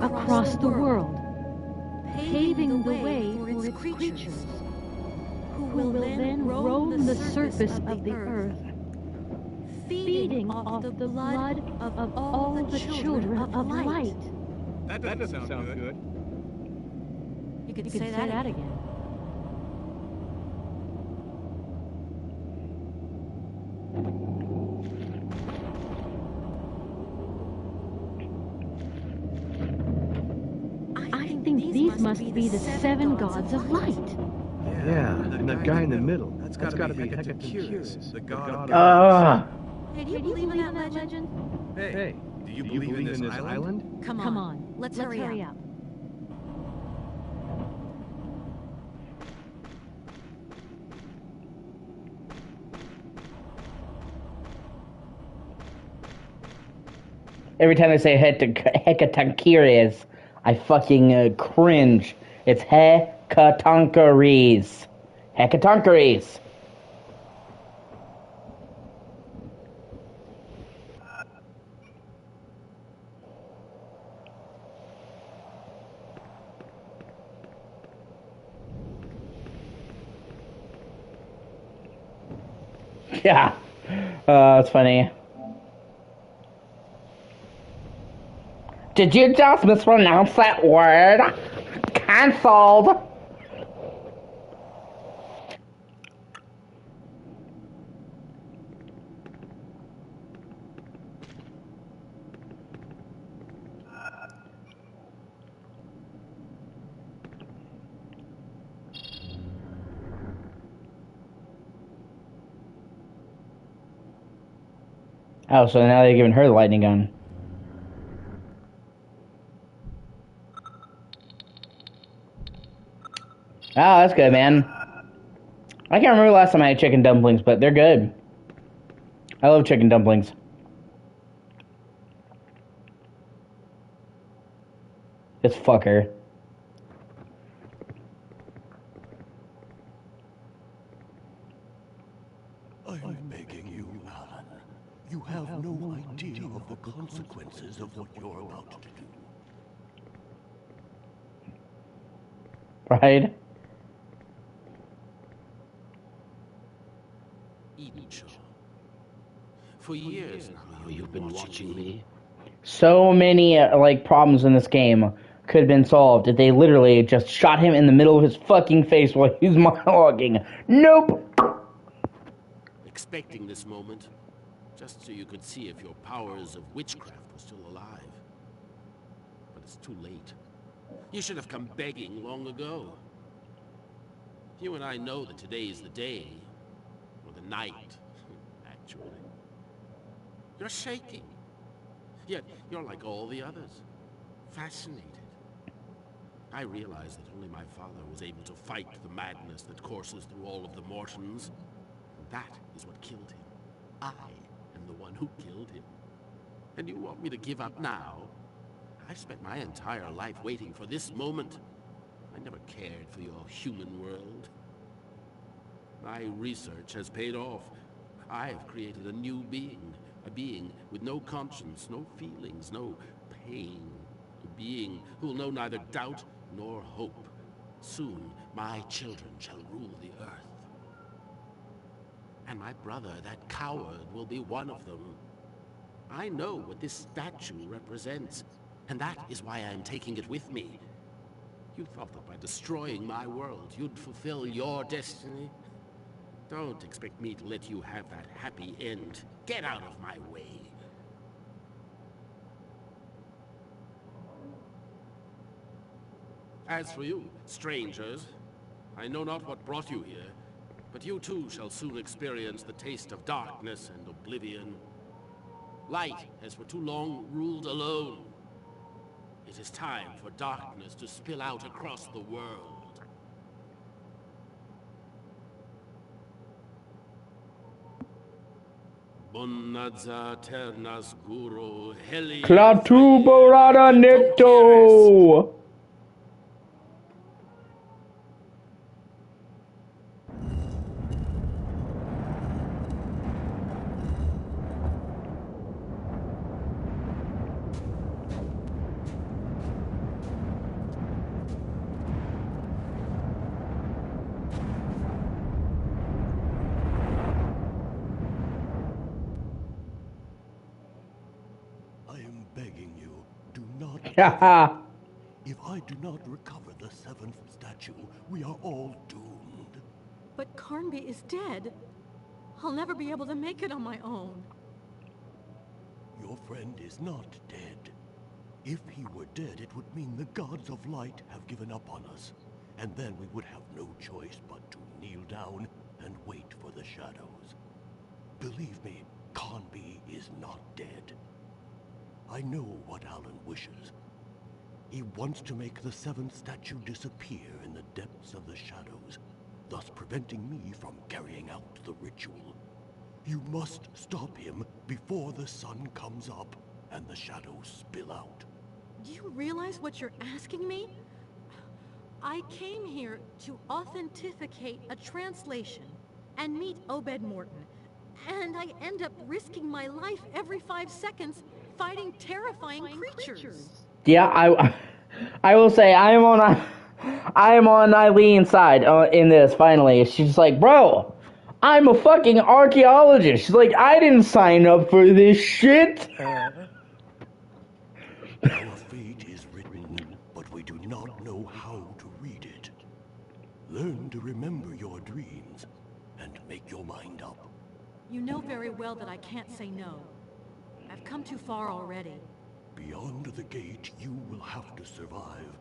across the world, paving the way for its creatures, who will then roam the surface of the earth, feeding off the blood of all the children of light. That doesn't sound good. You could say that again. I think these must be the 7 gods of light. Yeah, and that guy in the middle. That's gotta be Hecate, the god of Hey, do you believe in that legend? Hey, do you believe in this island? Come on. Let's hurry up. Every time they say Hecatoncheires, I fucking cringe. It's Hecatoncheires. Hecatoncheires. Yeah. That's funny. Did you just mispronounce that word? Cancelled. Oh, so now they're giving her the lightning gun. Oh, that's good, man. I can't remember the last time I had chicken dumplings, but they're good. I love chicken dumplings. This fucker. I'm begging you, Alan. You have no idea of the consequences of what you're about to do. Right? Edenshaw. For years now, you've been watching me. So many like problems in this game could have been solved if they literally just shot him in the middle of his fucking face while he's monologuing. Nope. Expecting this moment, just so you could see if your powers of witchcraft were still alive. But it's too late. You should have come begging long ago. You and I know that today is the day, or the night, actually. You're shaking. Yet you're like all the others, fascinated. I realize that only my father was able to fight the madness that courses through all of the Mortons. And that is what killed him. I am the one who killed him. And you want me to give up now? I've spent my entire life waiting for this moment. I never cared for your human world. My research has paid off. I have created a new being. A being with no conscience, no feelings, no pain. A being who will know neither doubt nor hope. Soon, my children shall rule the earth. And my brother, that coward, will be one of them. I know what this statue represents, and that is why I am taking it with me. You thought that by destroying my world, you'd fulfill your destiny? Don't expect me to let you have that happy end. Get out of my way. As for you, strangers, I know not what brought you here, but you too shall soon experience the taste of darkness and oblivion. Light has for too long ruled alone. It is time for darkness to spill out across the world. Bonazza ternas guru heli. Clatuborada netto! I am begging you, do not. Haha. If I do not recover the seventh statue, we are all doomed. But Carnby is dead. I'll never be able to make it on my own. Your friend is not dead. If he were dead, it would mean the gods of light have given up on us. And then we would have no choice but to kneel down and wait for the shadows. Believe me, Carnby is not dead. I know what Alan wishes. He wants to make the seventh statue disappear in the depths of the shadows, thus preventing me from carrying out the ritual. You must stop him before the sun comes up and the shadows spill out. Do you realize what you're asking me? I came here to authenticate a translation and meet Obed Morton, and I end up risking my life every 5 seconds fighting terrifying creatures. Yeah, I will say I am on Eileen's side in this. Finally, she's just like, bro, I'm a fucking archaeologist. She's like, I didn't sign up for this shit. Our fate is written, but we do not know how to read it. Learn to remember your dreams and make your mind up. You know very well that I can't say no. I've come too far already. Beyond the gate, you will have to survive.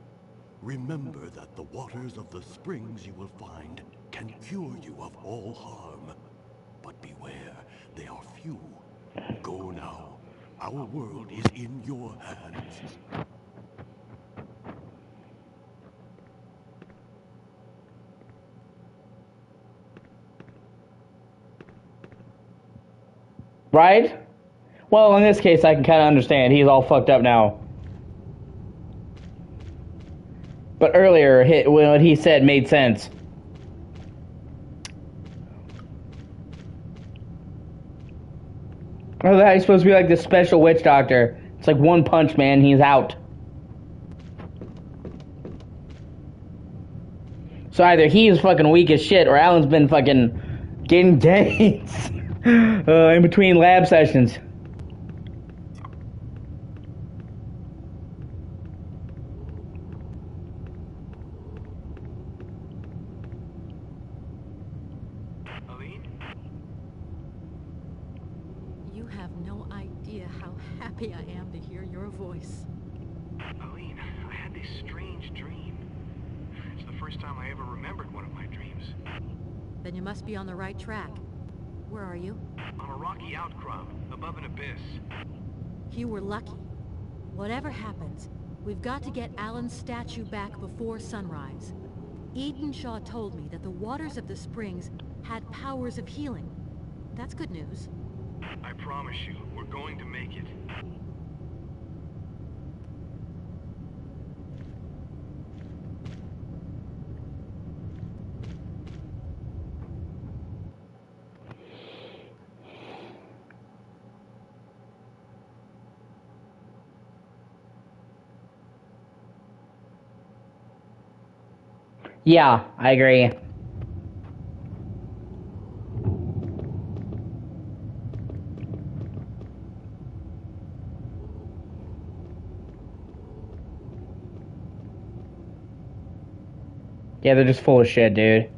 Remember that the waters of the springs you will find can cure you of all harm. But beware, they are few. Go now. Our world is in your hands. Right? Well, in this case, I can kind of understand. He's all fucked up now. But earlier, what he said made sense. Oh, that he's supposed to be like this special witch doctor. It's like one punch, man, he's out. So either he's fucking weak as shit, or Alan's been fucking getting dates in between lab sessions. Aline? You have no idea how happy I am to hear your voice. Aline, I had this strange dream. It's the first time I ever remembered one of my dreams. Then you must be on the right track. Where are you? On a rocky outcrop, above an abyss. You were lucky. Whatever happens, we've got to get Alan's statue back before sunrise. Edenshaw told me that the waters of the springs had powers of healing. That's good news. I promise you, we're going to make it. Yeah, I agree. Yeah, they're just full of shit, dude.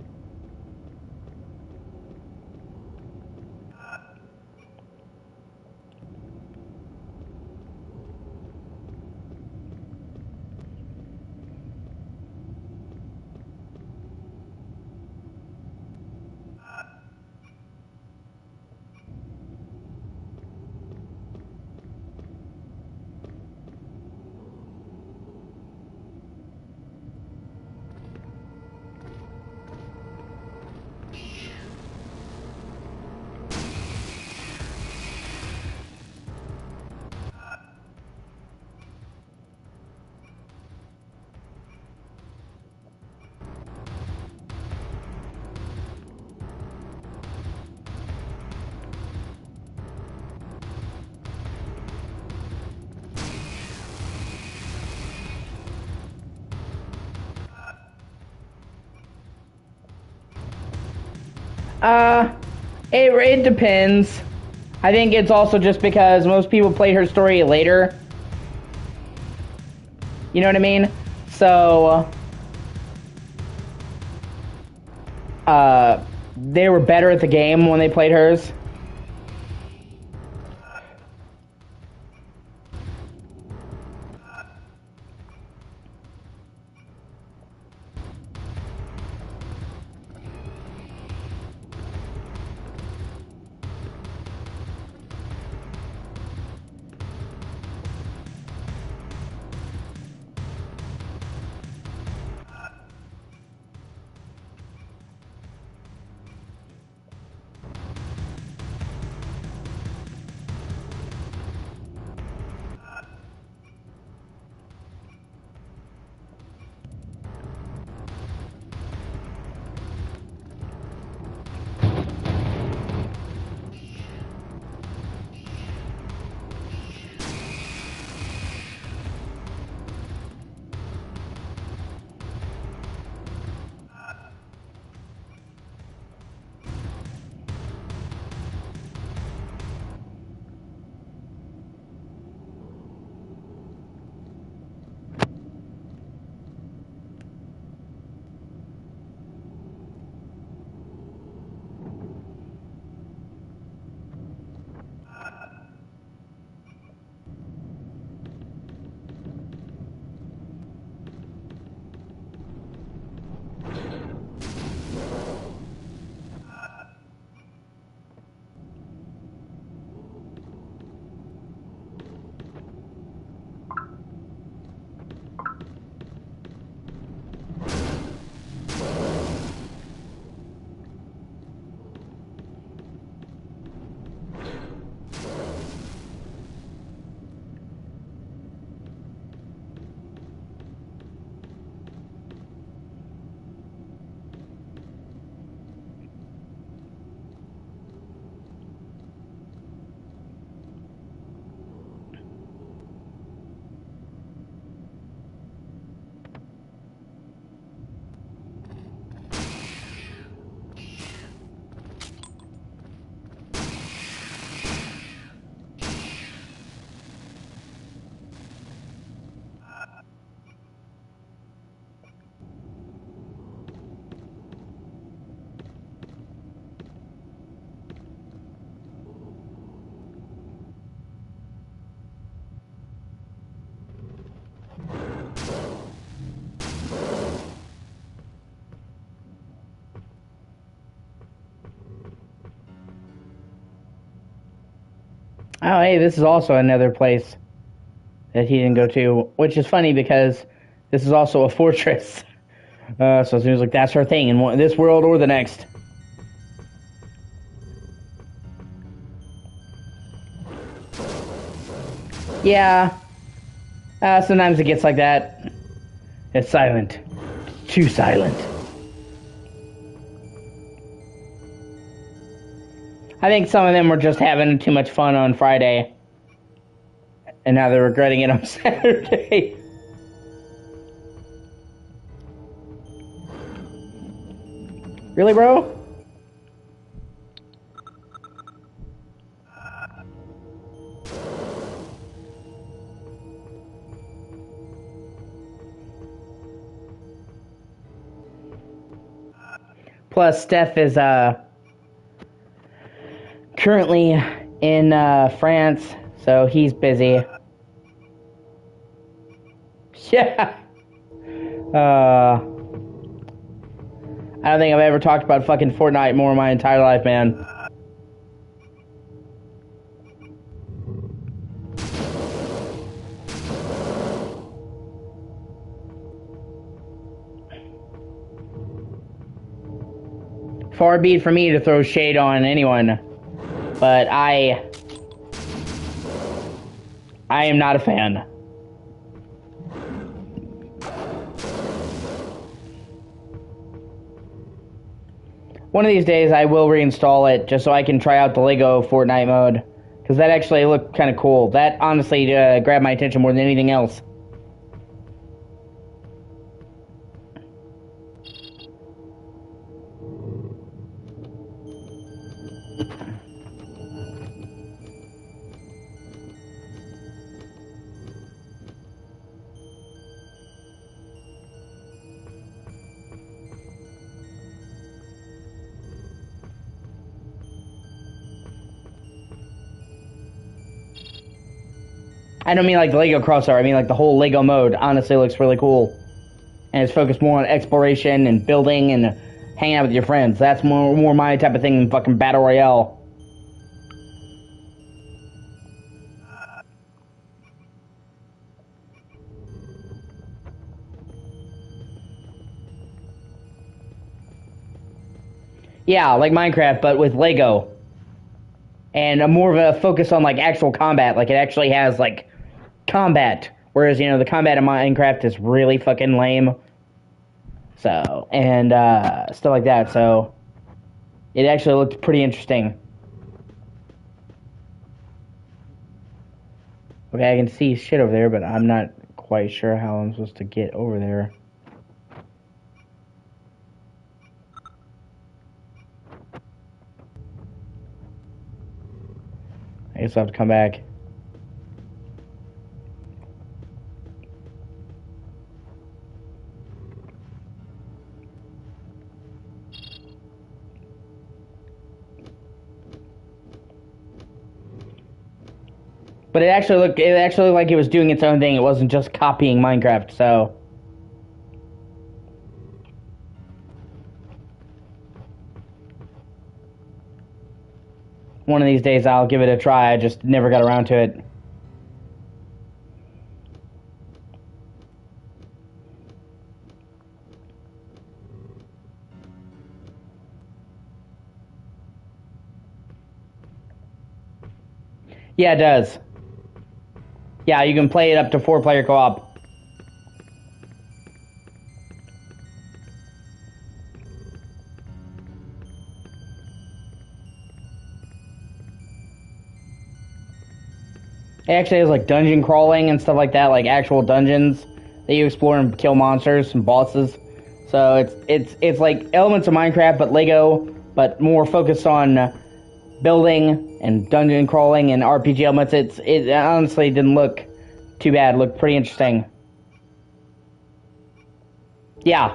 It depends. I think it's also just because most people play her story later. You know what I mean? So, they were better at the game when they played hers. Oh, hey, this is also another place that he didn't go to, which is funny because this is also a fortress. So it seems like that's her thing in this world or the next. Yeah. Sometimes it gets like that. It's silent. Too silent. I think some of them were just having too much fun on Friday. And now they're regretting it on Saturday. Really, bro? Plus, Steph is currently in France, so he's busy. Yeah. I don't think I've ever talked about fucking Fortnite more in my entire life, man. Far be it from me to throw shade on anyone, but I am not a fan. One of these days I will reinstall it just so I can try out the Lego Fortnite mode, because that actually looked kind of cool. That honestly grabbed my attention more than anything else. I don't mean like the Lego crossover. I mean like the whole Lego mode. Honestly, looks really cool, and it's focused more on exploration and building and hanging out with your friends. That's more my type of thing than fucking battle royale. Yeah, like Minecraft, but with Lego. And a more of a focus on, like, actual combat. Like, it actually has, like, combat. Whereas, you know, the combat in Minecraft is really fucking lame. So, and, stuff like that. So, it actually looked pretty interesting. Okay, I can see shit over there, but I'm not quite sure how I'm supposed to get over there. I guess I'll have to come back. But it actually looked like it was doing its own thing. It wasn't just copying Minecraft, so. One of these days I'll give it a try. I just never got around to it. Yeah, it does. Yeah, you can play it up to 4-player co-op. It actually has like dungeon crawling and stuff like that, like actual dungeons that you explore and kill monsters and bosses. So it's like elements of Minecraft but Lego, but more focused on building and dungeon crawling and RPG elements. It honestly didn't look too bad. It looked pretty interesting. Yeah.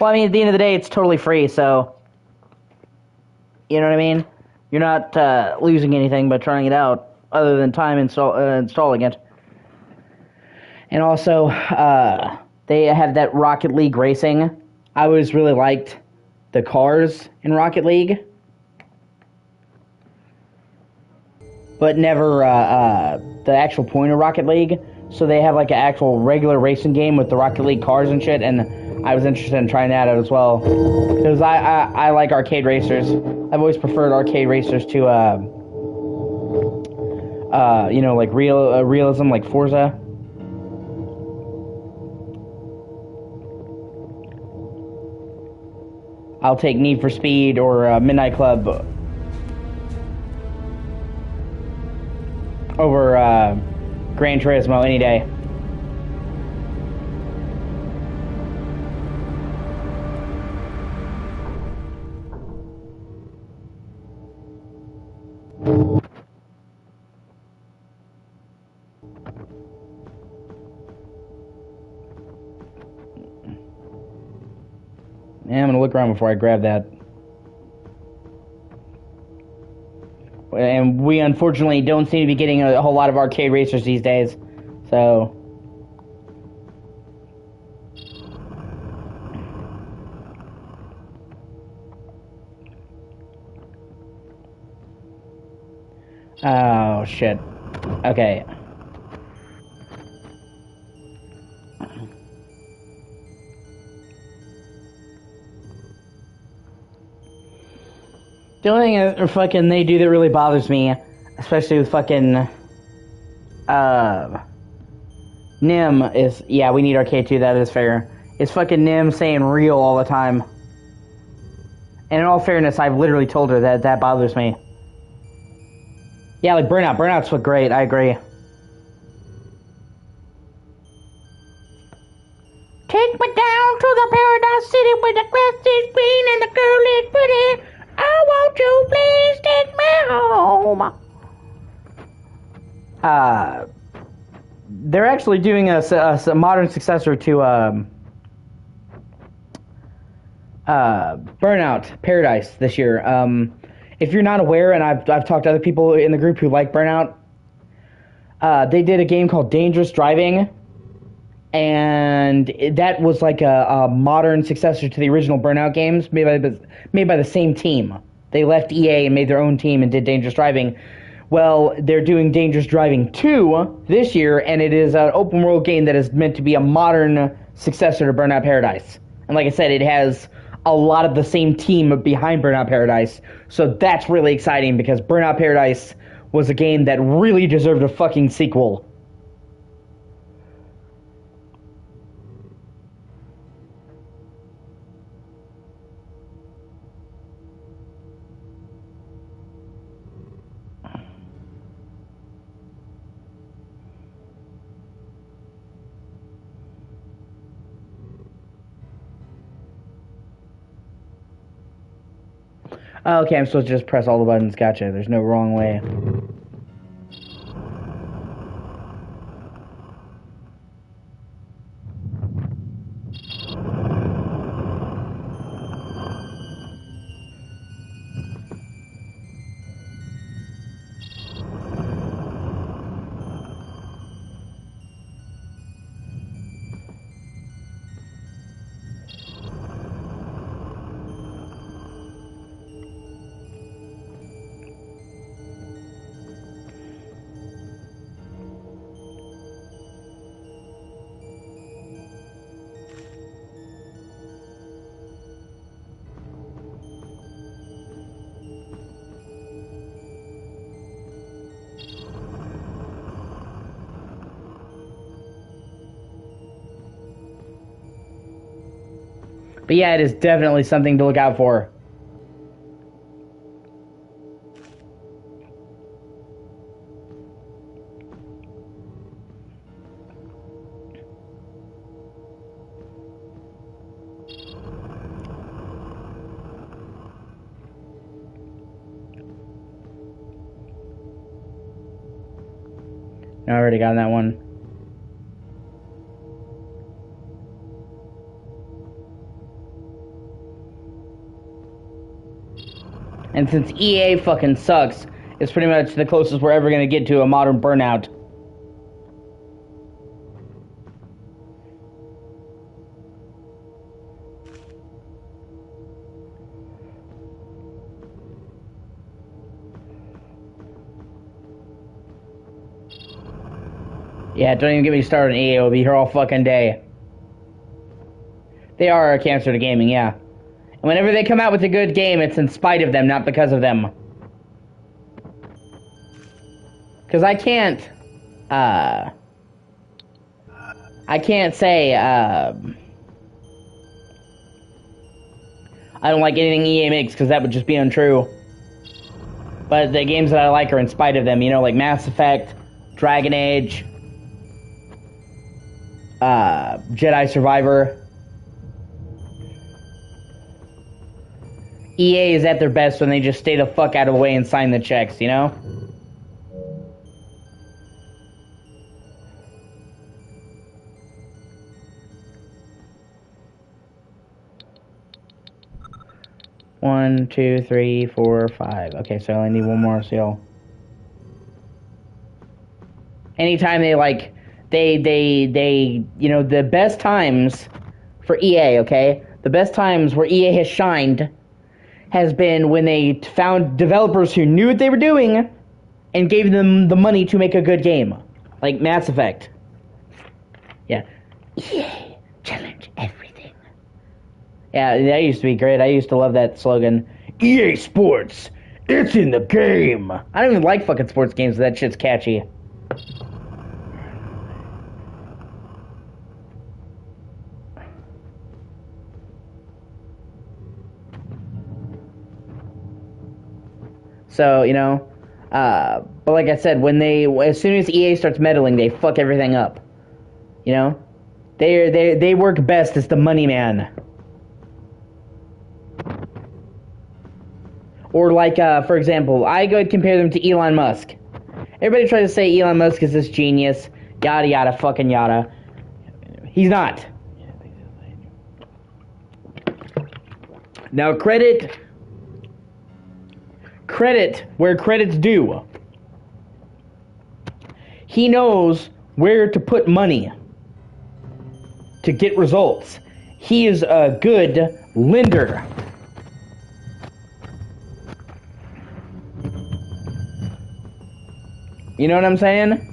Well, I mean, at the end of the day, it's totally free, so you know what I mean. You're not losing anything by trying it out, other than time installing it. And also, they have that Rocket League racing. I always really liked the cars in Rocket League, but never the actual point of Rocket League. So they have like an actual regular racing game with the Rocket League cars and shit, and I was interested in trying that out as well. Because I like arcade racers. I've always preferred arcade racers to, you know, like realism, like Forza. I'll take Need for Speed or Midnight Club over Gran Turismo any day. Yeah, I'm gonna look around before I grab that. And we unfortunately don't seem to be getting a whole lot of arcade racers these days, so. Oh shit. Okay. The only thing that fucking they do that really bothers me, especially with fucking Nim, is, yeah, we need arcade too, that is fair. It's fucking Nim saying real all the time. And in all fairness, I've literally told her that that bothers me. Yeah, like Burnout. Burnout's look great, I agree. Take me down to the paradise city where the grass is green and the girl is pretty. I want you, please take me home. They're actually doing a modern successor to Burnout Paradise this year. If you're not aware, and I've talked to other people in the group who like Burnout, They did a game called Dangerous Driving, and that was like a modern successor to the original Burnout games, made by the same team. They left EA and made their own team and did Dangerous Driving. Well, they're doing Dangerous Driving 2 this year, and it is an open world game that is meant to be a modern successor to Burnout Paradise. And like I said, it has a lot of the same team behind Burnout Paradise, so that's really exciting because Burnout Paradise was a game that really deserved a fucking sequel. Okay, I'm supposed to just press all the buttons. Gotcha. There's no wrong way. But yeah, it is definitely something to look out for. I already got that one. And since EA fucking sucks, it's pretty much the closest we're ever gonna get to a modern Burnout. Yeah, don't even get me started on EA. Will be here all fucking day. They are a cancer to gaming, yeah. And whenever they come out with a good game, it's in spite of them, not because of them. Because I can't say, I don't like anything EA makes, because that would just be untrue. But the games that I like are in spite of them, you know, like Mass Effect, Dragon Age, Jedi Survivor. EA is at their best when they just stay the fuck out of the way and sign the checks, you know? One, two, three, four, five. Okay, so I only need one more seal. Anytime they you know, the best times for EA, okay? The best times where EA has shined has been when they found developers who knew what they were doing and gave them the money to make a good game. Like Mass Effect. Yeah. EA, challenge everything. Yeah, that used to be great. I used to love that slogan. EA Sports, it's in the game. I don't even like fucking sports games, but that shit's catchy. So, you know, but like I said, as soon as EA starts meddling, they fuck everything up. You know, they work best as the money man. Or like, for example, I go and compare them to Elon Musk. Everybody tries to say Elon Musk is this genius, yada yada fucking yada. He's not. Now credit where credit's due. He knows where to put money to get results. He is a good lender. You know what I'm saying?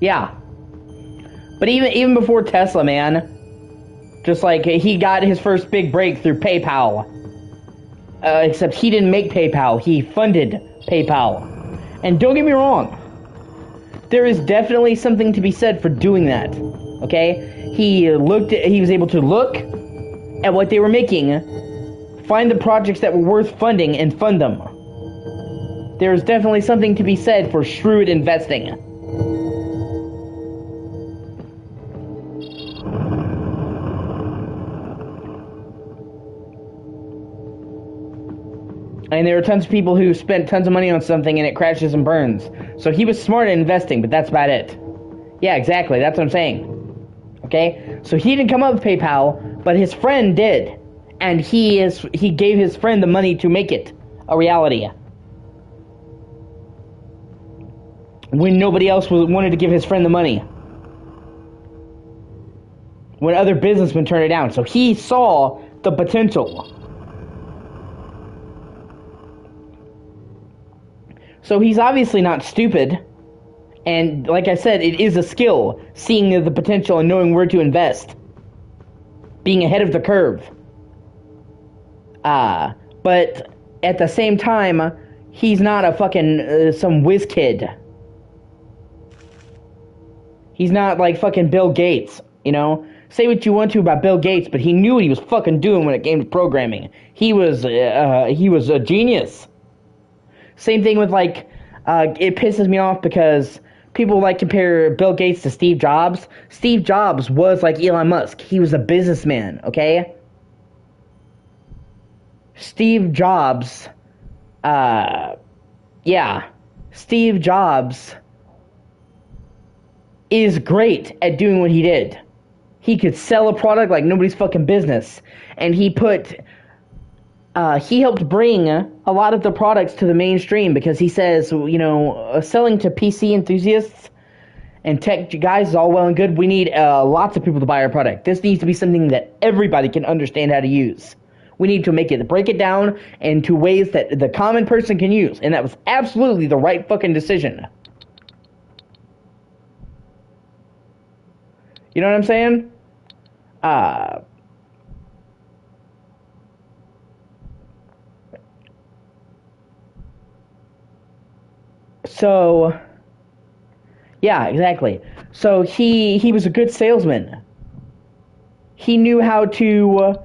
Yeah. But even before Tesla, man, just like he got his first big break through PayPal. Except he didn't make PayPal, he funded PayPal. And don't get me wrong, there is definitely something to be said for doing that. Okay? He was able to look at what they were making, find the projects that were worth funding, and fund them. There's definitely something to be said for shrewd investing. And there are tons of people who spent tons of money on something and it crashes and burns. So he was smart at investing, but that's about it. Yeah, exactly. That's what I'm saying. Okay? So he didn't come up with PayPal, but his friend did. And he gave his friend the money to make it a reality. When nobody else wanted to give his friend the money. When other businessmen turned it down. So he saw the potential. So he's obviously not stupid. And like I said, it is a skill, seeing the potential and knowing where to invest. Being ahead of the curve. But at the same time, he's not a fucking some whiz kid. He's not like fucking Bill Gates, you know? Say what you want to about Bill Gates, but he knew what he was fucking doing when it came to programming. He was a genius. Same thing with like, it pisses me off because people like compare Bill Gates to Steve Jobs. Steve Jobs was like Elon Musk. He was a businessman, okay? Steve Jobs, Steve Jobs is great at doing what he did. He could sell a product like nobody's fucking business. And he helped bring a lot of the products to the mainstream because he says, you know, selling to PC enthusiasts and tech guys is all well and good. We need lots of people to buy our product. This needs to be something that everybody can understand how to use. We need to break it down into ways that the common person can use. And that was absolutely the right fucking decision. You know what I'm saying? So, yeah, exactly. So he was a good salesman. He knew how to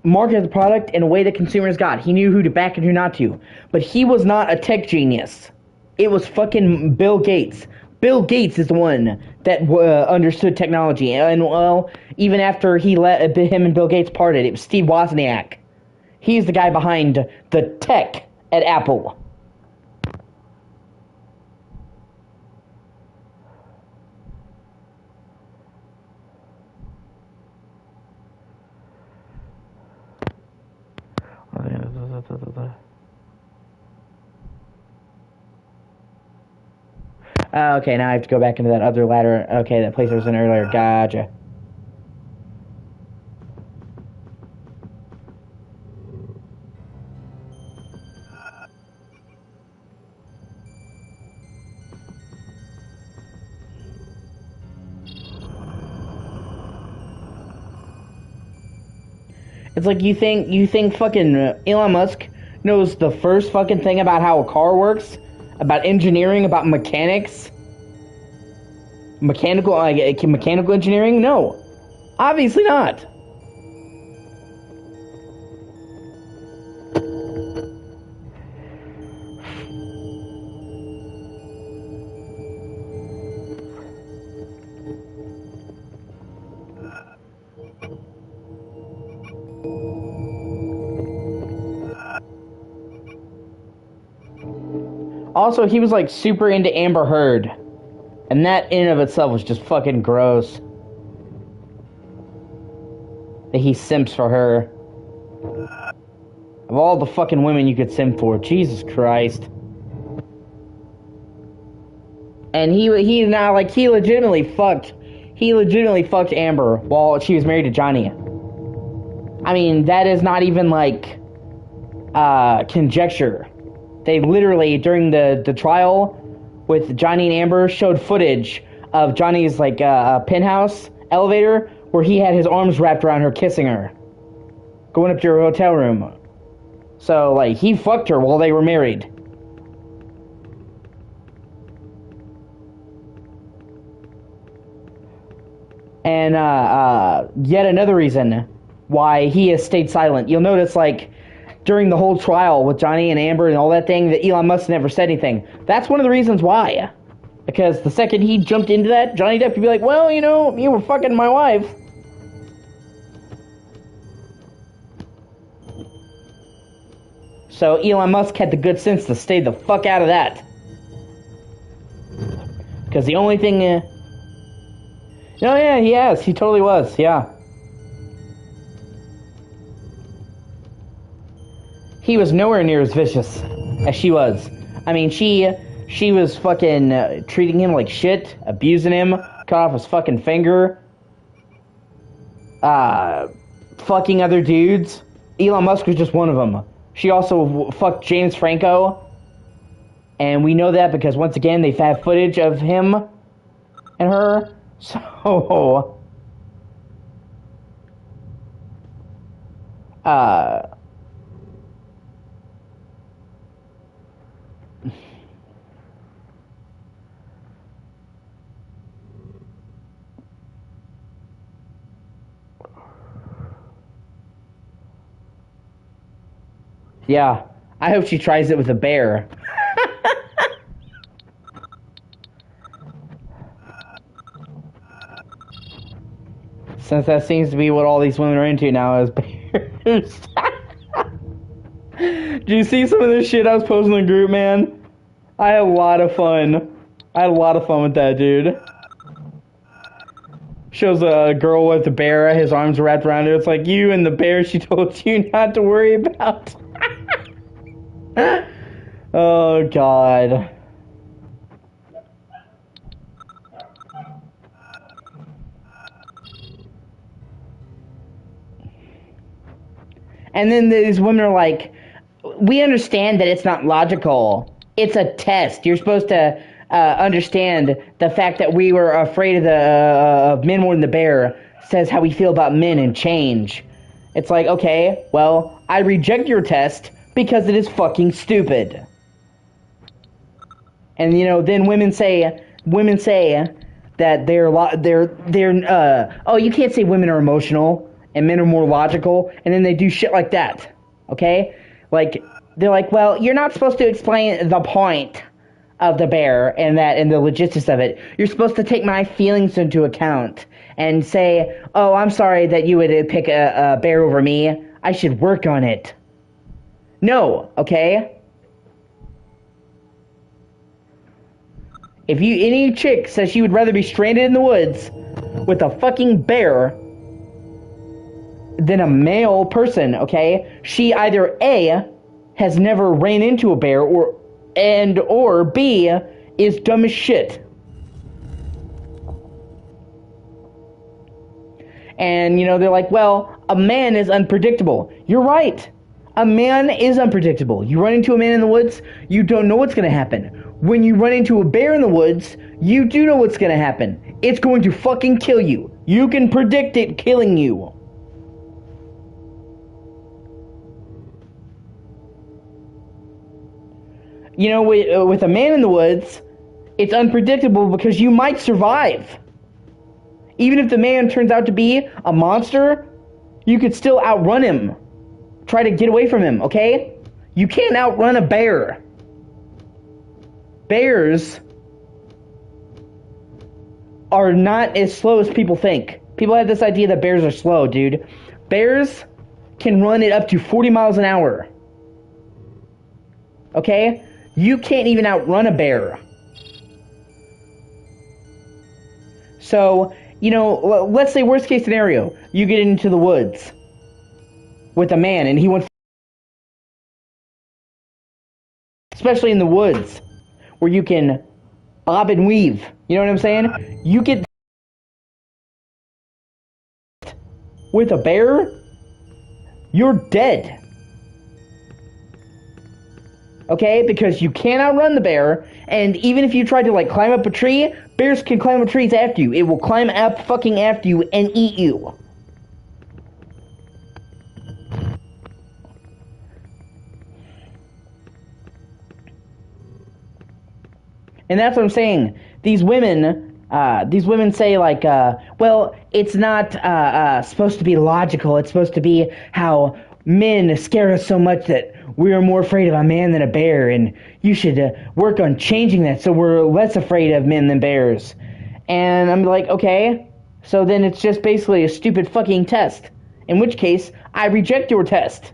market the product in a way that consumers got. He knew who to back and who not to. But he was not a tech genius. It was fucking Bill Gates. Bill Gates is the one that understood technology. And, well, even after him and Bill Gates parted, it was Steve Wozniak. He's the guy behind the tech at Apple. Okay, now I have to go back into that other ladder. Okay, that place I was in earlier. Gotcha. It's like you think fucking Elon Musk knows the first fucking thing about how a car works, about engineering, about mechanics, mechanical engineering? No, obviously not. Also, he was like super into Amber Heard. And that in and of itself was just fucking gross. That he simps for her. Of all the fucking women you could simp for, Jesus Christ. And he legitimately fucked Amber while she was married to Johnny. I mean, that is not even like conjecture. They literally, during the trial with Johnny and Amber, showed footage of Johnny's penthouse elevator where he had his arms wrapped around her, kissing her, going up to her hotel room. So like, he fucked her while they were married. And yet another reason why he has stayed silent. You'll notice, like, during the whole trial with Johnny and Amber and all that thing, that Elon Musk never said anything. That's one of the reasons why. Because the second he jumped into that, Johnny Depp could be like, well, you know, you were fucking my wife. So Elon Musk had the good sense to stay the fuck out of that. Because the only thing... oh yeah, he has. He totally was, yeah. He was nowhere near as vicious as she was. I mean, she was fucking treating him like shit, abusing him, cut off his fucking finger, fucking other dudes. Elon Musk was just one of them. She also fucked James Franco, and we know that because once again they have footage of him and her. So, yeah, I hope she tries it with a bear. Since that seems to be what all these women are into now, is bears. Do you see some of this shit I was posting in the group, man? I had a lot of fun. I had a lot of fun with that, dude. Shows a girl with a bear, his arms wrapped around her. It's like, you and the bear she told you not to worry about. Oh, God. And then these women are like, we understand that it's not logical. It's a test. You're supposed to understand the fact that we were afraid of of men more than the bear says how we feel about men and change. It's like, okay, well, I reject your test because it is fucking stupid. And you know, then women say that oh, you can't say women are emotional and men are more logical, and then they do shit like that. Okay? Like, they're like, well, you're not supposed to explain the point of the bear and the logistics of it. You're supposed to take my feelings into account and say, oh, I'm sorry that you would pick a bear over me. I should work on it. No, okay? If any chick says she would rather be stranded in the woods with a fucking bear than a male person, okay? She either A, has never ran into a bear, or B, is dumb as shit. And, you know, they're like, well, a man is unpredictable. You're right. A man is unpredictable. You run into a man in the woods, you don't know what's going to happen. When you run into a bear in the woods, you do know what's going to happen. It's going to fucking kill you. You can predict it killing you. You know, with a man in the woods, it's unpredictable because you might survive. Even if the man turns out to be a monster, you could still outrun him. Try to get away from him, okay? You can't outrun a bear. Bears are not as slow as people think. People have this idea that bears are slow, dude. Bears can run it up to 40 miles an hour. Okay? You can't even outrun a bear. So, you know, let's say worst case scenario, you get into the woods with a man and he wants especially in the woods, where you can bob and weave. You know what I'm saying? You get with a bear, you're dead. Okay? Because you can't outrun the bear, and even if you try to, like, climb up a tree, bears can climb up trees after you. It will climb up fucking after you and eat you. And that's what I'm saying. These women say, like, well, it's not supposed to be logical. It's supposed to be how men scare us so much that we are more afraid of a man than a bear, and you should work on changing that so we're less afraid of men than bears. And I'm like, okay, so then it's just basically a stupid fucking test. In which case, I reject your test.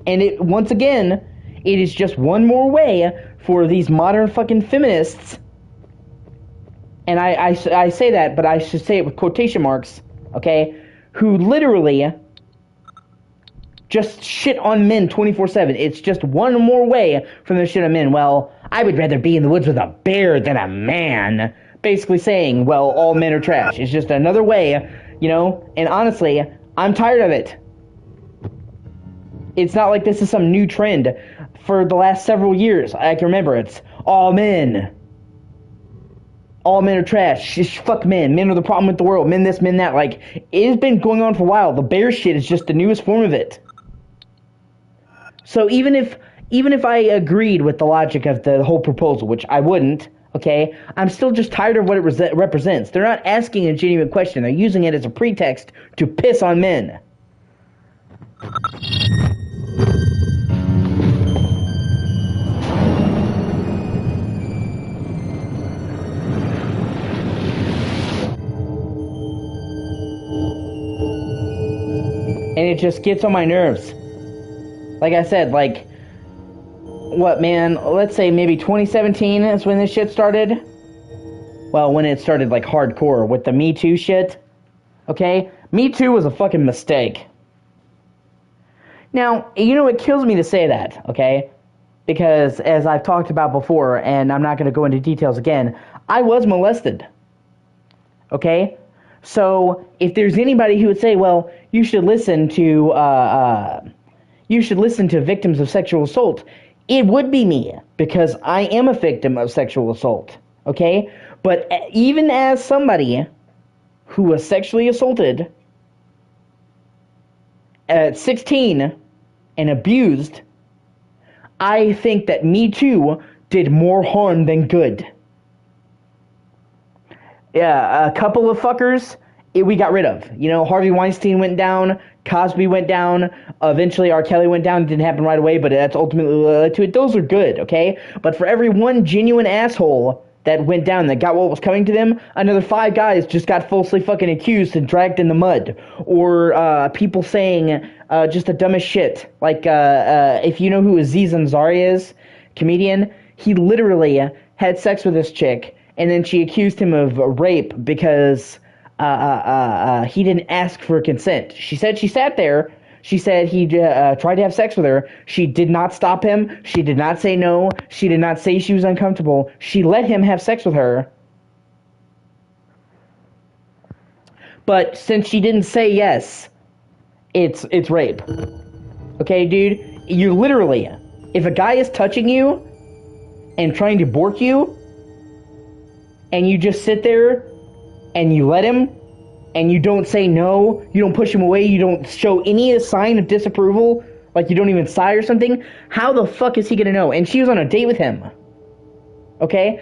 And once again, it is just one more way for these modern fucking feminists, and I say that, but I should say it with quotation marks, okay, who literally just shit on men 24/7. It's just one more way from the shit on men. Well, I would rather be in the woods with a bear than a man. Basically saying, well, all men are trash. It's just another way, you know, and honestly, I'm tired of it. It's not like this is some new trend. For the last several years, I can remember, it's all men. All men are trash. Fuck men. Men are the problem with the world. Men this, men that. Like, it has been going on for a while. The bear shit is just the newest form of it. So even if I agreed with the logic of the whole proposal, which I wouldn't, okay, I'm still just tired of what it represents. They're not asking a genuine question. They're using it as a pretext to piss on men. And it just gets on my nerves. Like I said, like, what, man, let's say maybe 2017 is when this shit started. Well, when it started, like, hardcore with the Me Too shit. Okay? Me Too was a fucking mistake. Now, you know, it kills me to say that, okay? Because, as I've talked about before, and I'm not going to go into details again, I was molested. Okay? So, if there's anybody who would say, well, you should listen to victims of sexual assault, it would be me, because I am a victim of sexual assault, okay? But even as somebody who was sexually assaulted at 16 and abused, I think that Me Too did more harm than good. Yeah, a couple of fuckers we got rid of. You know, Harvey Weinstein went down, Cosby went down, eventually R. Kelly went down. It didn't happen right away, but that's ultimately led to it. Those are good, okay? But for every one genuine asshole that went down, that got what was coming to them, another 5 guys just got falsely fucking accused and dragged in the mud. Or people saying just the dumbest shit. Like, if you know who Aziz Ansari is, comedian, he literally had sex with this chick, and then she accused him of rape because he didn't ask for consent. She said she sat there. She said he tried to have sex with her. She did not stop him. She did not say no. She did not say she was uncomfortable. She let him have sex with her. But since she didn't say yes, it's rape. Okay, dude? You're literally, if a guy is touching you and trying to bork you, and you just sit there and you let him, and you don't say no, you don't push him away, you don't show any sign of disapproval, like you don't even sigh or something, how the fuck is he gonna know? And she was on a date with him. Okay?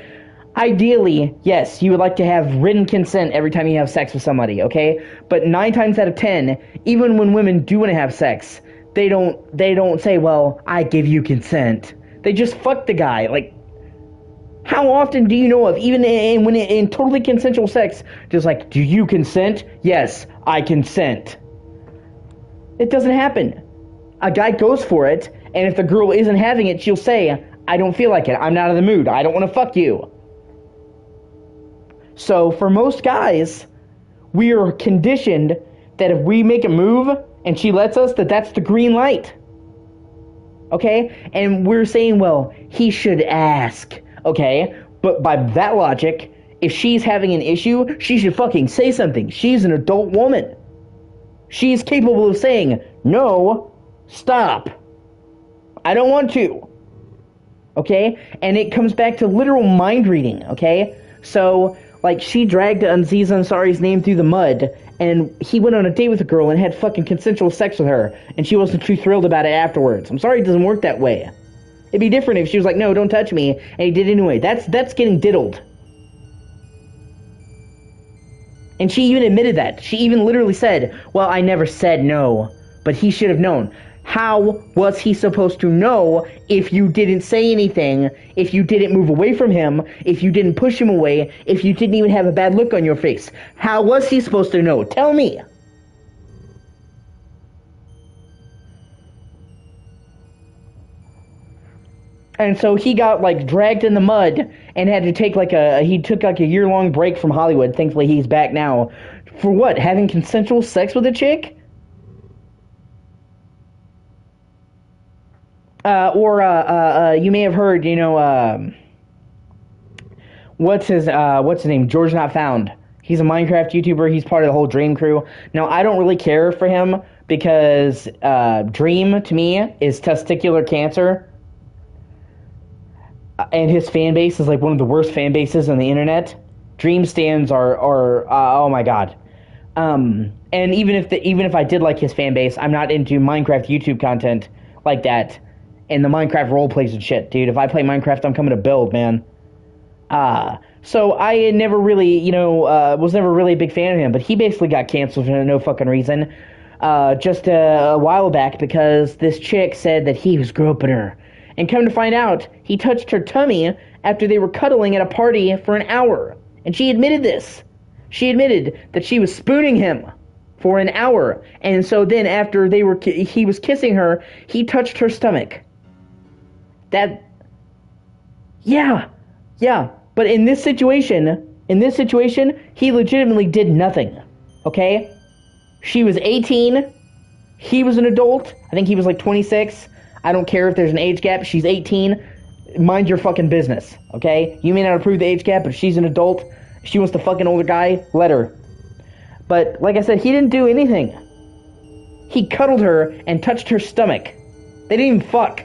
Ideally, yes, you would like to have written consent every time you have sex with somebody, okay? But 9 times out of 10, even when women do want to have sex, they don't say, well, I give you consent. They just fuck the guy. Like, how often do you know of, even in totally consensual sex, just like, do you consent? Yes, I consent. It doesn't happen. A guy goes for it, and if the girl isn't having it, she'll say, I don't feel like it. I'm not in the mood. I don't want to fuck you. So for most guys, we are conditioned that if we make a move and she lets us, that's the green light. Okay? And we're saying, well, he should ask. Okay? But by that logic, if she's having an issue, she should fucking say something. She's an adult woman. She's capable of saying, no, stop. I don't want to. Okay? And it comes back to literal mind reading, okay? So, like, she dragged Aziz Ansari's name through the mud, and he went on a date with a girl and had fucking consensual sex with her, and she wasn't too thrilled about it afterwards. I'm sorry it doesn't work that way. It'd be different if she was like, no, don't touch me, and he did anyway. That's getting diddled. And she even admitted that. She even literally said, well, I never said no, but he should have known. How was he supposed to know if you didn't say anything, if you didn't move away from him, if you didn't push him away, if you didn't even have a bad look on your face? How was he supposed to know? Tell me. And so he got, like, dragged in the mud and had to take, like, he took, like, a year-long break from Hollywood. Thankfully, he's back now. For what? Having consensual sex with a chick? You may have heard, you know, what's his name? George Not Found. He's a Minecraft YouTuber. He's part of the whole Dream crew. Now, I don't really care for him because Dream, to me, is testicular cancer. And his fan base is like one of the worst fan bases on the internet. Dream stands are oh my god. And even if I did like his fan base, I'm not into Minecraft YouTube content like that. And the Minecraft role plays and shit, dude. If I play Minecraft, I'm coming to build, man. So I never really, you know, was never really a big fan of him. But he basically got canceled for no fucking reason. Just a while back because this chick said that he was groping her. And come to find out, he touched her tummy after they were cuddling at a party for an hour. And she admitted this. She admitted that she was spooning him for an hour. And so then after he was kissing her, he touched her stomach. Yeah. But in this situation, he legitimately did nothing. Okay? She was 18. He was an adult. I think he was like 26. I don't care if there's an age gap. She's 18. Mind your fucking business, okay? You may not approve the age gap, but if she's an adult, if she wants to fuck an older guy, let her. But, like I said, he didn't do anything. He cuddled her and touched her stomach. They didn't even fuck.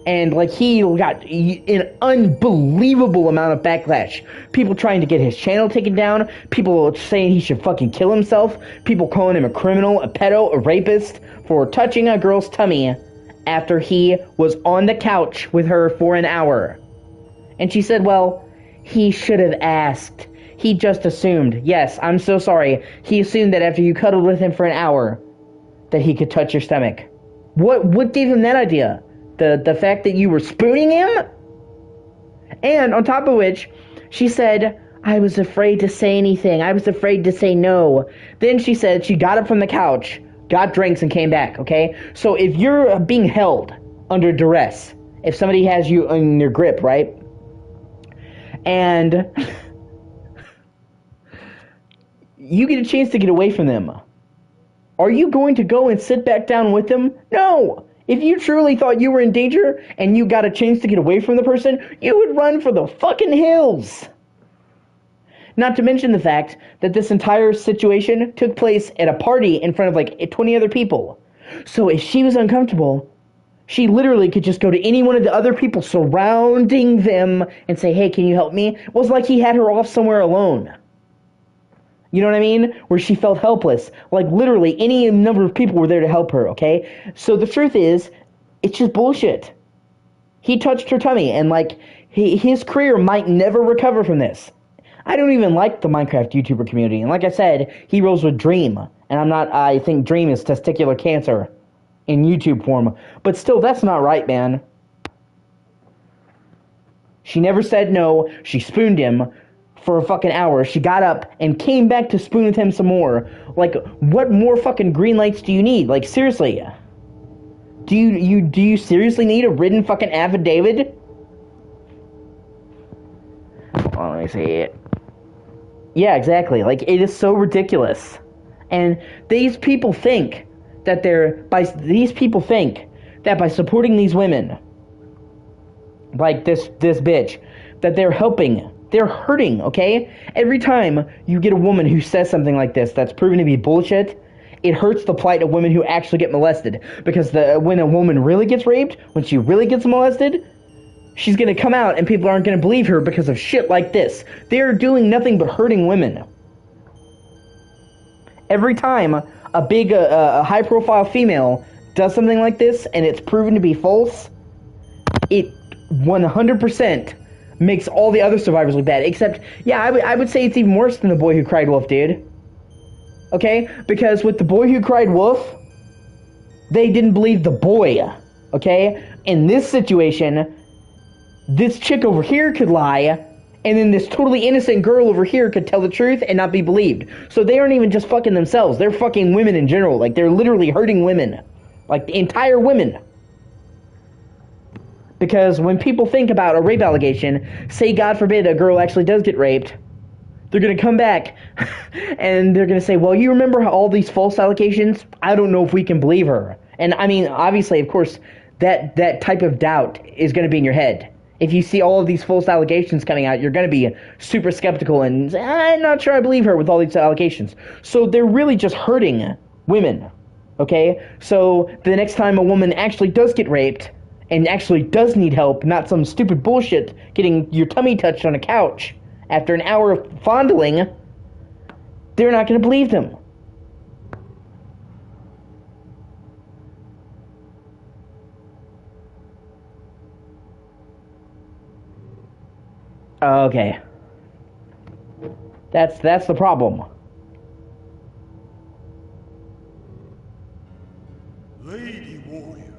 And, like, he got an unbelievable amount of backlash. People trying to get his channel taken down. People saying he should fucking kill himself. People calling him a criminal, a pedo, a rapist for touching a girl's tummy after he was on the couch with her for an hour. And she said, well, he should have asked. He just assumed. Yes, I'm so sorry. He assumed that after you cuddled with him for an hour that he could touch your stomach. What gave him that idea? The fact that you were spooning him? And on top of which, she said, I was afraid to say anything. I was afraid to say no. Then she said she got up from the couch, got drinks, and came back, okay? So if you're being held under duress, if somebody has you in their grip, right? And you get a chance to get away from them. Are you going to go and sit back down with them? No! If you truly thought you were in danger and you got a chance to get away from the person, you would run for the fucking hills. Not to mention the fact that this entire situation took place at a party in front of like 20 other people. So if she was uncomfortable, she literally could just go to any one of the other people surrounding them and say, hey, can you help me? It was like he had her off somewhere alone. You know what I mean? Where she felt helpless. Like, literally, any number of people were there to help her, okay? So the truth is, it's just bullshit. He touched her tummy, and, like, his career might never recover from this. I don't even like the Minecraft YouTuber community. And like I said, he rolls with Dream. And I think Dream is testicular cancer in YouTube form. But still, that's not right, man. She never said no. She spooned him for a fucking hour. She got up and came back to spoon with him some more. Like, what more fucking green lights do you need? Like, seriously. Do you seriously need a written fucking affidavit? Hold on, let me see it. Yeah, exactly. Like, it is so ridiculous. And these people think that these people think that by supporting these women, like this bitch, that they're helping. They're hurting, okay? Every time you get a woman who says something like this that's proven to be bullshit, it hurts the plight of women who actually get molested. Because when a woman really gets raped, when she really gets molested, she's going to come out and people aren't going to believe her because of shit like this. They're doing nothing but hurting women. Every time a big, high-profile female does something like this and it's proven to be false, it 100% makes all the other survivors look bad. Except, yeah, I would say it's even worse than the boy who cried wolf, dude. Okay? Because with the boy who cried wolf, they didn't believe the boy. Okay? In this situation, this chick over here could lie, and then this totally innocent girl over here could tell the truth and not be believed. So they aren't even just fucking themselves. They're fucking women in general. Like, they're literally hurting women. Like, the entire women. Because when people think about a rape allegation, say God forbid a girl actually does get raped, they're going to come back and they're going to say, well, you remember all these false allegations? I don't know if we can believe her. And I mean, obviously, of course, that type of doubt is going to be in your head. If you see all of these false allegations coming out, you're going to be super skeptical and say, I'm not sure I believe her with all these allegations. So they're really just hurting women. Okay? So the next time a woman actually does get raped, and actually does need help, not some stupid bullshit getting your tummy touched on a couch after an hour of fondling, they're not going to believe them. Okay. That's the problem. Lady warrior,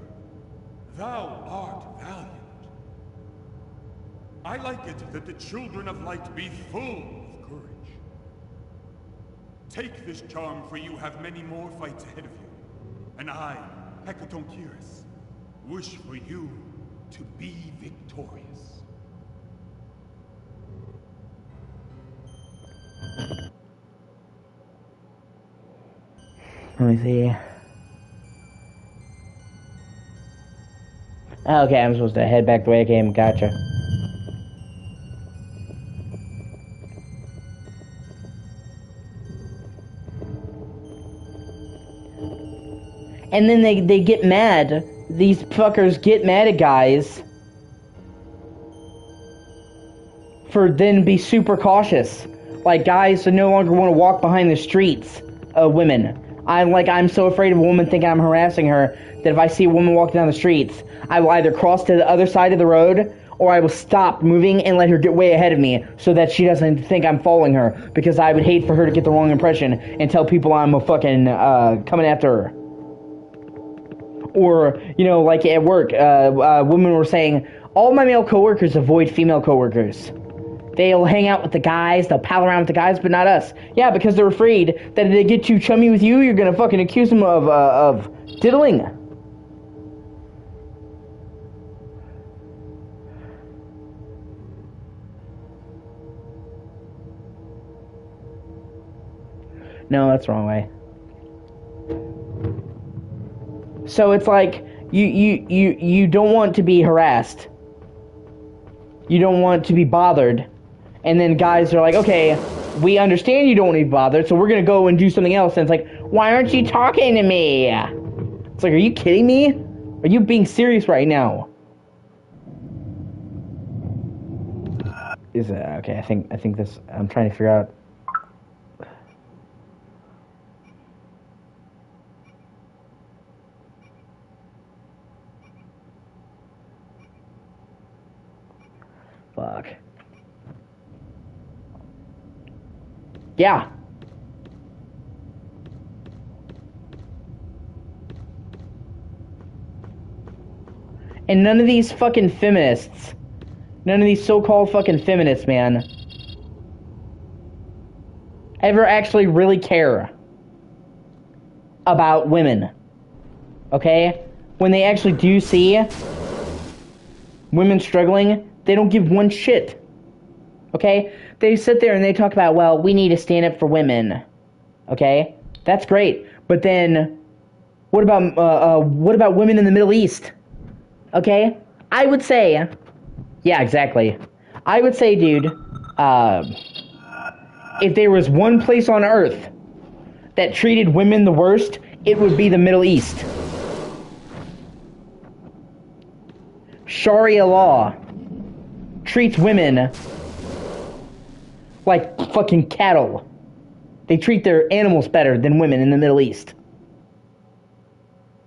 thou art valiant. I like it that the children of light be full of courage. Take this charm, for you have many more fights ahead of you. And I, Hecatonchirus, wish for you to be victorious. Let me see. Okay, I'm supposed to head back the way I came. Gotcha. And then they get mad. These fuckers get mad at guys for then be super cautious. Like, guys no longer want to walk behind the streets of women. I'm so afraid of a woman thinking I'm harassing her that if I see a woman walking down the streets, I will either cross to the other side of the road or I will stop moving and let her get way ahead of me so that she doesn't think I'm following her, because I would hate for her to get the wrong impression and tell people I'm a fucking coming after her. Or, you know, like at work, women were saying, all my male coworkers avoid female coworkers. They'll hang out with the guys, they'll pal around with the guys, but not us. Yeah, because they're afraid that if they get too chummy with you, you're gonna fucking accuse them of diddling. No, that's the wrong way. So it's like, you don't want to be harassed. You don't want to be bothered. And then guys are like, okay, we understand you don't want to be bothered, so we're going to go and do something else. And it's like, why aren't you talking to me? It's like, are you kidding me? Are you being serious right now? Is it okay? I think this. I'm trying to figure out. Fuck. Yeah. And none of these fucking feminists, none of these so-called fucking feminists, man, ever actually really care about women. Okay? When they actually do see women struggling, they don't give one shit. Okay? They sit there and they talk about, well, we need to stand up for women. Okay? That's great. But then What about women in the Middle East? Okay, I would say, yeah, exactly. I would say, dude, if there was one place on Earth that treated women the worst, it would be the Middle East. Sharia law treats women like fucking cattle. They treat their animals better than women in the Middle East.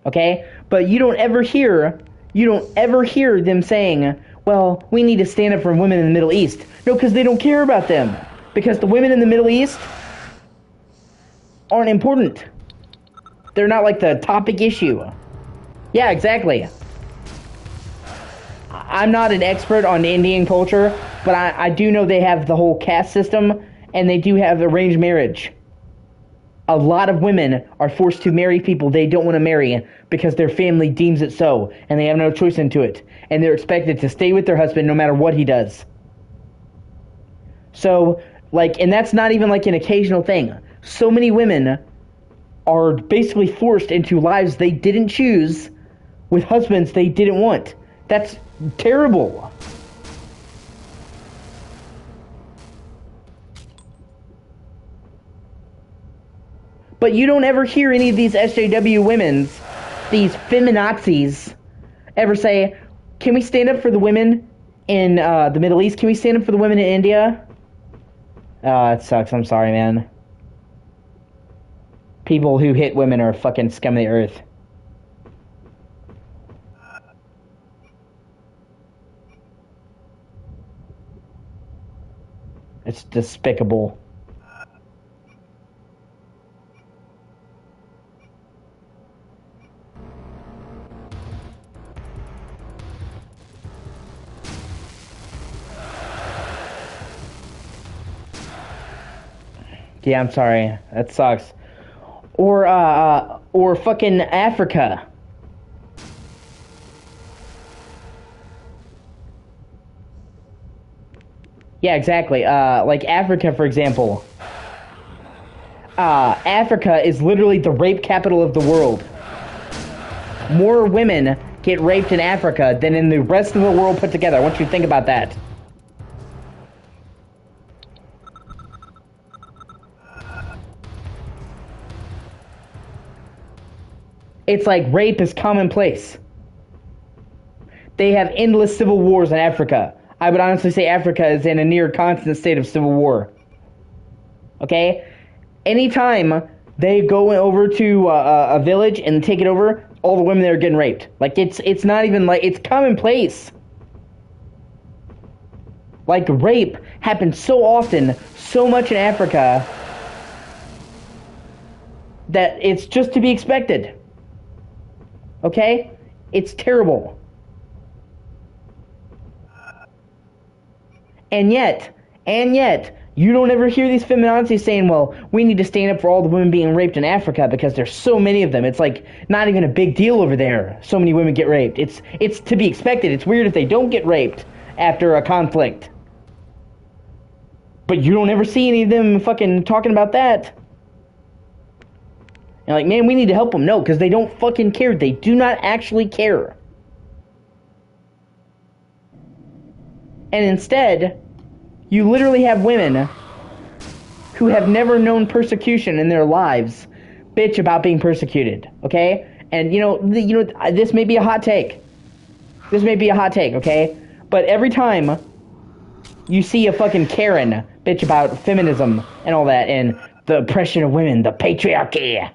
Okay? But you don't ever hear them saying, well, we need to stand up for women in the Middle East. No, because they don't care about them. Because the women in the Middle East aren't important. They're not like the topic issue. Yeah, exactly. I'm not an expert on Indian culture, but I do know they have the whole caste system, and they do have arranged marriage. A lot of women are forced to marry people they don't want to marry because their family deems it so, and they have no choice into it. And they're expected to stay with their husband no matter what he does. So, like, and that's not even like an occasional thing. So many women are basically forced into lives they didn't choose with husbands they didn't want. That's terrible. But you don't ever hear any of these SJW women's, these feminazis, ever say, can we stand up for the women in the Middle East? Can we stand up for the women in India? It sucks. I'm sorry, man. People who hit women are fucking scum of the earth. It's despicable. Yeah, I'm sorry. That sucks. Or fucking Africa. Yeah, exactly. Like Africa, for example. Africa is literally the rape capital of the world. More women get raped in Africa than in the rest of the world put together. I want you to think about that. It's like rape is commonplace. They have endless civil wars in Africa. I would honestly say Africa is in a near constant state of civil war. Okay? Anytime they go over to a village and take it over, all the women there are getting raped. Like, it's not even like, it's commonplace. Like, rape happens so often, so much in Africa, that it's just to be expected. Okay? It's terrible. And yet, you don't ever hear these feminazis saying, well, we need to stand up for all the women being raped in Africa because there's so many of them. It's like not even a big deal over there. So many women get raped. It's to be expected. It's weird if they don't get raped after a conflict. But you don't ever see any of them fucking talking about that. And like, man, we need to help them. No, because they don't fucking care. They do not actually care. And instead, you literally have women who have never known persecution in their lives bitch about being persecuted, okay? And this may be a hot take. This may be a hot take, okay? But every time you see a fucking Karen bitch about feminism and all that and the oppression of women, the patriarchy,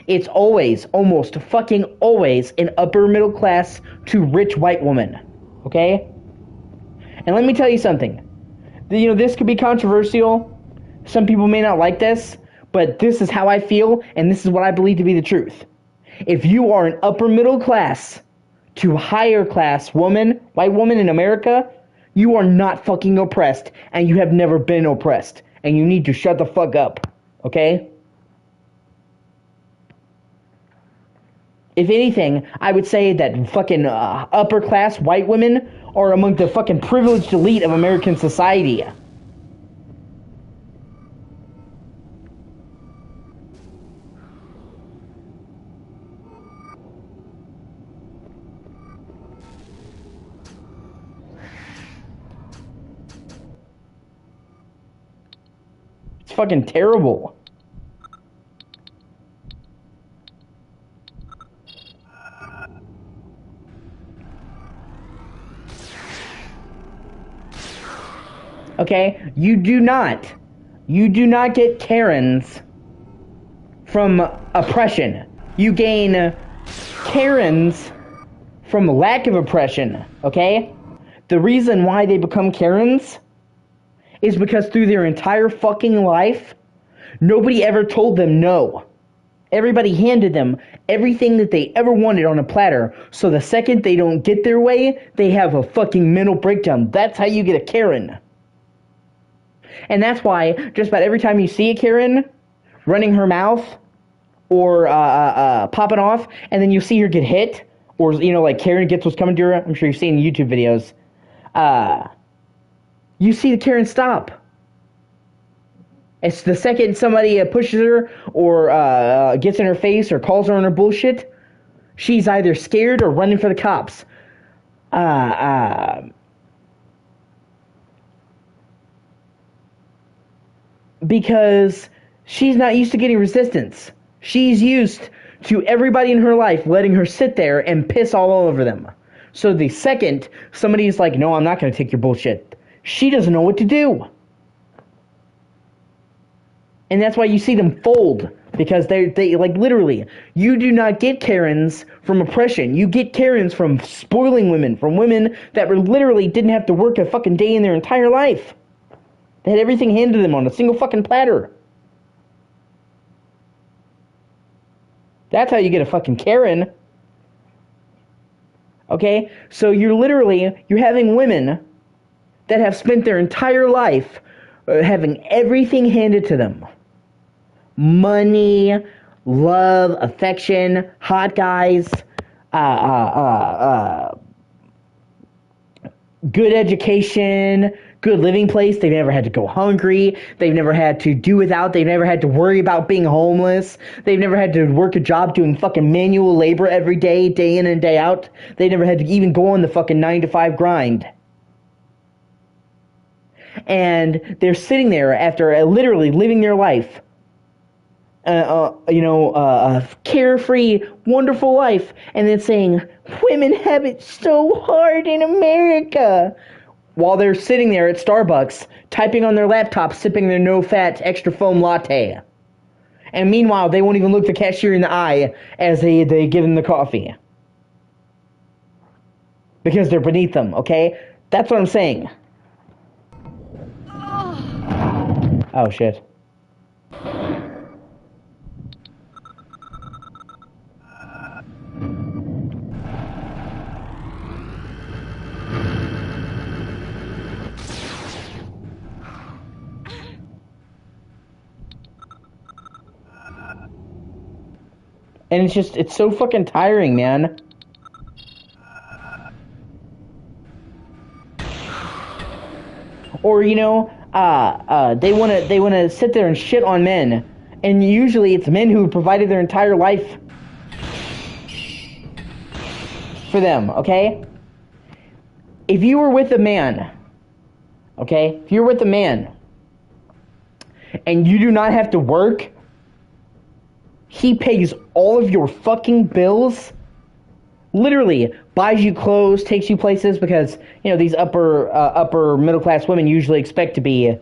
it's always, almost fucking always, an upper middle class to rich white woman, okay? And let me tell you something. This could be controversial. Some people may not like this, but this is how I feel, and this is what I believe to be the truth. If you are an upper middle class to higher class woman, white woman in America, you are not fucking oppressed, and you have never been oppressed, and you need to shut the fuck up, okay? If anything, I would say that fucking upper class white women are among the fucking privileged elite of American society. It's fucking terrible. Okay? You do not get Karens from oppression. You gain Karens from lack of oppression, okay? The reason why they become Karens is because through their entire fucking life, nobody ever told them no. Everybody handed them everything that they ever wanted on a platter, so the second they don't get their way, they have a fucking mental breakdown. That's how you get a Karen. And that's why just about every time you see a Karen running her mouth or popping off, and then you see her get hit, or, you know, like Karen gets what's coming to her, I'm sure you've seen YouTube videos, you see the Karen stop. It's the second somebody pushes her or gets in her face or calls her on her bullshit, she's either scared or running for the cops. Because she's not used to getting resistance. She's used to everybody in her life letting her sit there and piss all over them. So the second somebody's like, no, I'm not going to take your bullshit, she doesn't know what to do. And that's why you see them fold. Because they like, literally, you do not get Karens from oppression. You get Karens from spoiling women. From women that literally didn't have to work a fucking day in their entire life. They had everything handed to them on a single fucking platter. That's how you get a fucking Karen. Okay? So you're having women that have spent their entire life having everything handed to them. Money, love, affection, hot guys, good education, good living place. They've never had to go hungry. They've never had to do without. They've never had to worry about being homeless. They've never had to work a job doing fucking manual labor every day, day in and day out. They never had to even go on the fucking 9-to-5 grind. And they're sitting there after literally living their life, a carefree, wonderful life, and then saying, women have it so hard in America, while they're sitting there at Starbucks, typing on their laptop, sipping their no-fat, extra foam latte. And meanwhile, they won't even look the cashier in the eye as they give them the coffee. Because they're beneath them, okay? That's what I'm saying. Oh, shit. And it's so fucking tiring, man. Or, they wanna sit there and shit on men. And usually it's men who provided their entire life for them, okay? If you were with a man, okay? If you're with a man, and you do not have to work, he pays all of your fucking bills, literally buys you clothes, takes you places, because, these upper middle class women usually expect to be,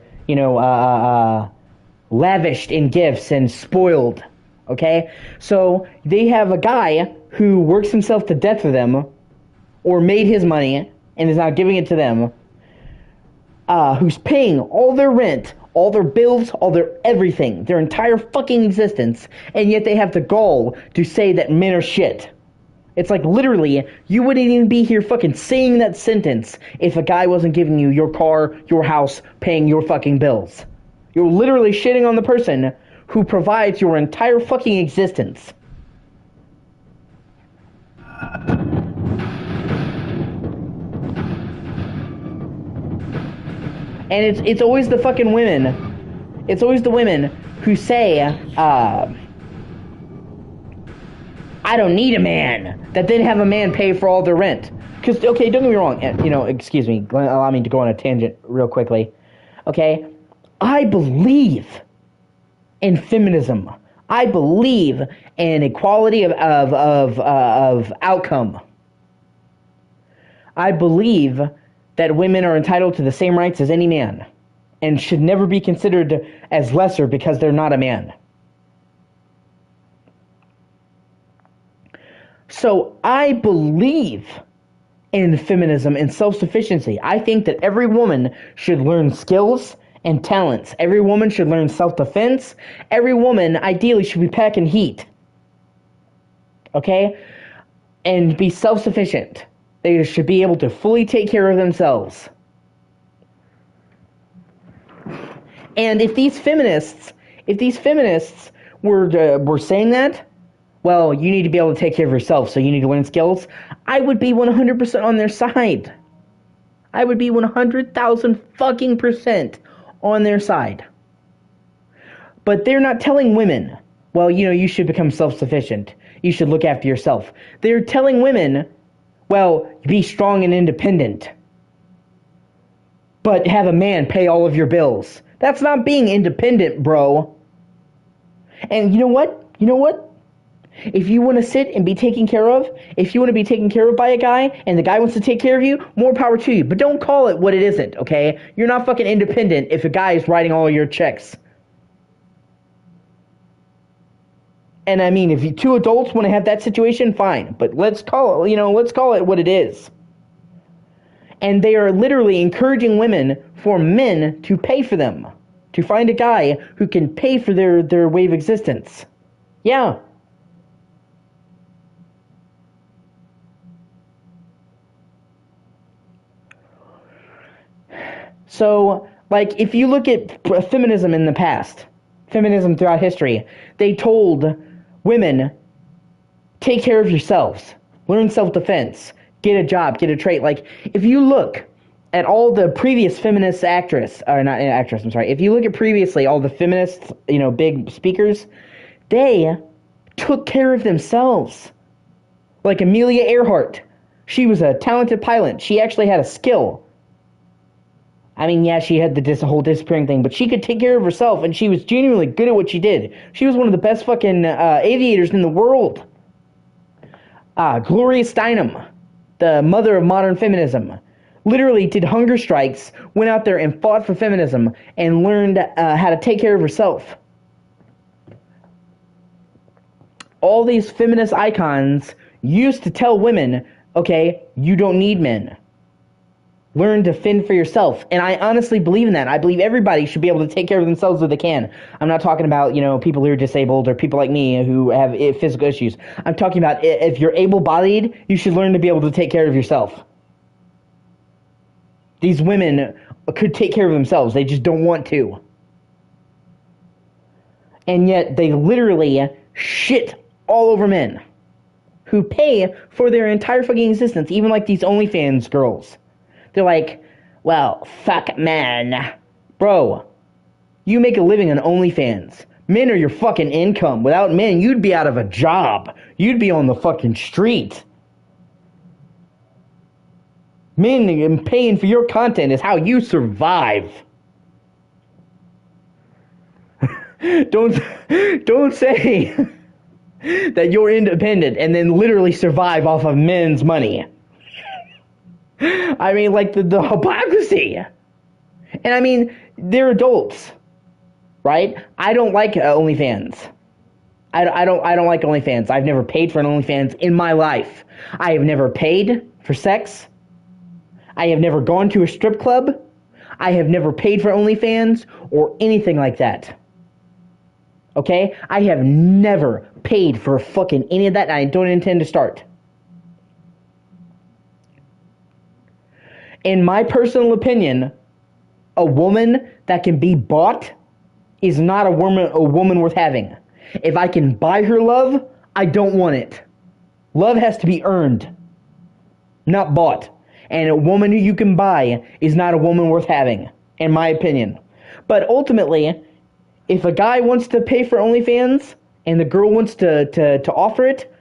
lavished in gifts and spoiled, okay? So they have a guy who works himself to death for them, or made his money and is now giving it to them, who's paying all their rent, all their bills, all their everything, their entire fucking existence, and yet they have the gall to say that men are shit. It's like, literally, you wouldn't even be here fucking saying that sentence if a guy wasn't giving you your car, your house, paying your fucking bills. You're literally shitting on the person who provides your entire fucking existence. And it's always the fucking women. It's always the women who say, I don't need a man, that then have a man pay for all their rent. Because, okay, don't get me wrong, excuse me, allow me to go on a tangent real quickly. Okay, I believe in feminism. I believe in equality of outcome. I believe that women are entitled to the same rights as any man and should never be considered as lesser because they're not a man. So I believe in feminism and self-sufficiency. I think that every woman should learn skills and talents. Every woman should learn self-defense. Every woman, ideally, should be packing heat. Okay? And be self-sufficient. They should be able to fully take care of themselves. And if these feminists were saying that, well, you need to be able to take care of yourself, so you need to learn skills, I would be 100% on their side. I would be 100,000 fucking percent on their side. But they're not telling women, well, you should become self-sufficient. You should look after yourself. They're telling women, well, be strong and independent. But have a man pay all of your bills. That's not being independent, bro. And you know what? If you want to sit and be taken care of, if you want to be taken care of by a guy, and the guy wants to take care of you, more power to you. But don't call it what it isn't, okay? You're not fucking independent if a guy is writing all your checks. And I mean, if you two adults want to have that situation, fine. But let's call it what it is. And they are literally encouraging women for men to pay for them. To find a guy who can pay for their way of existence. Yeah. So, like, if you look at feminism in the past, feminism throughout history, they told women, take care of yourselves, learn self-defense, get a job, get a trade. Like, if you look at all the previous feminist if you look at previously all the feminists, big speakers, they took care of themselves. Like Amelia Earhart, she was a talented pilot. She actually had a skill. I mean, yeah, she had the whole disappearing thing, but she could take care of herself, and she was genuinely good at what she did. She was one of the best fucking aviators in the world. Gloria Steinem, the mother of modern feminism, literally did hunger strikes, went out there and fought for feminism, and learned how to take care of herself. All these feminist icons used to tell women, okay, you don't need men. Learn to fend for yourself. And I honestly believe in that. I believe everybody should be able to take care of themselves if they can. I'm not talking about, people who are disabled or people like me who have physical issues. I'm talking about if you're able-bodied, you should learn to be able to take care of yourself. These women could take care of themselves. They just don't want to. And yet they literally shit all over men who pay for their entire fucking existence, even like these OnlyFans girls. They're like, well, fuck men. Bro, you make a living on OnlyFans. Men are your fucking income. Without men, you'd be out of a job. You'd be on the fucking street. Men paying for your content is how you survive. Don't say that you're independent and then literally survive off of men's money. I mean, like, the hypocrisy. And I mean, they're adults, right? I don't like OnlyFans. I don't like OnlyFans. I've never paid for an OnlyFans in my life. I have never paid for sex. I have never gone to a strip club. I have never paid for OnlyFans or anything like that. Okay? I have never paid for fucking any of that, and I don't intend to start. In my personal opinion, a woman that can be bought is not a woman worth having. If I can buy her love, I don't want it. Love has to be earned, not bought. And a woman who you can buy is not a woman worth having, in my opinion. But ultimately, if a guy wants to pay for OnlyFans and the girl wants to offer it,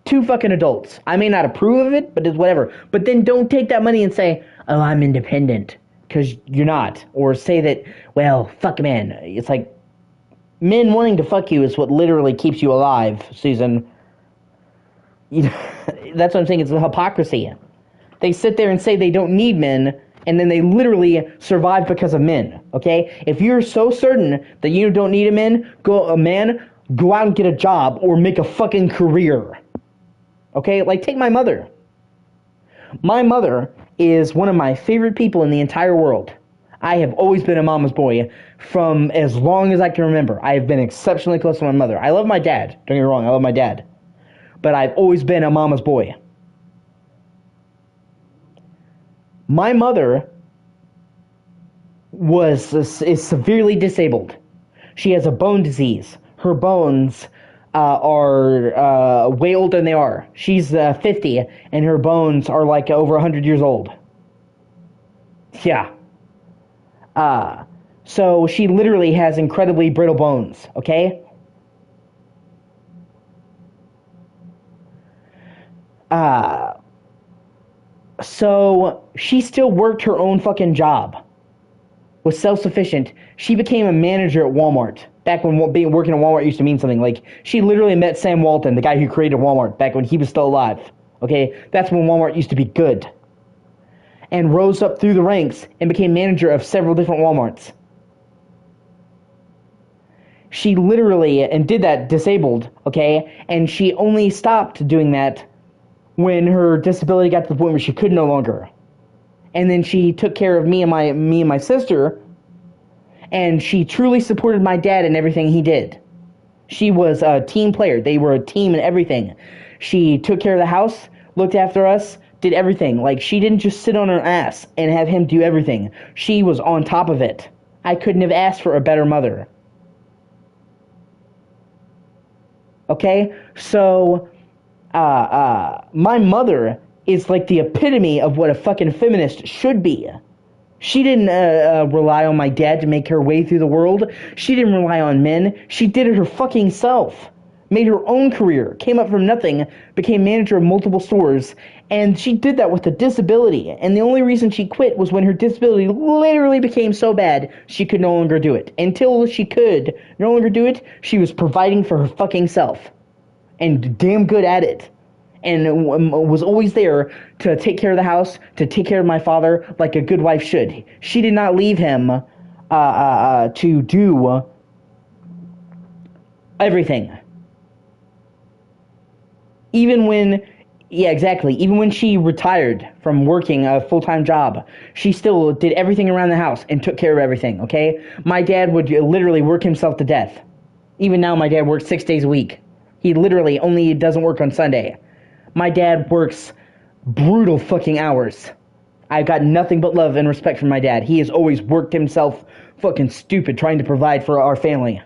two fucking adults. I may not approve of it, but it's whatever. But then don't take that money and say, oh, I'm independent, because you're not. Or say that, well, fuck man. It's like, Men wanting to fuck you is what literally keeps you alive, Susan. That's what I'm saying. It's the hypocrisy. They sit there and say they don't need men, and then they literally survive because of men. Okay? If you're so certain that you don't need a man, go out and get a job or make a fucking career. Okay? Like, take my mother. My mother is one of my favorite people in the entire world. I have always been a mama's boy from as long as I can remember. I have been exceptionally close to my mother. I love my dad. Don't get me wrong, I love my dad. But I've always been a mama's boy. My mother is severely disabled. She has a bone disease. Her bones are way older than they are. She's 50, and her bones are like over 100 years old. Yeah. So she literally has incredibly brittle bones, okay? So she still worked her own fucking job. Was self-sufficient. She became a manager at Walmart. Back when working at Walmart used to mean something. Like, she literally met Sam Walton, the guy who created Walmart, back when he was still alive. Okay? That's when Walmart used to be good. And rose up through the ranks and became manager of several different Walmarts. She literally, and did that disabled, okay? And she only stopped doing that when her disability got to the point where she could no longer. And then she took care of me and my sister, and she truly supported my dad in everything he did. She was a team player. They were a team in everything. She took care of the house, looked after us, did everything. Like, she didn't just sit on her ass and have him do everything. She was on top of it. I couldn't have asked for a better mother. Okay? So, my mother is like the epitome of what a fucking feminist should be. She didn't rely on my dad to make her way through the world. She didn't rely on men. She did it her fucking self. Made her own career. Came up from nothing. Became manager of multiple stores. And she did that with a disability. And the only reason she quit was when her disability literally became so bad she could no longer do it. Until she could no longer do it, she was providing for her fucking self. And damn good at it. And was always there to take care of the house, to take care of my father like a good wife should. She did not leave him to do everything. Even when she retired from working a full-time job, she still did everything around the house and took care of everything, okay? My dad would literally work himself to death. Even now, my dad works 6 days a week. He literally only doesn't work on Sunday. My dad works brutal fucking hours. I've got nothing but love and respect for my dad. He has always worked himself fucking stupid trying to provide for our family.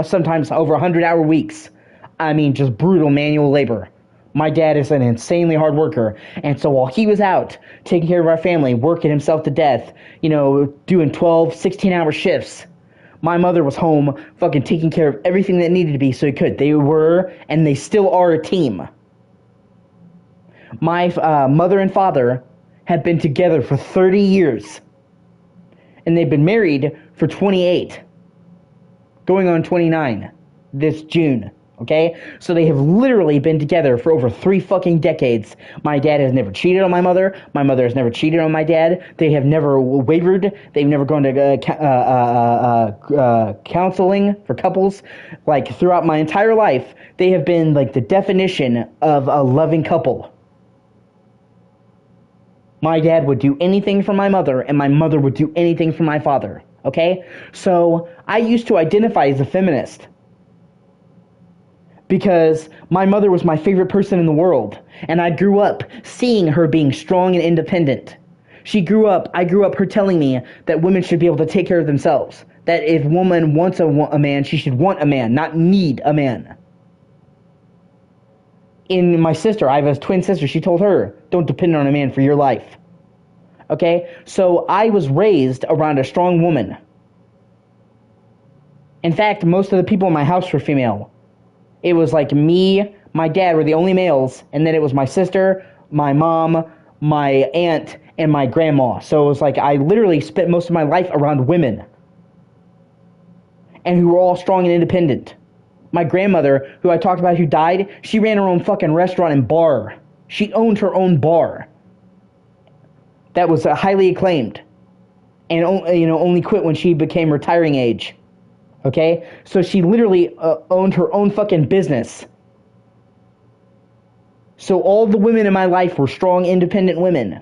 Sometimes over 100-hour weeks. I mean, just brutal manual labor. My dad is an insanely hard worker. And so while he was out taking care of our family, working himself to death, doing 12, 16-hour shifts, my mother was home fucking taking care of everything that needed to be so he could. They were, and they still are, a team. My mother and father have been together for 30 years. And they've been married for 28. Going on 29 this June. Okay? So they have literally been together for over 3 fucking decades. My dad has never cheated on my mother. My mother has never cheated on my dad. They have never wavered. They've never gone to counseling for couples. Like, throughout my entire life, they have been like the definition of a loving couple. My dad would do anything for my mother, and my mother would do anything for my father. Okay? So, I used to identify as a feminist. Because my mother was my favorite person in the world. And I grew up seeing her being strong and independent. I grew up her telling me that women should be able to take care of themselves. That if a woman wants a man, she should want a man, not need a man. In my sister, I have a twin sister, she told her, don't depend on a man for your life. Okay? So I was raised around a strong woman. In fact, most of the people in my house were female. It was like me, my dad were the only males, and then it was my sister, my mom, my aunt, and my grandma. So it was like I literally spent most of my life around women. and who were all strong and independent. My grandmother, who I talked about who died, she ran her own fucking restaurant and bar. She owned her own bar. That was highly acclaimed. And only quit when she became retiring age. Okay? So she literally owned her own fucking business. So all the women in my life were strong, independent women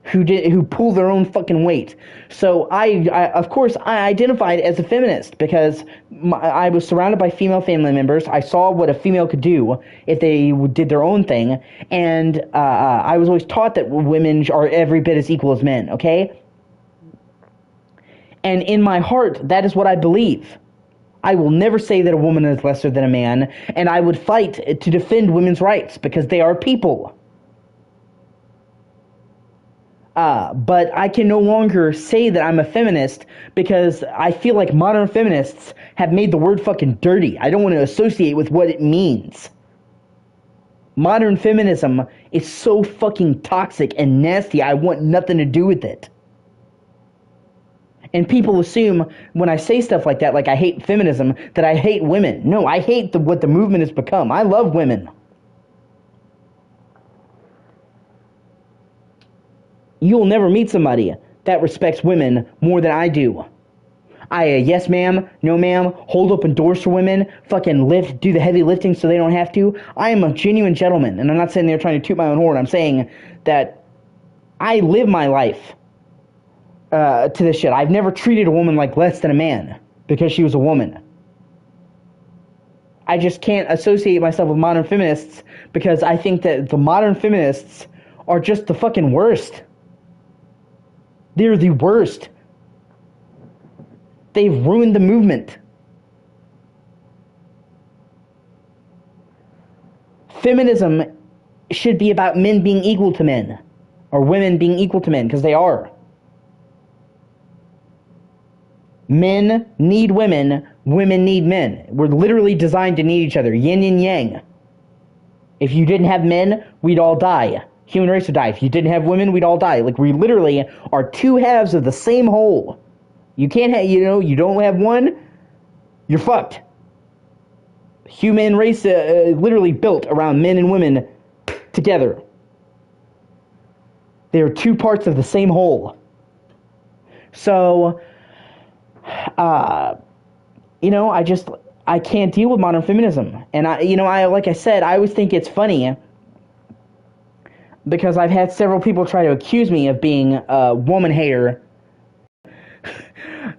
who pull their own fucking weight. So I of course I identified as a feminist because I was surrounded by female family members. I saw what a female could do if they did their own thing, and I was always taught that women are every bit as equal as men. Okay, and in my heart, that is what I believe. I will never say that a woman is lesser than a man, and I would fight to defend women's rights because they are people. But I can no longer say that I'm a feminist because I feel like modern feminists have made the word fucking dirty. I don't want to associate with what it means. Modern feminism is so fucking toxic and nasty, I want nothing to do with it. And people assume when I say stuff like that, like I hate feminism, that I hate women. No, I hate what the movement has become. I love women. You'll never meet somebody that respects women more than I do. I yes ma'am, no ma'am, hold open doors for women, fucking do the heavy lifting so they don't have to. I am a genuine gentleman, and I'm not sitting there trying to toot my own horn. I'm saying that I live my life to this shit. I've never treated a woman like less than a man because she was a woman. I just can't associate myself with modern feminists because I think that the modern feminists are just the fucking worst. They're the worst. They've ruined the movement. Feminism should be about men being equal to men, or women being equal to men, because they are. Men need women, women need men. We're literally designed to need each other, yin and yang. If you didn't have men, we'd all die. Human race would die. If you didn't have women, we'd all die. Like, we literally are two halves of the same whole. You can't have, you don't have one, you're fucked. Human race literally built around men and women together. They are two parts of the same whole. So, I can't deal with modern feminism. And like I said, I always think it's funny because I've had several people try to accuse me of being a woman hater.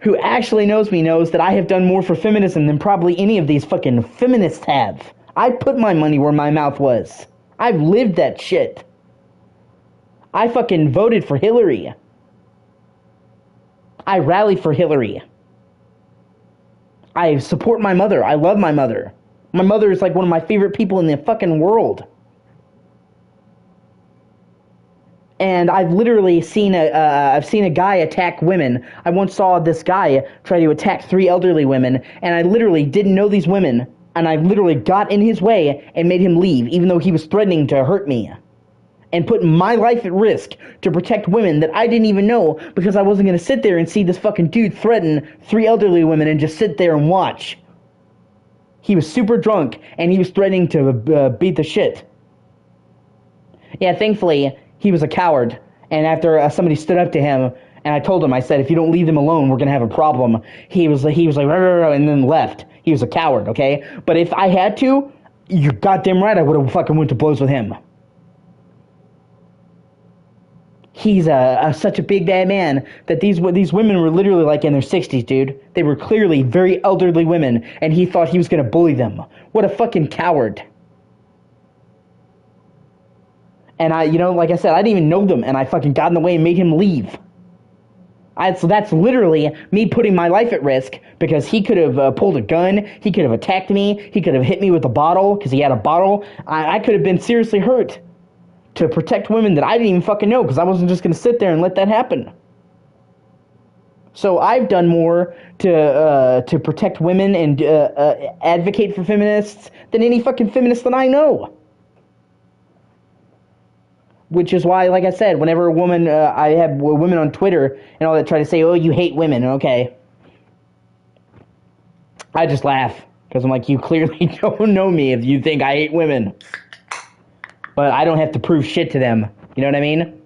Who actually knows me knows that I have done more for feminism than probably any of these fucking feminists have. I put my money where my mouth was. I've lived that shit. I fucking voted for Hillary. I rallied for Hillary. I support my mother. I love my mother. My mother is like one of my favorite people in the fucking world. And I've literally seen a guy attack women. I once saw this guy try to attack 3 elderly women, and I literally didn't know these women, and I literally got in his way and made him leave, even though he was threatening to hurt me. And put my life at risk to protect women that I didn't even know because I wasn't going to sit there and see this fucking dude threaten 3 elderly women and just sit there and watch. He was super drunk, and he was threatening to beat the shit. Yeah, thankfully, he was a coward, and after somebody stood up to him, and I told him, I said, if you don't leave them alone, we're going to have a problem. He was like, rah, rah, rah, and then left. He was a coward, okay? But if I had to, you're goddamn right, I would have fucking went to blows with him. He's such a big bad man that these women were literally like in their 60s, dude. They were clearly very elderly women, and he thought he was going to bully them. What a fucking coward. And like I said, I didn't even know them, and I fucking got in the way and made him leave. So that's literally me putting my life at risk, because he could have pulled a gun, he could have attacked me, he could have hit me with a bottle, because he had a bottle. I could have been seriously hurt to protect women that I didn't even fucking know, because I wasn't just going to sit there and let that happen. So I've done more to protect women and advocate for feminists than any fucking feminist that I know. Which is why, like I said, whenever a woman, I have women on Twitter and all that try to say, oh, you hate women, okay. I just laugh because I'm like, you clearly don't know me if you think I hate women. But I don't have to prove shit to them. You know what I mean?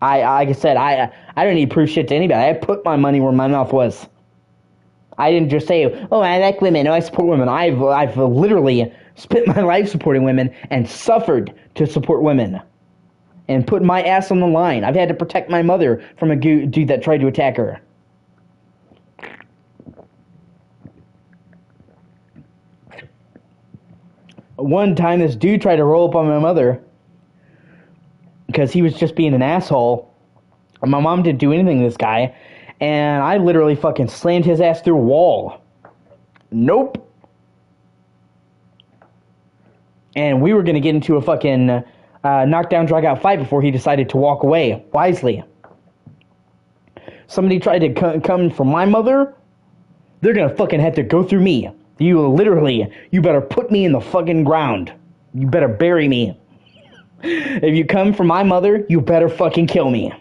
Like I said, I don't need to prove shit to anybody. I put my money where my mouth was. I didn't just say, oh, I like women, oh, I support women. I've literally spent my life supporting women and suffered to support women. And put my ass on the line. I've had to protect my mother from a dude that tried to attack her. One time, this dude tried to roll up on my mother because he was just being an asshole. My mom didn't do anything to this guy, and I literally fucking slammed his ass through a wall. Nope. And we were going to get into a fucking knockdown, drag-out fight before he decided to walk away, wisely. Somebody tried to come for my mother, they're going to fucking have to go through me. You better put me in the fucking ground. You better bury me. If you come for my mother, you better fucking kill me.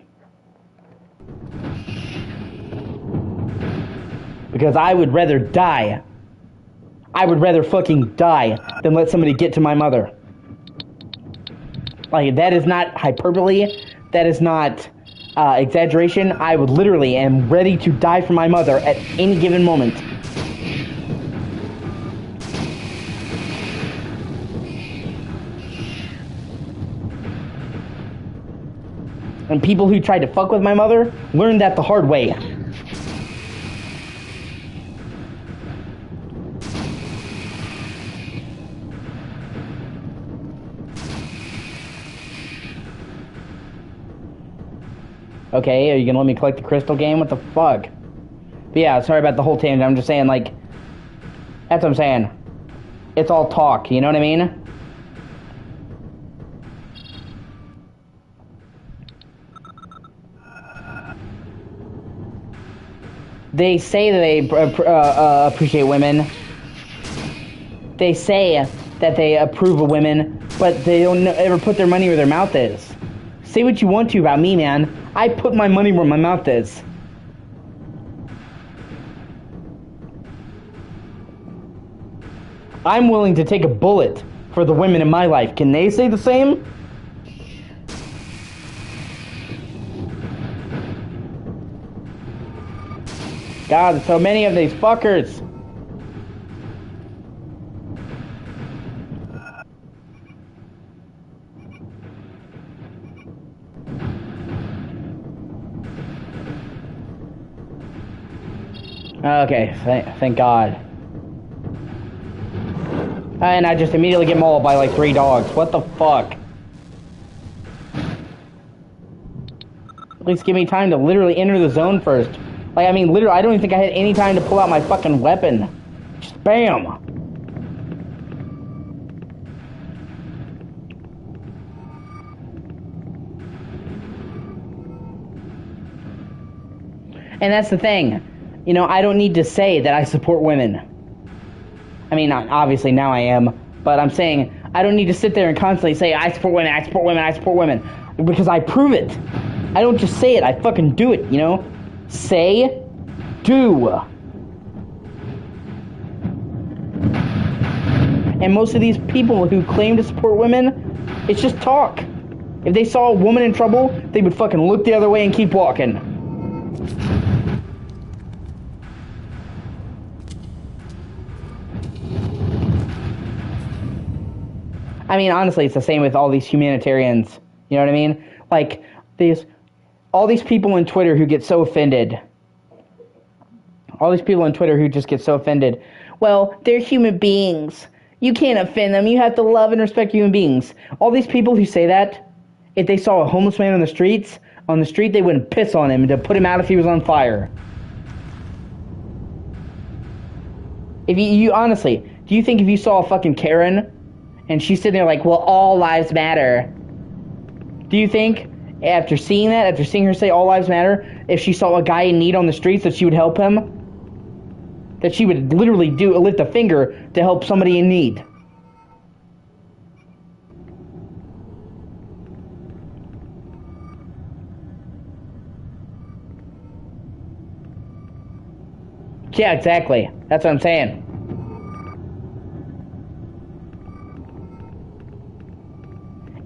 Because I would rather die. I would rather fucking die than let somebody get to my mother. Like, that is not hyperbole. That is not exaggeration. I would literally am ready to die for my mother at any given moment. And people who tried to fuck with my mother learned that the hard way. Okay, are you gonna let me collect the crystal game? What the fuck? But yeah, sorry about the whole tangent. I'm just saying, like, that's what I'm saying. It's all talk, you know what I mean? They say that they appreciate women. They say that they approve of women, but they don't ever put their money where their mouth is. Say what you want to about me, man. I put my money where my mouth is. I'm willing to take a bullet for the women in my life. Can they say the same? God, so many of these fuckers. Okay, thank God. And I just immediately get mauled by like 3 dogs. What the fuck? At least give me time to literally enter the zone first. Like, I mean, literally, I don't even think I had any time to pull out my fucking weapon. Just bam! And that's the thing. You know, I don't need to say that I support women. I mean, obviously now I am, but I'm saying I don't need to sit there and constantly say, I support women, I support women, I support women. Because I prove it. I don't just say it, I fucking do it, you know? Say, do. And most of these people who claim to support women, it's just talk. If they saw a woman in trouble, they would fucking look the other way and keep walking. I mean, honestly, it's the same with all these humanitarians. You know what I mean? Like, all these people on Twitter who get so offended. All these people on Twitter who just get so offended. Well, they're human beings. You can't offend them. You have to love and respect human beings. All these people who say that, if they saw a homeless man on the street, they wouldn't piss on him to put him out if he was on fire. If you honestly, do you think if you saw a fucking Karen and she's sitting there like, well, all lives matter, do you think after seeing her say all lives matter, if she saw a guy in need on the streets that she would help him? That she would literally lift a finger to help somebody in need? Yeah, exactly. That's what I'm saying.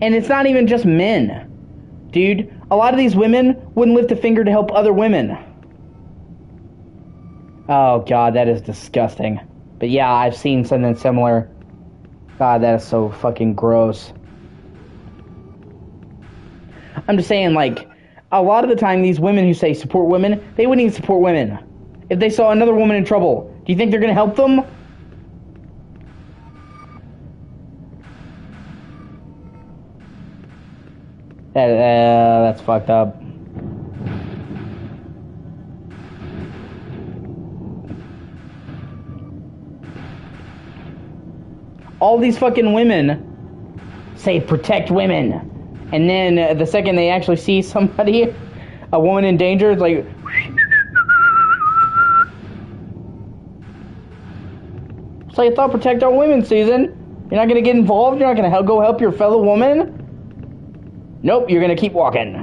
And it's not even just men. Dude, a lot of these women wouldn't lift a finger to help other women. Oh, God, that is disgusting. But yeah, I've seen something similar. God, that is so fucking gross. I'm just saying, like, a lot of the time, these women who say support women, they wouldn't even support women. If they saw another woman in trouble, do you think they're going to help them? That's fucked up. All these fucking women say protect women. And then the second they actually see somebody, a woman in danger, it's like... So you thought protect our women, Susan. You're not going to get involved? You're not going to go help your fellow woman? Nope, you're going to keep walking.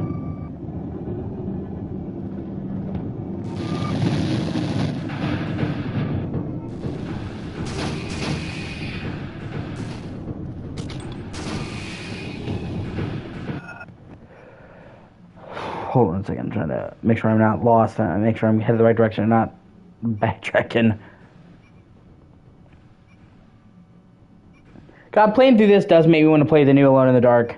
Hold on a second, I'm trying to make sure I'm not lost, make sure I'm headed the right direction and not backtracking. God, playing through this does make me want to play the new Alone in the Dark.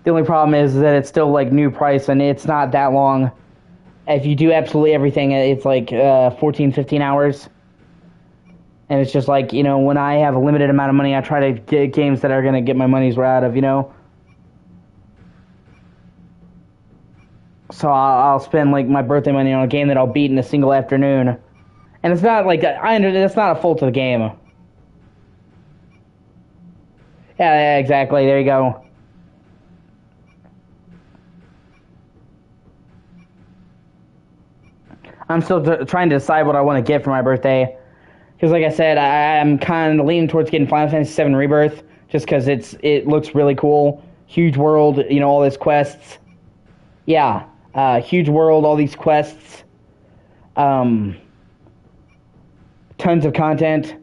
The only problem is that it's still like new price and it's not that long. If you do absolutely everything, it's like 14, 15 hours. And it's just like, you know, when I have a limited amount of money, I try to get games that are going to get my money's worth out of, you know. So I'll spend like my birthday money on a game that I'll beat in a single afternoon. And it's not like, that's not a fault of the game. Yeah, exactly, there you go. I'm still trying to decide what I want to get for my birthday. Because like I said, I'm kind of leaning towards getting Final Fantasy VII Rebirth. Just because it looks really cool. Huge world, you know, all these quests. Yeah, huge world, all these quests. Tons of content.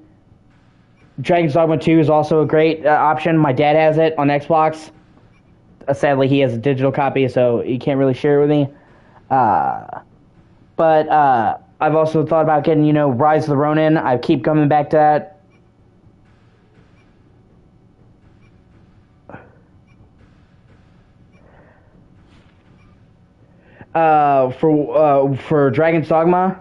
Dragon's Dogma 2 is also a great option. My dad has it on Xbox. Sadly, he has a digital copy, so he can't really share it with me. But I've also thought about getting, you know, Rise of the Ronin. I keep coming back to that. For Dragon's Dogma.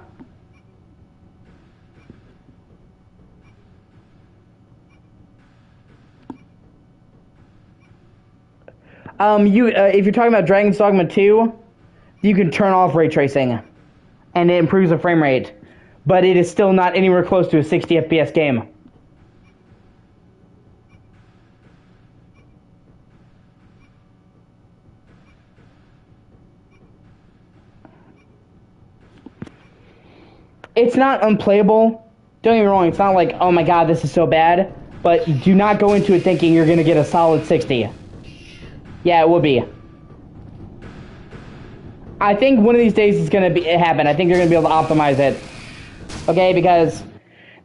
If you're talking about Dragon's Dogma 2, you can turn off ray tracing, and it improves the frame rate, but it is still not anywhere close to a 60 FPS game. It's not unplayable. Don't get me wrong, it's not like, oh my god, this is so bad, but do not go into it thinking you're going to get a solid 60. Yeah, it will be. I think one of these days it's going to happen. I think they're going to be able to optimize it. Okay, because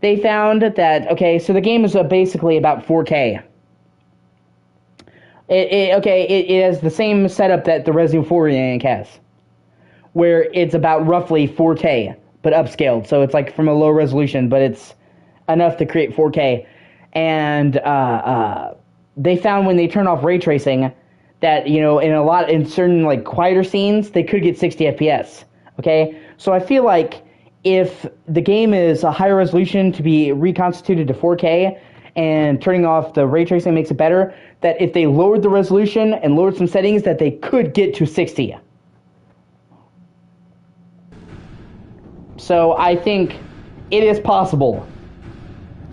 they found that, okay, so the game is basically about 4K. It has the same setup that the Resident Evil 4 remake has, where it's about roughly 4K, but upscaled. So it's like from a low resolution, but it's enough to create 4K. And they found when they turn off ray tracing that, you know, in certain like quieter scenes, they could get 60 FPS. Okay, so I feel like if the game is a higher resolution to be reconstituted to 4K and turning off the ray tracing makes it better, that if they lowered the resolution and lowered some settings, that they could get to 60. So I think it is possible.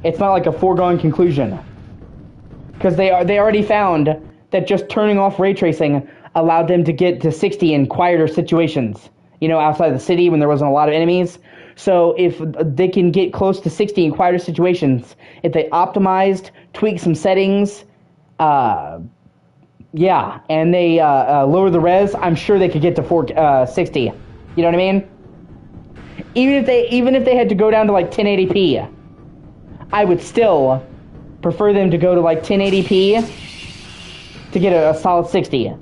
It's not like a foregone conclusion. Because they already found that just turning off ray tracing allowed them to get to 60 in quieter situations. You know, outside of the city when there wasn't a lot of enemies. So if they can get close to 60 in quieter situations, if they optimized, tweaked some settings, yeah, and they lower the res, I'm sure they could get to 60. You know what I mean? even if they had to go down to like 1080p, I would still prefer them to go to like 1080p to get a solid 60.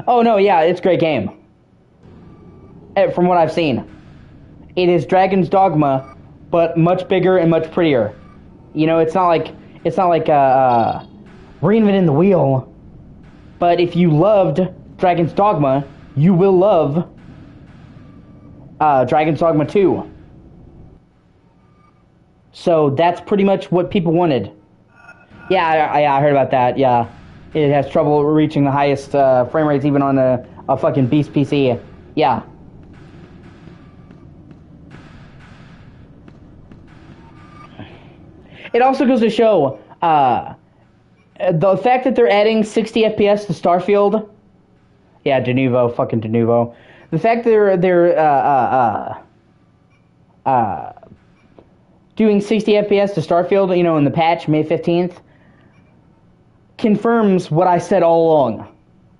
Oh no, yeah, it's a great game. From what I've seen, it is Dragon's Dogma, but much bigger and much prettier. You know, it's not like reinventing the wheel. But if you loved Dragon's Dogma, you will love Dragon's Dogma 2. So that's pretty much what people wanted. Yeah, I heard about that. Yeah, it has trouble reaching the highest frame rates even on a fucking beast PC. Yeah. It also goes to show the fact that they're adding 60 FPS to Starfield. Yeah, fucking de novo. The fact that they're doing 60 FPS to Starfield, you know, in the patch May 15th, confirms what I said all along.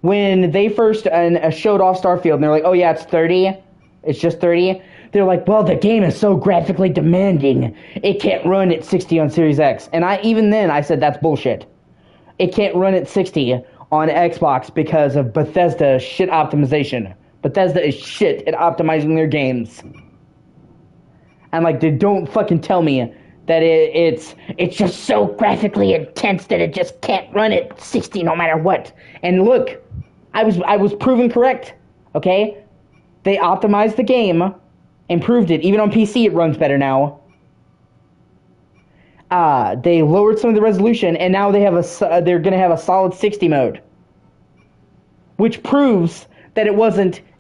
When they first showed off Starfield, and they're like, "Oh yeah, it's 30. It's just 30." They're like, "Well, the game is so graphically demanding, it can't run at 60 on Series X." And even then, I said that's bullshit. It can't run at 60 on Xbox because of Bethesda shit optimization. Bethesda is shit at optimizing their games. And like, they don't fucking tell me that it's just so graphically intense that it just can't run at 60 no matter what. And look, I was proven correct. Okay, they optimized the game, improved it. Even on PC, it runs better now. They lowered some of the resolution, and now they're gonna have a solid 60 mode, which proves that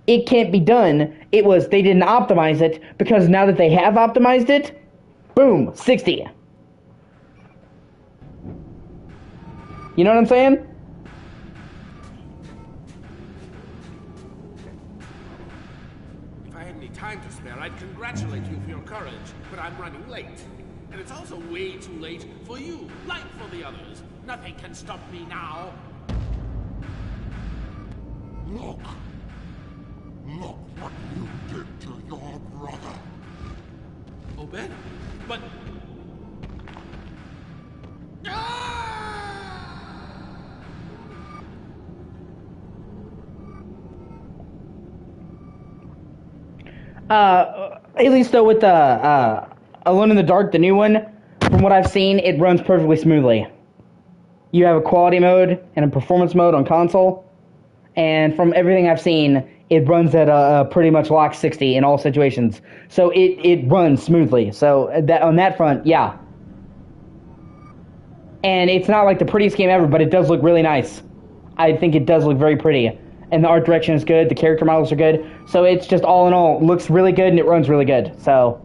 it can't be done. It was they didn't optimize it, because now that they have optimized it, boom, 60. You know what I'm saying? If I had any time to spare, I'd congratulate you for your courage, but I'm running late. And it's also way too late for you, like for the others. Nothing can stop me now. Look what you did to your brother. Obed? But... At least though with the Alone in the Dark, the new one, from what I've seen, it runs perfectly smoothly. You have a quality mode and a performance mode on console, and from everything I've seen, it runs at a pretty much lock 60 in all situations. So it runs smoothly. So that on that front, yeah. And it's not like the prettiest game ever, but it does look really nice. I think it does look very pretty. And the art direction is good, the character models are good. So it's just all in all, looks really good and it runs really good. So...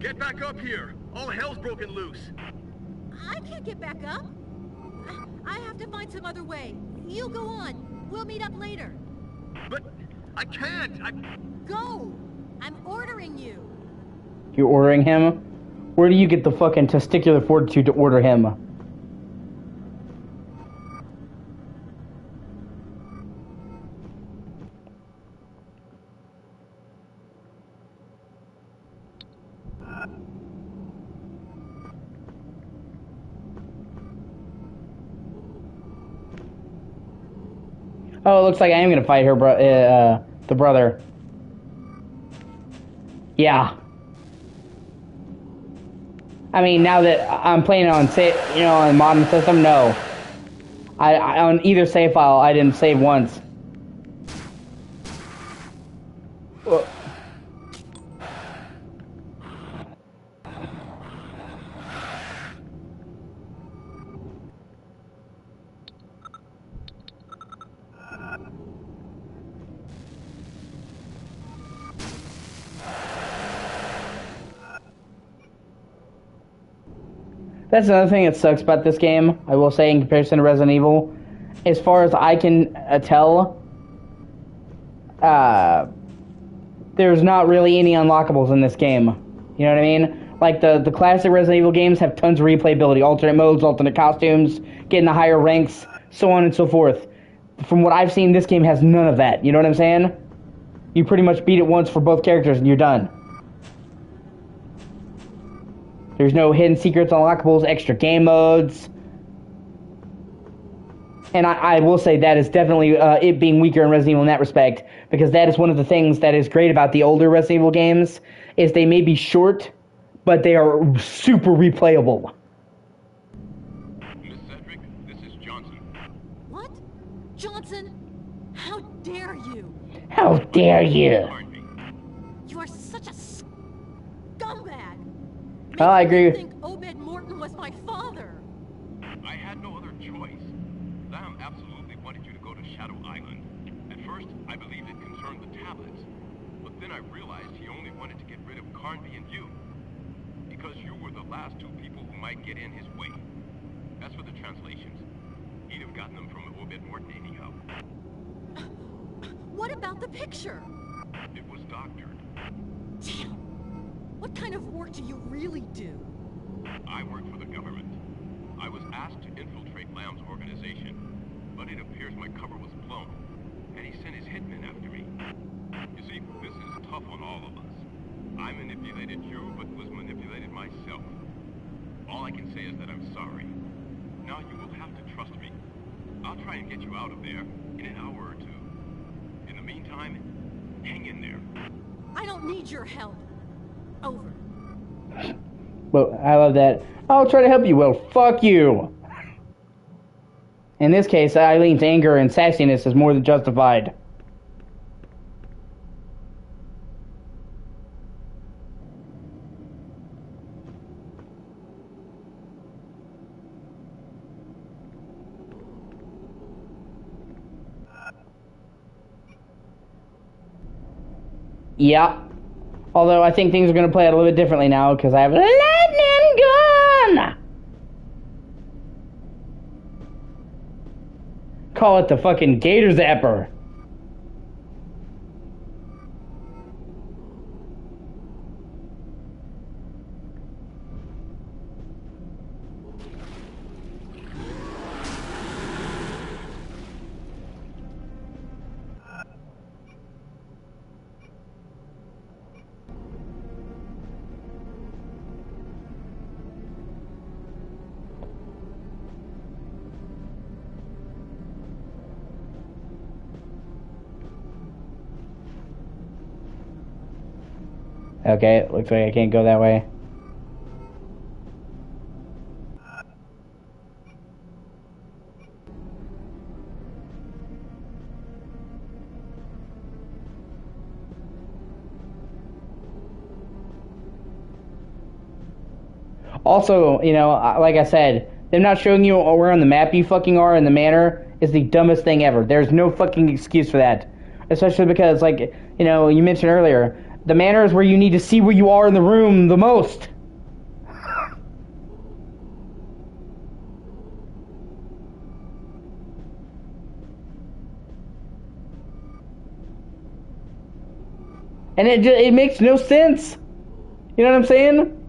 Get back up here! All hell's broken loose! I can't get back up. I have to find some other way. You go on. We'll meet up later. But I can't! Go! I'm ordering you. You're ordering him? Where do you get the fucking testicular fortitude to order him? Oh, it looks like I am gonna fight her, the brother. Yeah. I mean, now that I'm playing on, on modern system, no. I on either save file, I didn't save once. That's another thing that sucks about this game, I will say, in comparison to Resident Evil. As far as I can tell, there's not really any unlockables in this game. You know what I mean? Like the classic Resident Evil games have tons of replayability, alternate modes, alternate costumes, getting the higher ranks, so on and so forth. From what I've seen, this game has none of that. You know what I'm saying? You pretty much beat it once for both characters and you're done. There's no hidden secrets, unlockables, extra game modes. And I will say that is definitely it being weaker in Resident Evil in that respect, because that is one of the things that is great about the older Resident Evil games, is they may be short, but they are super replayable. Miss Cedric, this is Johnson. What? Johnson? How dare you? How dare you? You are such a scumbag. Well, I agree. I think Obed Morton was my father. I had no other choice. Sam absolutely wanted you to go to Shadow Island. At first, I believed it concerned the tablets. But then I realized he only wanted to get rid of Carnby and you. Because you were the last two people who might get in his way. As for the translations, he'd have gotten them from Obed Morton anyhow. What about the picture? It was doctored. Damn. What kind of work do you really do? I work for the government. I was asked to infiltrate Lamb's organization, but it appears my cover was blown, and he sent his hitmen after me. You see, this is tough on all of us. I manipulated you, but was manipulated myself. All I can say is that I'm sorry. Now you will have to trust me. I'll try and get you out of there in an hour or two. In the meantime, hang in there. I don't need your help. Over. Well, I love that. I'll try to help you. Well, fuck you. In this case, Eileen's anger and sassiness is more than justified. Yeah. Although I think things are going to play out a little bit differently now because I have a lightning gun! Call it the fucking Gator Zapper. Okay, looks like I can't go that way. Also, you know, like I said, them not showing you where on the map you fucking are in the manor is the dumbest thing ever. There's no fucking excuse for that. Especially because, like, you know, you mentioned earlier, the manor is where you need to see where you are in the room the most. And it makes no sense. You know what I'm saying?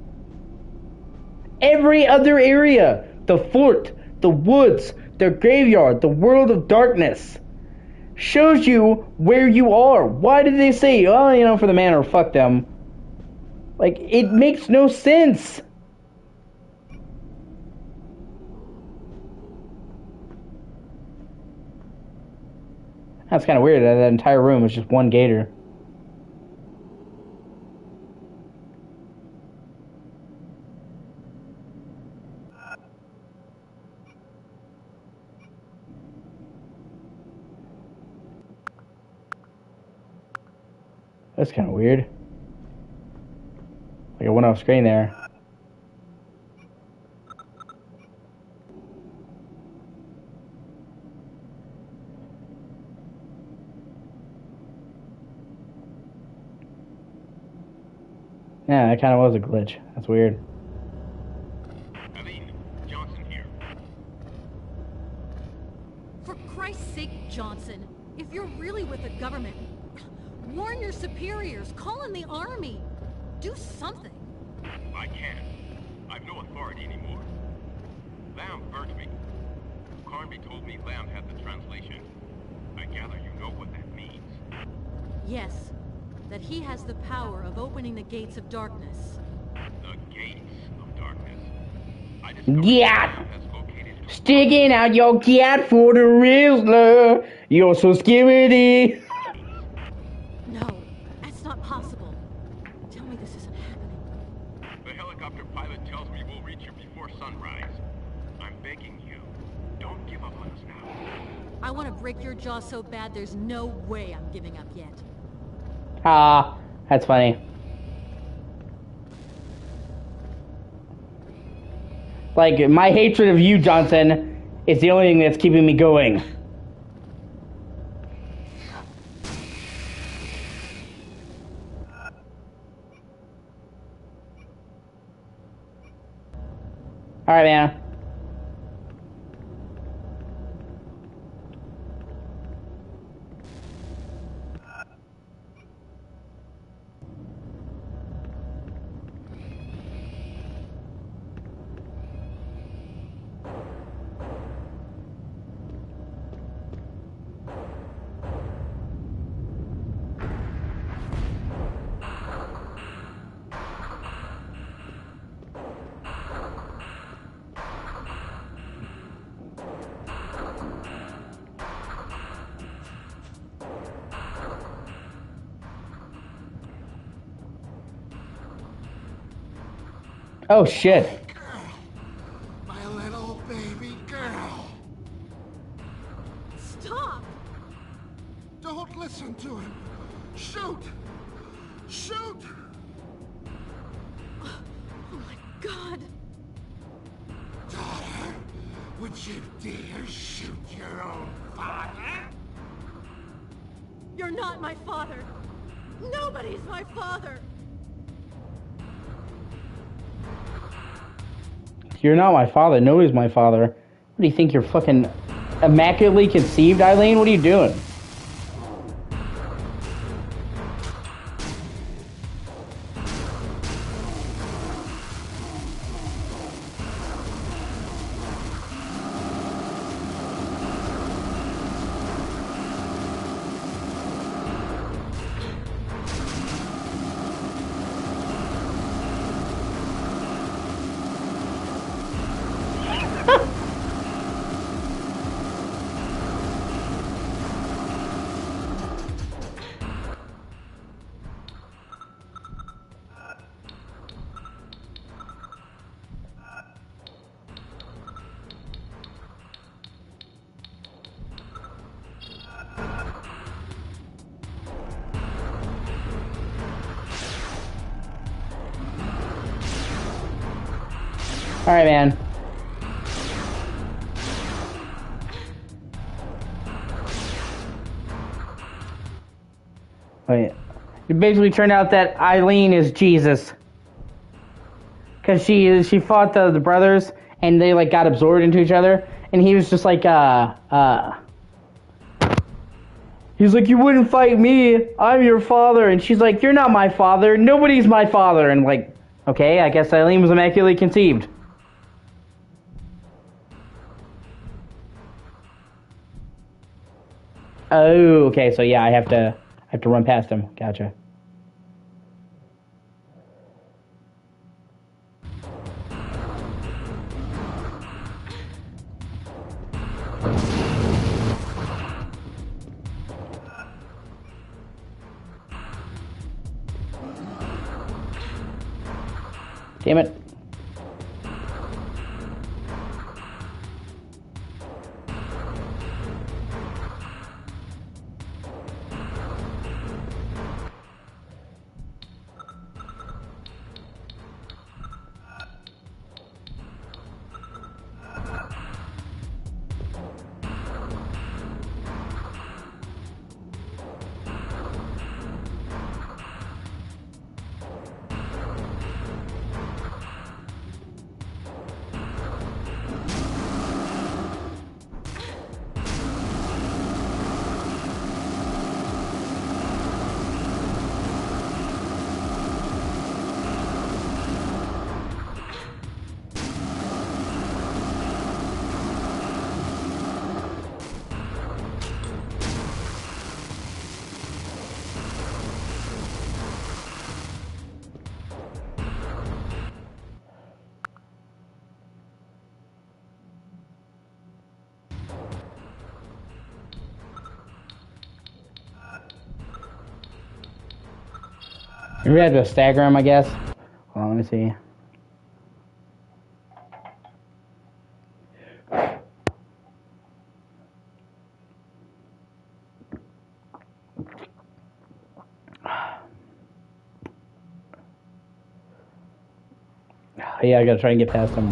Every other area, the fort, the woods, the graveyard, the world of darkness, shows you where you are. Why did they say, oh, you know, for the manor, fuck them? Like, it makes no sense. That's kind of weird that entire room is just one gator. That's kind of weird. Like it went off screen there. Yeah, that kind of was a glitch. That's weird. Eileen, Johnson here. For Christ's sake, Johnson, if you're really with the government, warn your superiors, call in the army. Do something. I can't. I've no authority anymore. Lamb burnt me. Carnby told me Lamb had the translation. I gather you know what that means. Yes, that he has the power of opening the gates of darkness. The gates of darkness. I discovered Yeah! Lamb has located Sticking out your cat for the Rizzler. You're so scary. No, that's not possible. Tell me this isn't happening. the helicopter pilot tells me we'll reach you before sunrise. I'm begging you, don't give up on us now. I want to break your jaw so bad there's no way I'm giving up yet. Ah, that's funny. Like, my hatred of you, Johnson, is the only thing that's keeping me going. Alright, man. Oh, shit. Girl, my little baby girl. Stop! Don't listen to him. Shoot! Shoot! Oh my God! Daughter, would you dare shoot your own father? You're not my father! Nobody's my father! You're not my father. Nobody's my father. What do you think? You're fucking immaculately conceived, Eileen? What are you doing? Alright, man. Wait. It basically turned out that Eileen is Jesus. Because she fought the brothers, and they, like, got absorbed into each other, and he was just like, he's like, you wouldn't fight me, I'm your father, and she's like, you're not my father, nobody's my father, and like, okay, I guess Eileen was immaculately conceived. Oh, okay, so yeah, I have to run past him. Gotcha. Damn it. We have to stagger him, I guess. Hold on, let me see. Yeah, I gotta try and get past him.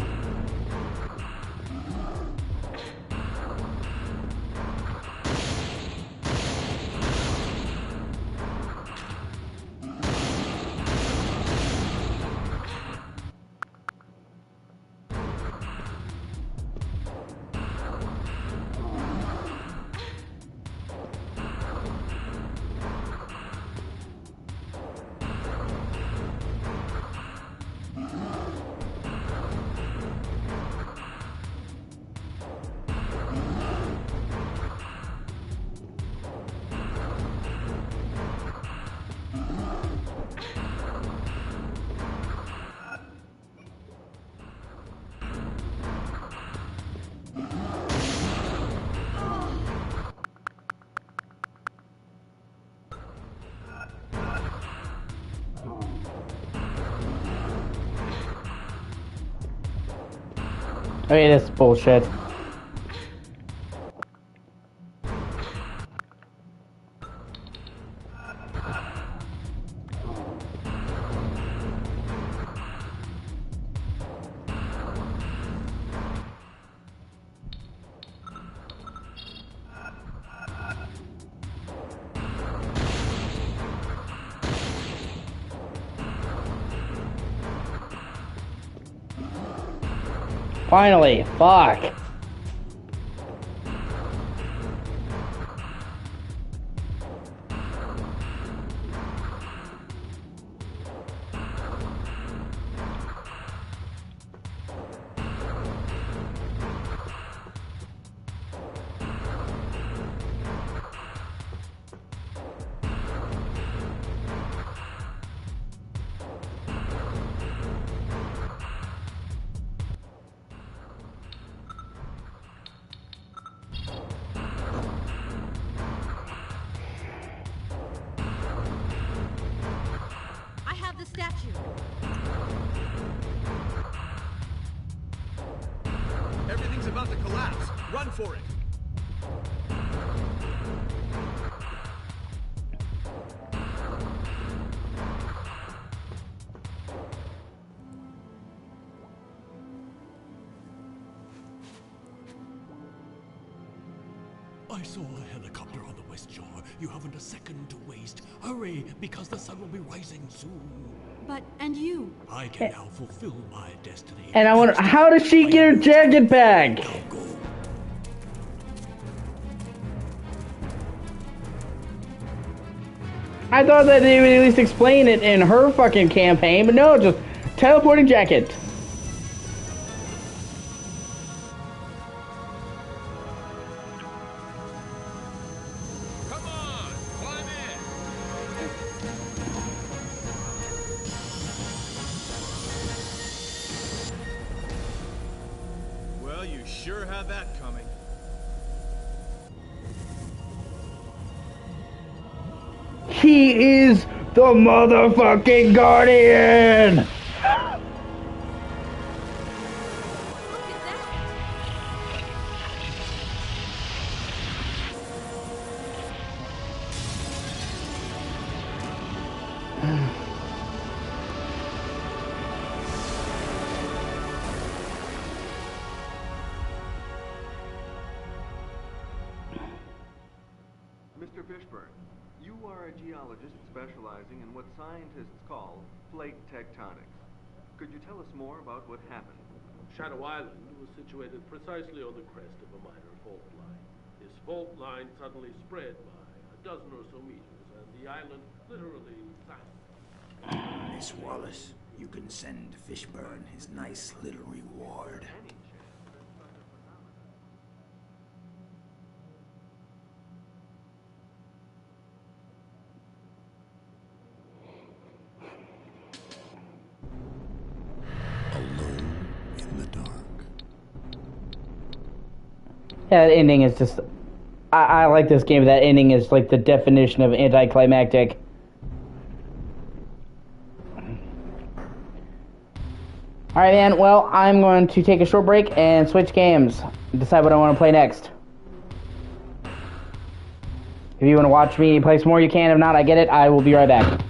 Okay, this is bullshit. Finally, fuck. I have the statue. Everything's about to collapse. Run for it. I saw a helicopter on the west shore. You haven't a second to waste. Hurry, because the sun will be rising soon. And you? I can now fulfill my destiny. And I wonder, how does she get her jacket back? Now go. I thought that they would at least explain it in her fucking campaign, but no, just teleporting jacket. Come on, climb in. Well, you sure had that coming. He is the motherfucking Guardian! Look at that! Mr. Fishburne, you are a geologist specializing in what scientists call plate tectonics. Could you tell us more about what happened? Shadow Island was situated precisely on the crest of a minor fault line. This fault line suddenly spread by a dozen or so meters, and the island literally vanished. Miss Wallace, you can send Fishburne his nice little reward. Alone in the dark. Yeah, that ending is just... I like this game, that ending is like the definition of anticlimactic. Alright, man. Well, I'm going to take a short break and switch games. Decide what I want to play next. If you want to watch me play some more, you can. If not, I get it. I will be right back.